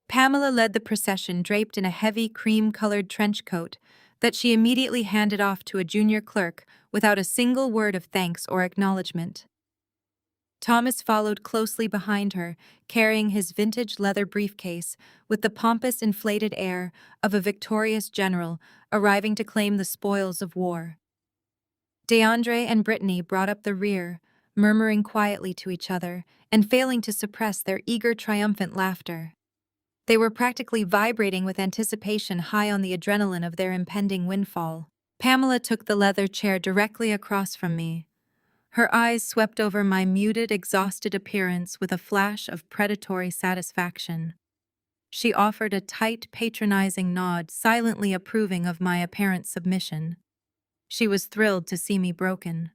Pamela led the procession draped in a heavy, cream-colored trench coat that she immediately handed off to a junior clerk without a single word of thanks or acknowledgement. Thomas followed closely behind her, carrying his vintage leather briefcase with the pompous, inflated air of a victorious general arriving to claim the spoils of war. DeAndre and Brittany brought up the rear, murmuring quietly to each other and failing to suppress their eager, triumphant laughter. They were practically vibrating with anticipation, high on the adrenaline of their impending windfall. Pamela took the leather chair directly across from me. Her eyes swept over my muted, exhausted appearance with a flash of predatory satisfaction. She offered a tight, patronizing nod, silently approving of my apparent submission. She was thrilled to see me broken.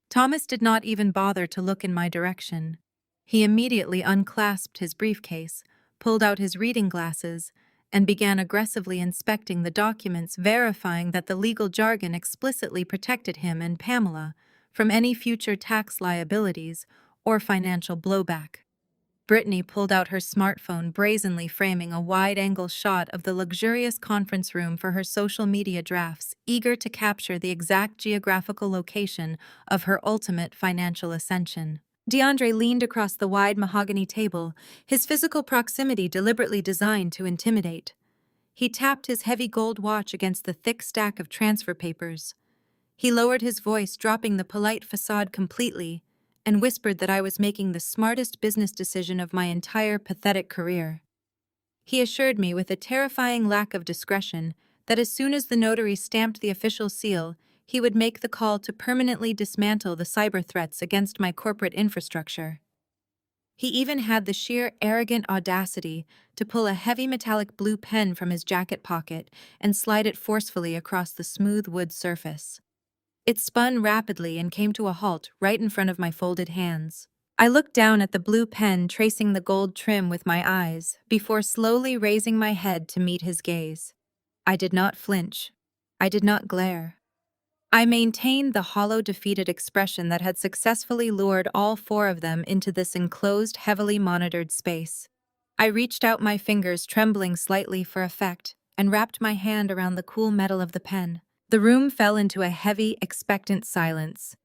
Thomas did not even bother to look in my direction. He immediately unclasped his briefcase, pulled out his reading glasses, and began aggressively inspecting the documents, verifying that the legal jargon explicitly protected him and Pamela from any future tax liabilities or financial blowback. Brittany pulled out her smartphone, brazenly framing a wide-angle shot of the luxurious conference room for her social media drafts, eager to capture the exact geographical location of her ultimate financial ascension. DeAndre leaned across the wide mahogany table, his physical proximity deliberately designed to intimidate. He tapped his heavy gold watch against the thick stack of transfer papers. He lowered his voice, dropping the polite facade completely, and whispered that I was making the smartest business decision of my entire pathetic career. He assured me with a terrifying lack of discretion that as soon as the notary stamped the official seal, he would make the call to permanently dismantle the cyber threats against my corporate infrastructure. He even had the sheer arrogant audacity to pull a heavy metallic blue pen from his jacket pocket and slide it forcefully across the smooth wood surface. It spun rapidly and came to a halt right in front of my folded hands. I looked down at the blue pen, tracing the gold trim with my eyes, before slowly raising my head to meet his gaze. I did not flinch. I did not glare. I maintained the hollow, defeated expression that had successfully lured all four of them into this enclosed, heavily monitored space. I reached out my fingers, trembling slightly for effect, and wrapped my hand around the cool metal of the pen. The room fell into a heavy, expectant silence.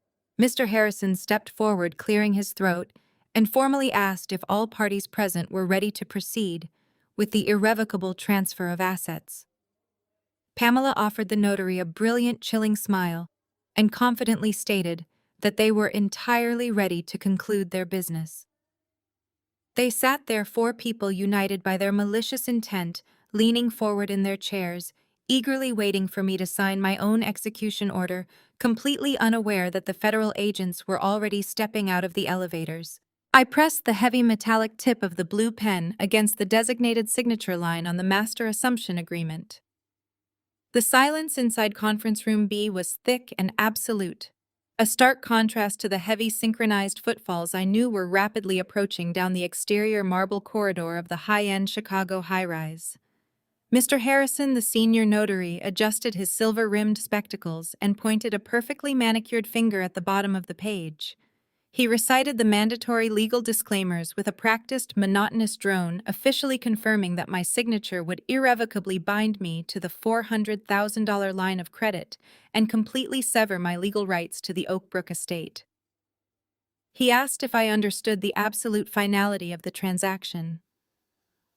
Mr. Harrison stepped forward, clearing his throat, and formally asked if all parties present were ready to proceed with the irrevocable transfer of assets. Pamela offered the notary a brilliant, chilling smile and confidently stated that they were entirely ready to conclude their business. They sat there, four people united by their malicious intent, leaning forward in their chairs, eagerly waiting for me to sign my own execution order, completely unaware that the federal agents were already stepping out of the elevators. I pressed the heavy metallic tip of the blue pen against the designated signature line on the master assumption agreement. The silence inside Conference Room B was thick and absolute, a stark contrast to the heavy synchronized footfalls I knew were rapidly approaching down the exterior marble corridor of the high-end Chicago high-rise. Mr. Harrison, the senior notary, adjusted his silver-rimmed spectacles and pointed a perfectly manicured finger at the bottom of the page. He recited the mandatory legal disclaimers with a practiced, monotonous drone, officially confirming that my signature would irrevocably bind me to the $400,000 line of credit and completely sever my legal rights to the Oakbrook estate. He asked if I understood the absolute finality of the transaction.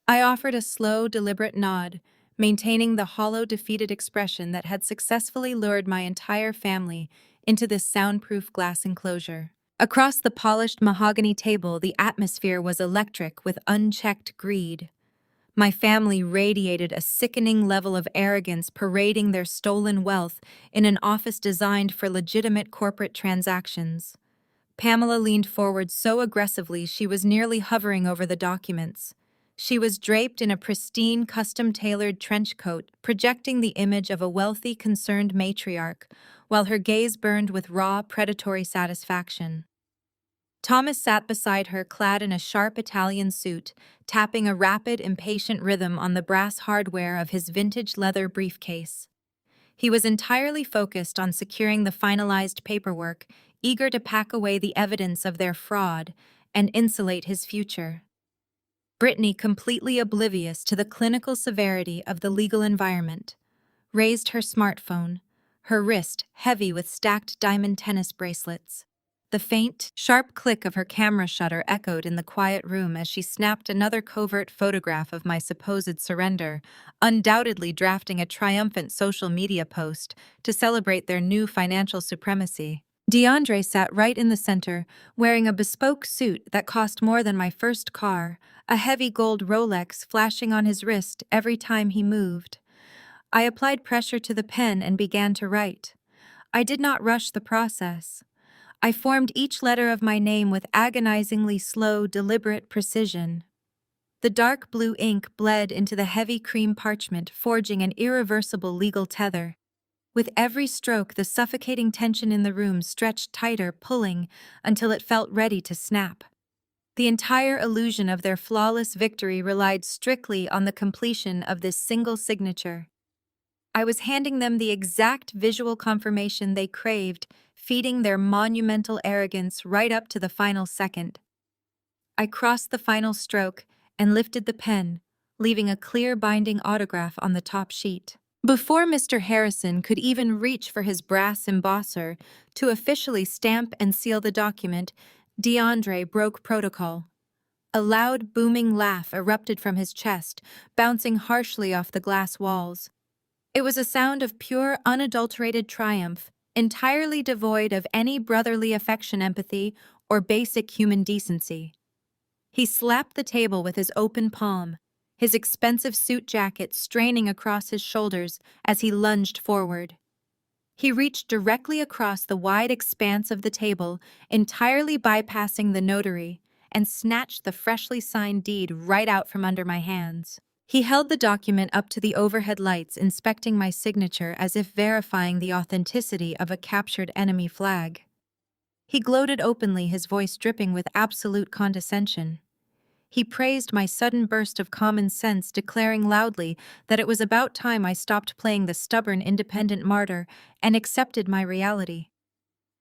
I offered a slow, deliberate nod, maintaining the hollow, defeated expression that had successfully lured my entire family into this soundproof glass enclosure. Across the polished mahogany table, the atmosphere was electric with unchecked greed. My family radiated a sickening level of arrogance, parading their stolen wealth in an office designed for legitimate corporate transactions. Pamela leaned forward so aggressively she was nearly hovering over the documents. She was draped in a pristine, custom-tailored trench coat, projecting the image of a wealthy, concerned matriarch, while her gaze burned with raw, predatory satisfaction. Thomas sat beside her, clad in a sharp Italian suit, tapping a rapid, impatient rhythm on the brass hardware of his vintage leather briefcase. He was entirely focused on securing the finalized paperwork, eager to pack away the evidence of their fraud and insulate his future. Brittany, completely oblivious to the clinical severity of the legal environment, raised her smartphone, her wrist heavy with stacked diamond tennis bracelets. The faint, sharp click of her camera shutter echoed in the quiet room as she snapped another covert photograph of my supposed surrender, undoubtedly drafting a triumphant social media post to celebrate their new financial supremacy. DeAndre sat right in the center, wearing a bespoke suit that cost more than my first car, a heavy gold Rolex flashing on his wrist every time he moved. I applied pressure to the pen and began to write. I did not rush the process. I formed each letter of my name with agonizingly slow, deliberate precision. The dark blue ink bled into the heavy cream parchment, forging an irreversible legal tether. With every stroke, the suffocating tension in the room stretched tighter, pulling until it felt ready to snap. The entire illusion of their flawless victory relied strictly on the completion of this single signature. I was handing them the exact visual confirmation they craved, feeding their monumental arrogance right up to the final second. I crossed the final stroke and lifted the pen, leaving a clear binding autograph on the top sheet. Before Mr. Harrison could even reach for his brass embosser to officially stamp and seal the document, DeAndre broke protocol. A loud, booming laugh erupted from his chest, bouncing harshly off the glass walls. It was a sound of pure, unadulterated triumph, entirely devoid of any brotherly affection, empathy, or basic human decency. He slapped the table with his open palm, his expensive suit jacket straining across his shoulders as he lunged forward. He reached directly across the wide expanse of the table, entirely bypassing the notary, and snatched the freshly signed deed right out from under my hands. He held the document up to the overhead lights, inspecting my signature as if verifying the authenticity of a captured enemy flag. He gloated openly, his voice dripping with absolute condescension. He praised my sudden burst of common sense, declaring loudly that it was about time I stopped playing the stubborn, independent martyr and accepted my reality.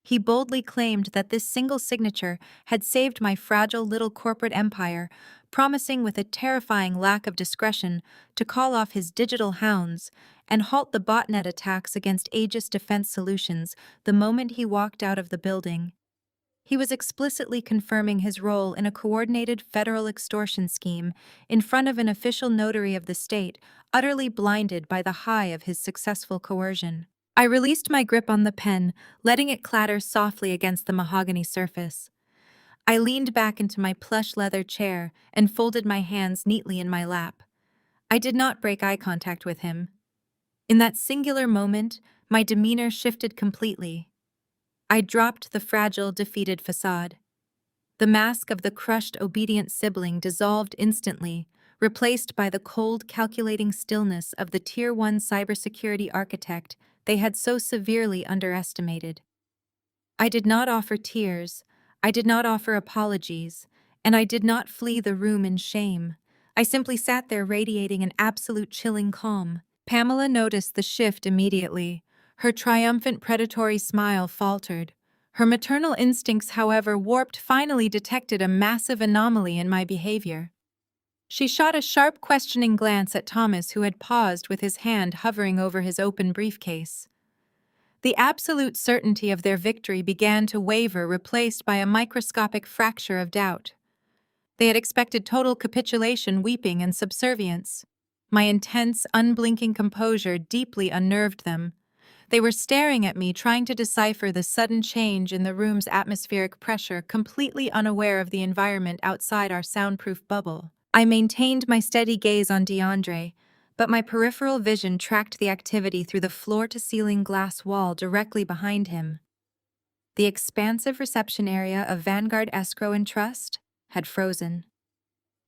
He boldly claimed that this single signature had saved my fragile little corporate empire, promising with a terrifying lack of discretion to call off his digital hounds and halt the botnet attacks against Aegis Defense Solutions the moment he walked out of the building. He was explicitly confirming his role in a coordinated federal extortion scheme in front of an official notary of the state, utterly blinded by the high of his successful coercion. I released my grip on the pen, letting it clatter softly against the mahogany surface. I leaned back into my plush leather chair and folded my hands neatly in my lap. I did not break eye contact with him. In that singular moment, my demeanor shifted completely. I dropped the fragile, defeated facade. The mask of the crushed, obedient sibling dissolved instantly, replaced by the cold, calculating stillness of the Tier 1 cybersecurity architect they had so severely underestimated. I did not offer tears, I did not offer apologies, and I did not flee the room in shame. I simply sat there radiating an absolute chilling calm. Pamela noticed the shift immediately. Her triumphant predatory smile faltered. Her maternal instincts, however, warped, finally detected a massive anomaly in my behavior. She shot a sharp, questioning glance at Thomas, who had paused with his hand hovering over his open briefcase. The absolute certainty of their victory began to waver, replaced by a microscopic fracture of doubt. They had expected total capitulation, weeping, and subservience. My intense, unblinking composure deeply unnerved them. They were staring at me, trying to decipher the sudden change in the room's atmospheric pressure, completely unaware of the environment outside our soundproof bubble. I maintained my steady gaze on DeAndre, but my peripheral vision tracked the activity through the floor-to-ceiling glass wall directly behind him. The expansive reception area of Vanguard Escrow and Trust had frozen.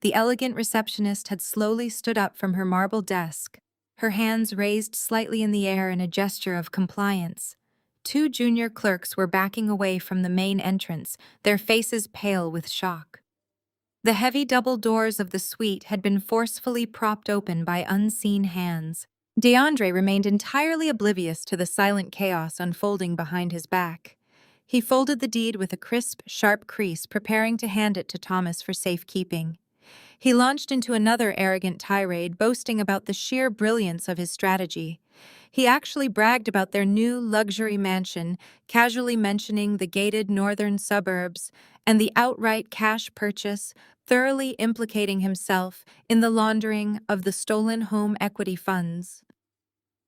The elegant receptionist had slowly stood up from her marble desk, her hands raised slightly in the air in a gesture of compliance. Two junior clerks were backing away from the main entrance, their faces pale with shock. The heavy double doors of the suite had been forcefully propped open by unseen hands. DeAndre remained entirely oblivious to the silent chaos unfolding behind his back. He folded the deed with a crisp, sharp crease, preparing to hand it to Thomas for safekeeping. He launched into another arrogant tirade, boasting about the sheer brilliance of his strategy. He actually bragged about their new luxury mansion, casually mentioning the gated northern suburbs and the outright cash purchase, thoroughly implicating himself in the laundering of the stolen home equity funds.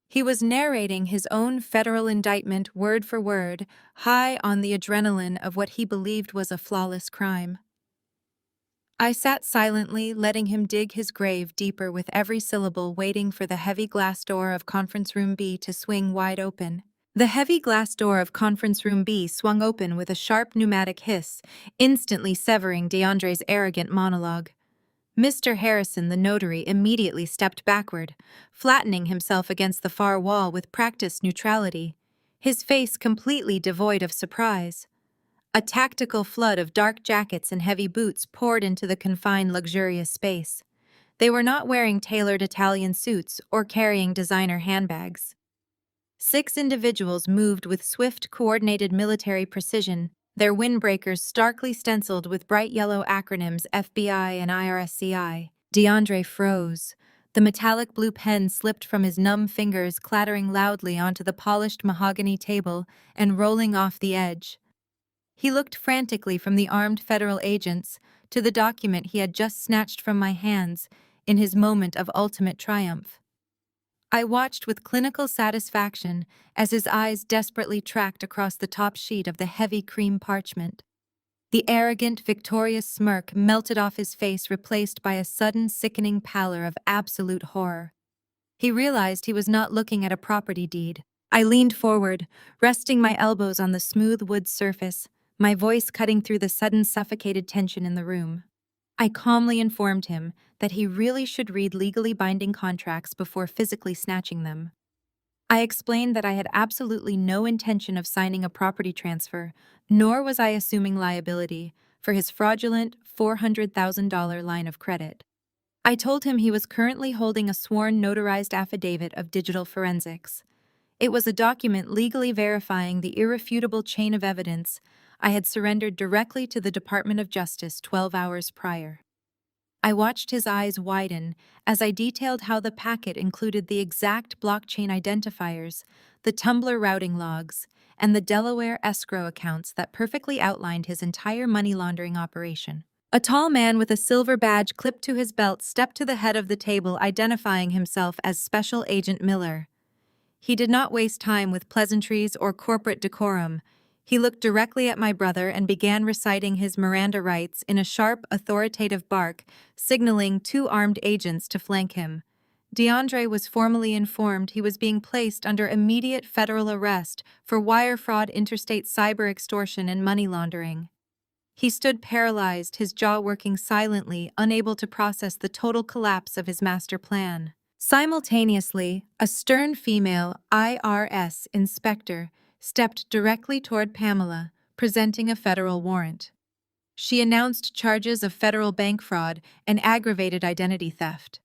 He was narrating his own federal indictment word for word, high on the adrenaline of what he believed was a flawless crime. I sat silently, letting him dig his grave deeper with every syllable, waiting for the heavy glass door of Conference Room B to swing wide open. The heavy glass door of Conference Room B swung open with a sharp pneumatic hiss, instantly severing DeAndre's arrogant monologue. Mr. Harrison, the notary, immediately stepped backward, flattening himself against the far wall with practiced neutrality, his face completely devoid of surprise. A tactical flood of dark jackets and heavy boots poured into the confined, luxurious space. They were not wearing tailored Italian suits or carrying designer handbags. 6 individuals moved with swift, coordinated military precision, their windbreakers starkly stenciled with bright yellow acronyms FBI and IRSCI. DeAndre froze. The metallic blue pen slipped from his numb fingers, clattering loudly onto the polished mahogany table and rolling off the edge. He looked frantically from the armed federal agents to the document he had just snatched from my hands in his moment of ultimate triumph. I watched with clinical satisfaction as his eyes desperately tracked across the top sheet of the heavy cream parchment. The arrogant, victorious smirk melted off his face, replaced by a sudden, sickening pallor of absolute horror. He realized he was not looking at a property deed. I leaned forward, resting my elbows on the smooth wood surface, my voice cutting through the sudden suffocated tension in the room. I calmly informed him that he really should read legally binding contracts before physically snatching them. I explained that I had absolutely no intention of signing a property transfer, nor was I assuming liability for his fraudulent $400,000 line of credit. I told him he was currently holding a sworn notarized affidavit of digital forensics. It was a document legally verifying the irrefutable chain of evidence I had surrendered directly to the Department of Justice 12 hours prior. I watched his eyes widen as I detailed how the packet included the exact blockchain identifiers, the Tumblr routing logs, and the Delaware escrow accounts that perfectly outlined his entire money laundering operation. A tall man with a silver badge clipped to his belt stepped to the head of the table, identifying himself as Special Agent Miller. He did not waste time with pleasantries or corporate decorum. He looked directly at my brother and began reciting his Miranda rights in a sharp, authoritative bark, signaling 2 armed agents to flank him. DeAndre was formally informed he was being placed under immediate federal arrest for wire fraud, interstate cyber extortion, and money laundering. He stood paralyzed, his jaw working silently, unable to process the total collapse of his master plan. Simultaneously, a stern female IRS inspector stepped directly toward Pamela, presenting a federal warrant. She announced charges of federal bank fraud and aggravated identity theft.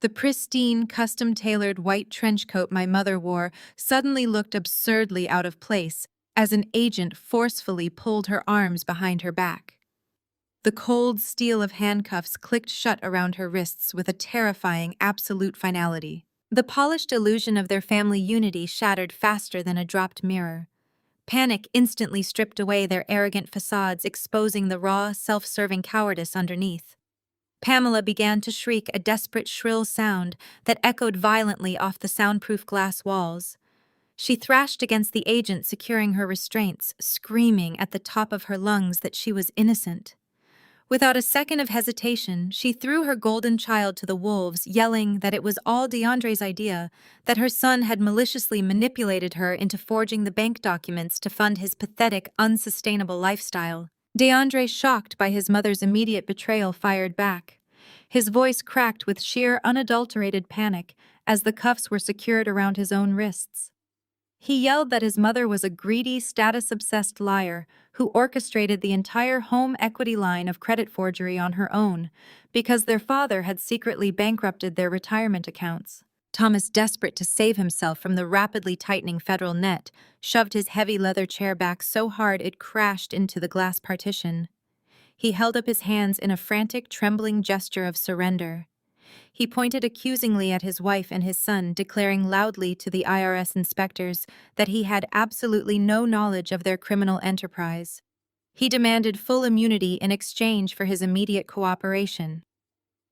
The pristine, custom-tailored white trench coat my mother wore suddenly looked absurdly out of place as an agent forcefully pulled her arms behind her back. The cold steel of handcuffs clicked shut around her wrists with a terrifying absolute finality. The polished illusion of their family unity shattered faster than a dropped mirror. Panic instantly stripped away their arrogant facades, exposing the raw, self-serving cowardice underneath. Pamela began to shriek, a desperate, shrill sound that echoed violently off the soundproof glass walls. She thrashed against the agent securing her restraints, screaming at the top of her lungs that she was innocent. Without a second of hesitation, she threw her golden child to the wolves, yelling that it was all DeAndre's idea, that her son had maliciously manipulated her into forging the bank documents to fund his pathetic, unsustainable lifestyle. DeAndre, shocked by his mother's immediate betrayal, fired back. His voice cracked with sheer unadulterated panic as the cuffs were secured around his own wrists. He yelled that his mother was a greedy, status-obsessed liar who orchestrated the entire home equity line of credit forgery on her own because their father had secretly bankrupted their retirement accounts. Thomas, desperate to save himself from the rapidly tightening federal net, shoved his heavy leather chair back so hard it crashed into the glass partition. He held up his hands in a frantic, trembling gesture of surrender. He pointed accusingly at his wife and his son, declaring loudly to the IRS inspectors that he had absolutely no knowledge of their criminal enterprise. He demanded full immunity in exchange for his immediate cooperation.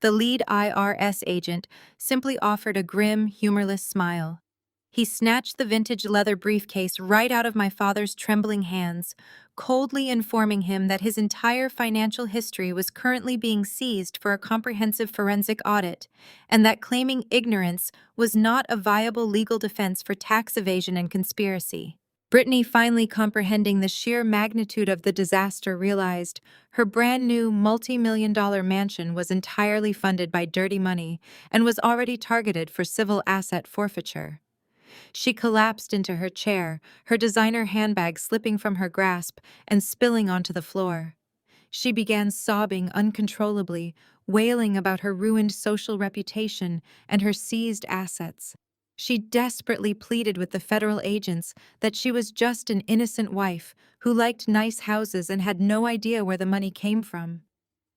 The lead IRS agent simply offered a grim, humorless smile. He snatched the vintage leather briefcase right out of my father's trembling hands, coldly informing him that his entire financial history was currently being seized for a comprehensive forensic audit, and that claiming ignorance was not a viable legal defense for tax evasion and conspiracy. Brittany, finally comprehending the sheer magnitude of the disaster, realized her brand-new multi-million-dollar mansion was entirely funded by dirty money and was already targeted for civil asset forfeiture. She collapsed into her chair, her designer handbag slipping from her grasp and spilling onto the floor. She began sobbing uncontrollably, wailing about her ruined social reputation and her seized assets. She desperately pleaded with the federal agents that she was just an innocent wife who liked nice houses and had no idea where the money came from.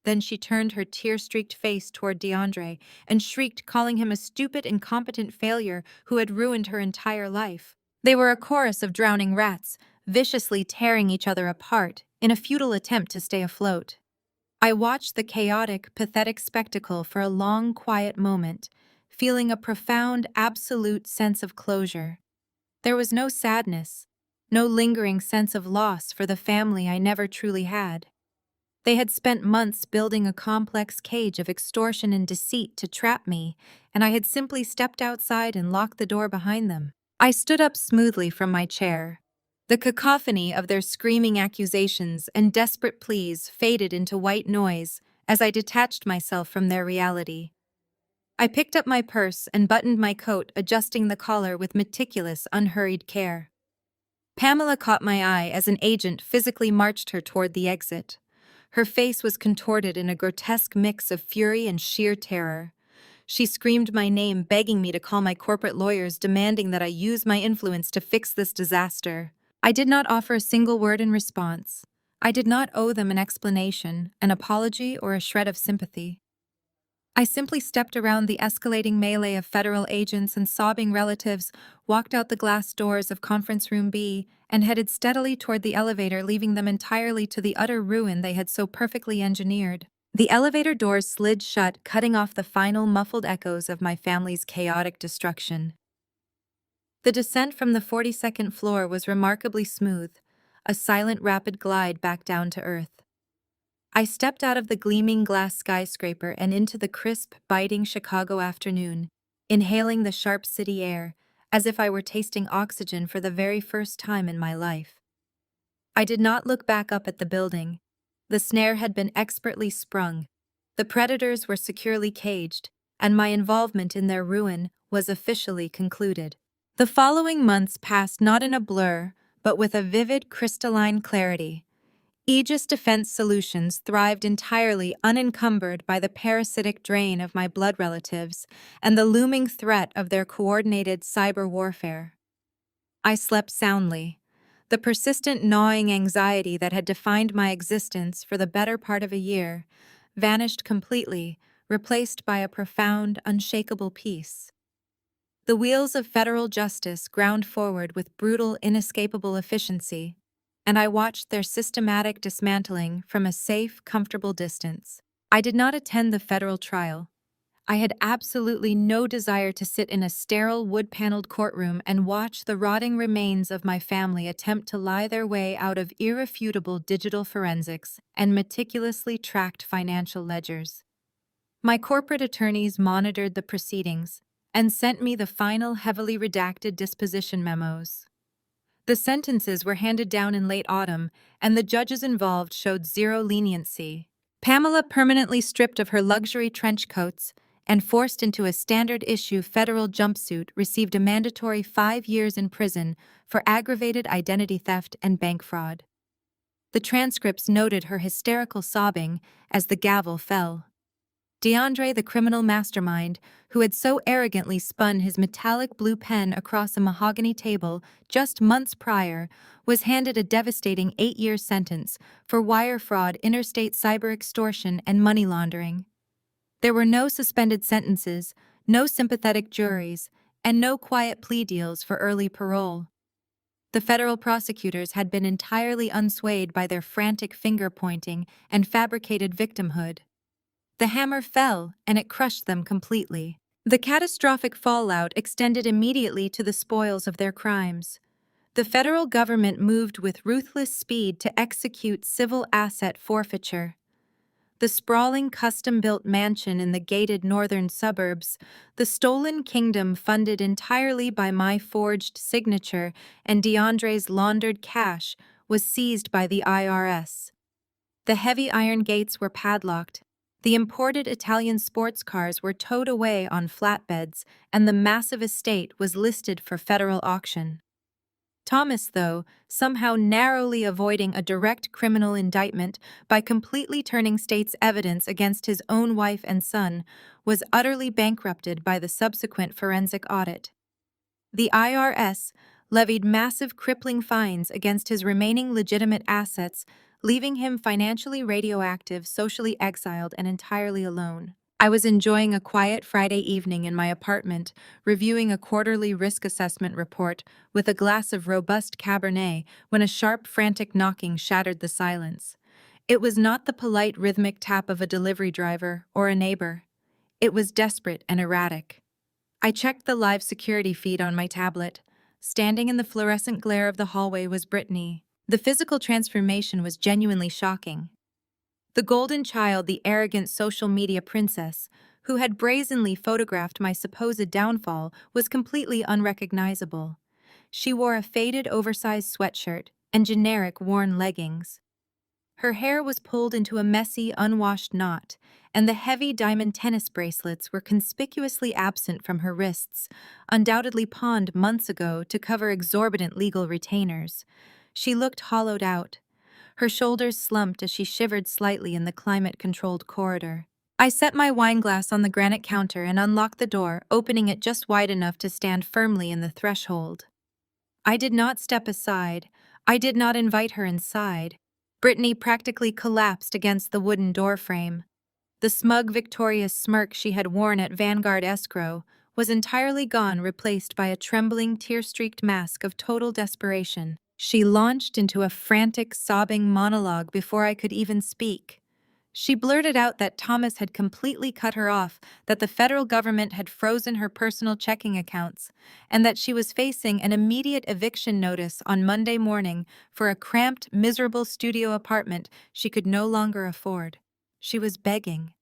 Then she turned her tear-streaked face toward DeAndre and shrieked, calling him a stupid, incompetent failure who had ruined her entire life. They were a chorus of drowning rats, viciously tearing each other apart in a futile attempt to stay afloat. I watched the chaotic, pathetic spectacle for a long, quiet moment, feeling a profound, absolute sense of closure. There was no sadness, no lingering sense of loss for the family I never truly had. They had spent months building a complex cage of extortion and deceit to trap me, and I had simply stepped outside and locked the door behind them. I stood up smoothly from my chair. The cacophony of their screaming accusations and desperate pleas faded into white noise as I detached myself from their reality. I picked up my purse and buttoned my coat, adjusting the collar with meticulous, unhurried care. Pamela caught my eye as an agent physically marched her toward the exit. Her face was contorted in a grotesque mix of fury and sheer terror. She screamed my name, begging me to call my corporate lawyers, demanding that I use my influence to fix this disaster. I did not offer a single word in response. I did not owe them an explanation, an apology, or a shred of sympathy. I simply stepped around the escalating melee of federal agents and sobbing relatives, walked out the glass doors of Conference Room B, and headed steadily toward the elevator, leaving them entirely to the utter ruin they had so perfectly engineered. The elevator doors slid shut, cutting off the final muffled echoes of my family's chaotic destruction. The descent from the 42nd floor was remarkably smooth, a silent, rapid glide back down to earth. I stepped out of the gleaming glass skyscraper and into the crisp, biting Chicago afternoon, inhaling the sharp city air, as if I were tasting oxygen for the very first time in my life. I did not look back up at the building. The snare had been expertly sprung. The predators were securely caged, and my involvement in their ruin was officially concluded. The following months passed not in a blur, but with a vivid, crystalline clarity. Aegis Defense Solutions thrived entirely unencumbered by the parasitic drain of my blood relatives and the looming threat of their coordinated cyber warfare. I slept soundly. The persistent gnawing anxiety that had defined my existence for the better part of a year vanished completely, replaced by a profound, unshakable peace. The wheels of federal justice ground forward with brutal, inescapable efficiency, and I watched their systematic dismantling from a safe, comfortable distance. I did not attend the federal trial. I had absolutely no desire to sit in a sterile, wood-paneled courtroom and watch the rotting remains of my family attempt to lie their way out of irrefutable digital forensics and meticulously tracked financial ledgers. My corporate attorneys monitored the proceedings and sent me the final heavily redacted disposition memos. The sentences were handed down in late autumn, and the judges involved showed zero leniency. Pamela, permanently stripped of her luxury trench coats and forced into a standard-issue federal jumpsuit, received a mandatory 5 years in prison for aggravated identity theft and bank fraud. The transcripts noted her hysterical sobbing as the gavel fell. DeAndre, the criminal mastermind, who had so arrogantly spun his metallic blue pen across a mahogany table just months prior, was handed a devastating 8-year sentence for wire fraud, interstate cyber extortion, and money laundering. There were no suspended sentences, no sympathetic juries, and no quiet plea deals for early parole. The federal prosecutors had been entirely unswayed by their frantic finger-pointing and fabricated victimhood. The hammer fell, and it crushed them completely. The catastrophic fallout extended immediately to the spoils of their crimes. The federal government moved with ruthless speed to execute civil asset forfeiture. The sprawling custom-built mansion in the gated northern suburbs, the stolen kingdom funded entirely by my forged signature and DeAndre's laundered cash, was seized by the IRS. The heavy iron gates were padlocked, the imported Italian sports cars were towed away on flatbeds, and the massive estate was listed for federal auction. Thomas, though, somehow narrowly avoiding a direct criminal indictment by completely turning state's evidence against his own wife and son, was utterly bankrupted by the subsequent forensic audit. The IRS levied massive crippling fines against his remaining legitimate assets, leaving him financially radioactive, socially exiled, and entirely alone. I was enjoying a quiet Friday evening in my apartment, reviewing a quarterly risk assessment report with a glass of robust Cabernet, when a sharp, frantic knocking shattered the silence. It was not the polite, rhythmic tap of a delivery driver or a neighbor. It was desperate and erratic. I checked the live security feed on my tablet. Standing in the fluorescent glare of the hallway was Brittany. The physical transformation was genuinely shocking. The golden child, the arrogant social media princess, who had brazenly photographed my supposed downfall, was completely unrecognizable. She wore a faded, oversized sweatshirt and generic, worn leggings. Her hair was pulled into a messy, unwashed knot, and the heavy diamond tennis bracelets were conspicuously absent from her wrists, undoubtedly pawned months ago to cover exorbitant legal retainers. She looked hollowed out. Her shoulders slumped as she shivered slightly in the climate-controlled corridor. I set my wineglass on the granite counter and unlocked the door, opening it just wide enough to stand firmly in the threshold. I did not step aside. I did not invite her inside. Brittany practically collapsed against the wooden doorframe. The smug, victorious smirk she had worn at Vanguard escrow was entirely gone, replaced by a trembling, tear-streaked mask of total desperation. She launched into a frantic, sobbing monologue before I could even speak. She blurted out that Thomas had completely cut her off, that the federal government had frozen her personal checking accounts, and that she was facing an immediate eviction notice on Monday morning for a cramped, miserable studio apartment she could no longer afford. She was begging.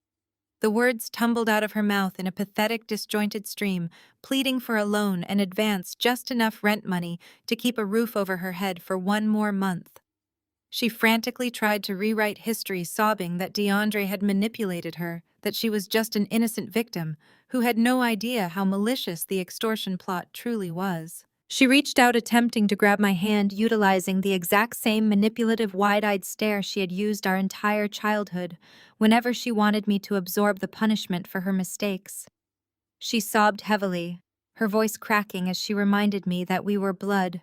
The words tumbled out of her mouth in a pathetic, disjointed stream, pleading for a loan and advance just enough rent money to keep a roof over her head for 1 more month. She frantically tried to rewrite history, sobbing that DeAndre had manipulated her, that she was just an innocent victim who had no idea how malicious the extortion plot truly was. She reached out, attempting to grab my hand, utilizing the exact same manipulative, wide-eyed stare she had used our entire childhood whenever she wanted me to absorb the punishment for her mistakes. She sobbed heavily, her voice cracking as she reminded me that we were blood,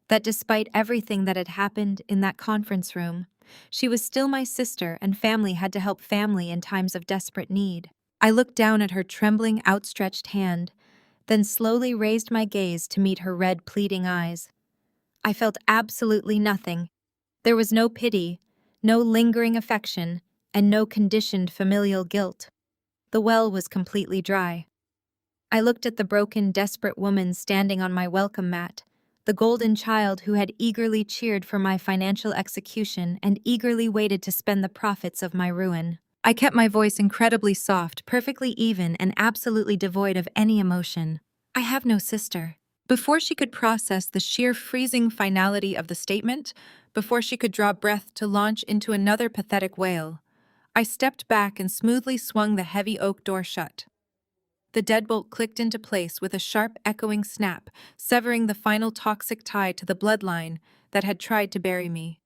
that despite everything that had happened in that conference room, she was still my sister, and family had to help family in times of desperate need. I looked down at her trembling, outstretched hand, then slowly raised my gaze to meet her red, pleading eyes. I felt absolutely nothing. There was no pity, no lingering affection, and no conditioned familial guilt. The well was completely dry. I looked at the broken, desperate woman standing on my welcome mat, the golden child who had eagerly cheered for my financial execution and eagerly waited to spend the profits of my ruin. I kept my voice incredibly soft, perfectly even, and absolutely devoid of any emotion. I have no sister. Before she could process the sheer freezing finality of the statement, before she could draw breath to launch into another pathetic wail, I stepped back and smoothly swung the heavy oak door shut. The deadbolt clicked into place with a sharp, echoing snap, severing the final toxic tie to the bloodline that had tried to bury me.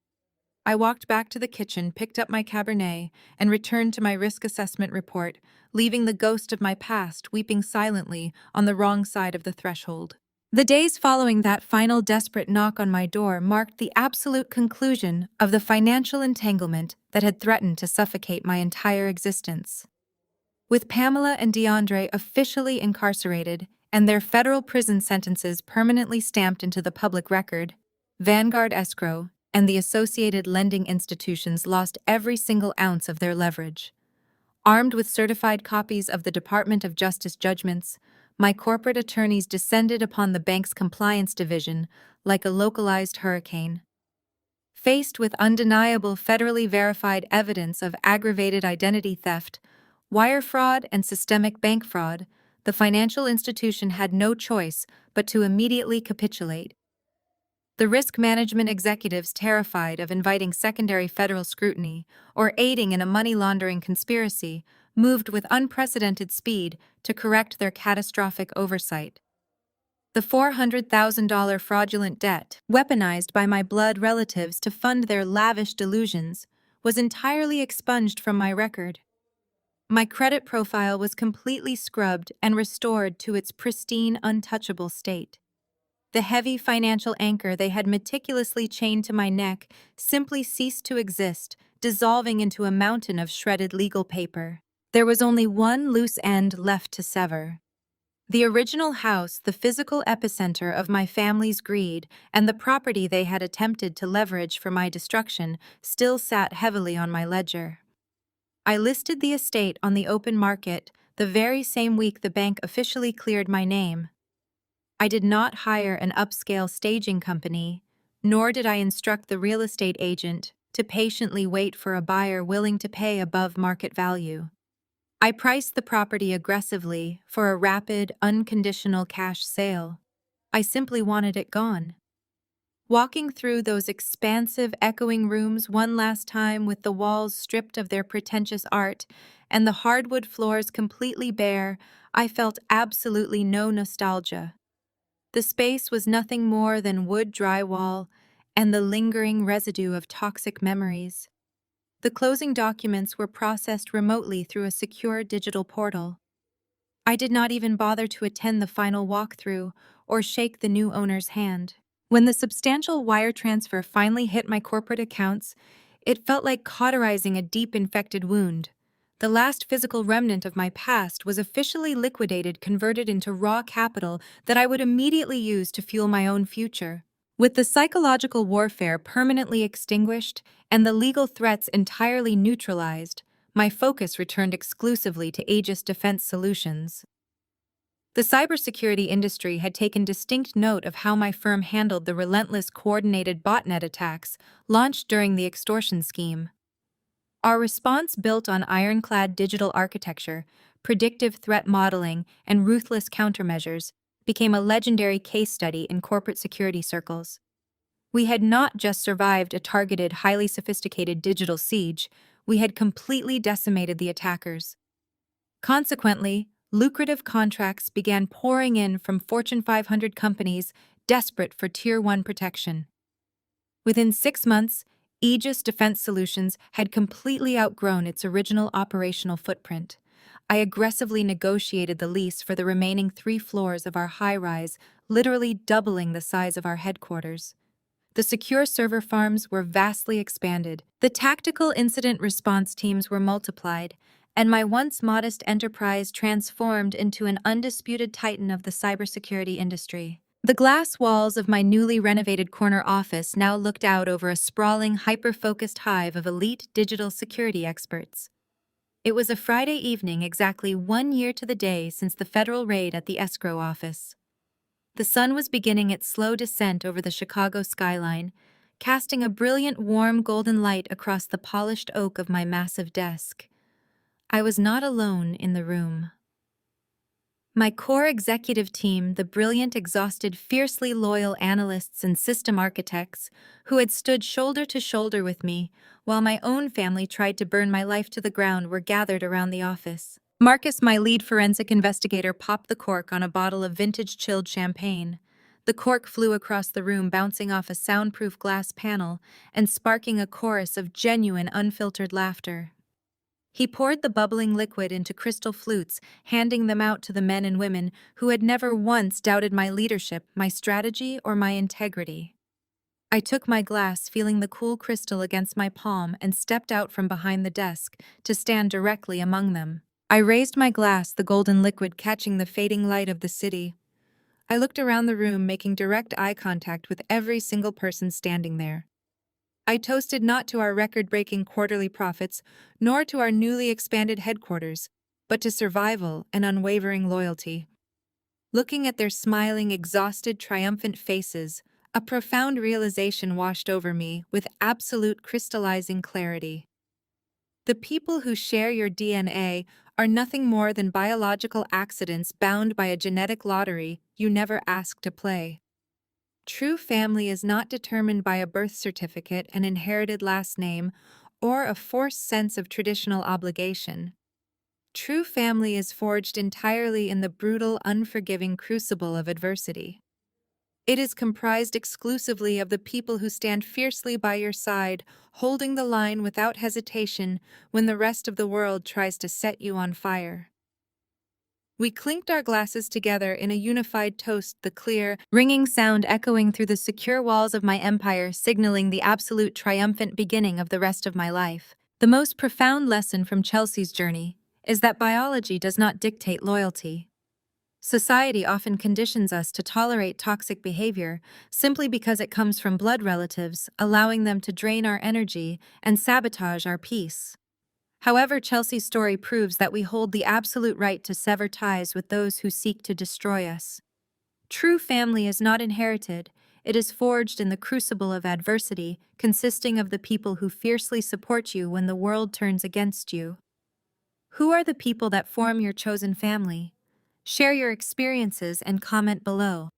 I walked back to the kitchen, picked up my Cabernet, and returned to my risk assessment report, leaving the ghost of my past weeping silently on the wrong side of the threshold. The days following that final desperate knock on my door marked the absolute conclusion of the financial entanglement that had threatened to suffocate my entire existence. With Pamela and DeAndre officially incarcerated and their federal prison sentences permanently stamped into the public record, Vanguard Escrow and the associated lending institutions lost every single ounce of their leverage. Armed with certified copies of the Department of Justice judgments, my corporate attorneys descended upon the bank's compliance division like a localized hurricane. Faced with undeniable federally verified evidence of aggravated identity theft, wire fraud, and systemic bank fraud, the financial institution had no choice but to immediately capitulate. The risk management executives, terrified of inviting secondary federal scrutiny or aiding in a money laundering conspiracy, moved with unprecedented speed to correct their catastrophic oversight. The $400,000 fraudulent debt, weaponized by my blood relatives to fund their lavish delusions, was entirely expunged from my record. My credit profile was completely scrubbed and restored to its pristine, untouchable state. The heavy financial anchor they had meticulously chained to my neck simply ceased to exist, dissolving into a mountain of shredded legal paper. There was only one loose end left to sever. The original house, the physical epicenter of my family's greed, and the property they had attempted to leverage for my destruction, still sat heavily on my ledger. I listed the estate on the open market the very same week the bank officially cleared my name. I did not hire an upscale staging company, nor did I instruct the real estate agent to patiently wait for a buyer willing to pay above market value. I priced the property aggressively for a rapid, unconditional cash sale. I simply wanted it gone. Walking through those expansive, echoing rooms one last time with the walls stripped of their pretentious art and the hardwood floors completely bare, I felt absolutely no nostalgia. The space was nothing more than wood drywall and the lingering residue of toxic memories. The closing documents were processed remotely through a secure digital portal. I did not even bother to attend the final walkthrough or shake the new owner's hand. When the substantial wire transfer finally hit my corporate accounts, it felt like cauterizing a deep infected wound. The last physical remnant of my past was officially liquidated, converted into raw capital that I would immediately use to fuel my own future. With the psychological warfare permanently extinguished and the legal threats entirely neutralized, my focus returned exclusively to Aegis Defense Solutions. The cybersecurity industry had taken distinct note of how my firm handled the relentless coordinated botnet attacks launched during the extortion scheme. Our response, built on ironclad digital architecture, predictive threat modeling, and ruthless countermeasures, became a legendary case study in corporate security circles. We had not just survived a targeted, highly sophisticated digital siege, we had completely decimated the attackers. Consequently, lucrative contracts began pouring in from Fortune 500 companies desperate for Tier 1 protection. Within 6 months, Aegis Defense Solutions had completely outgrown its original operational footprint. I aggressively negotiated the lease for the remaining 3 floors of our high-rise, literally doubling the size of our headquarters. The secure server farms were vastly expanded. The tactical incident response teams were multiplied, and my once modest enterprise transformed into an undisputed titan of the cybersecurity industry. The glass walls of my newly renovated corner office now looked out over a sprawling, hyper-focused hive of elite digital security experts. It was a Friday evening, exactly 1 year to the day since the federal raid at the escrow office. The sun was beginning its slow descent over the Chicago skyline, casting a brilliant, warm golden light across the polished oak of my massive desk. I was not alone in the room. My core executive team, the brilliant, exhausted, fiercely loyal analysts and system architects who had stood shoulder to shoulder with me while my own family tried to burn my life to the ground, were gathered around the office. Marcus, my lead forensic investigator, popped the cork on a bottle of vintage chilled champagne. The cork flew across the room, bouncing off a soundproof glass panel and sparking a chorus of genuine, unfiltered laughter. He poured the bubbling liquid into crystal flutes, handing them out to the men and women who had never once doubted my leadership, my strategy, or my integrity. I took my glass, feeling the cool crystal against my palm, and stepped out from behind the desk to stand directly among them. I raised my glass, the golden liquid catching the fading light of the city. I looked around the room, making direct eye contact with every single person standing there. I toasted not to our record-breaking quarterly profits, nor to our newly expanded headquarters, but to survival and unwavering loyalty. Looking at their smiling, exhausted, triumphant faces, a profound realization washed over me with absolute crystallizing clarity. The people who share your DNA are nothing more than biological accidents bound by a genetic lottery you never asked to play. True family is not determined by a birth certificate, an inherited last name, or a forced sense of traditional obligation. True family is forged entirely in the brutal, unforgiving crucible of adversity. It is comprised exclusively of the people who stand fiercely by your side, holding the line without hesitation when the rest of the world tries to set you on fire. We clinked our glasses together in a unified toast, the clear, ringing sound echoing through the secure walls of my empire, signaling the absolute triumphant beginning of the rest of my life. The most profound lesson from Chelsea's journey is that biology does not dictate loyalty. Society often conditions us to tolerate toxic behavior simply because it comes from blood relatives, allowing them to drain our energy and sabotage our peace. However, Chelsea's story proves that we hold the absolute right to sever ties with those who seek to destroy us. True family is not inherited, it is forged in the crucible of adversity, consisting of the people who fiercely support you when the world turns against you. Who are the people that form your chosen family? Share your experiences and comment below.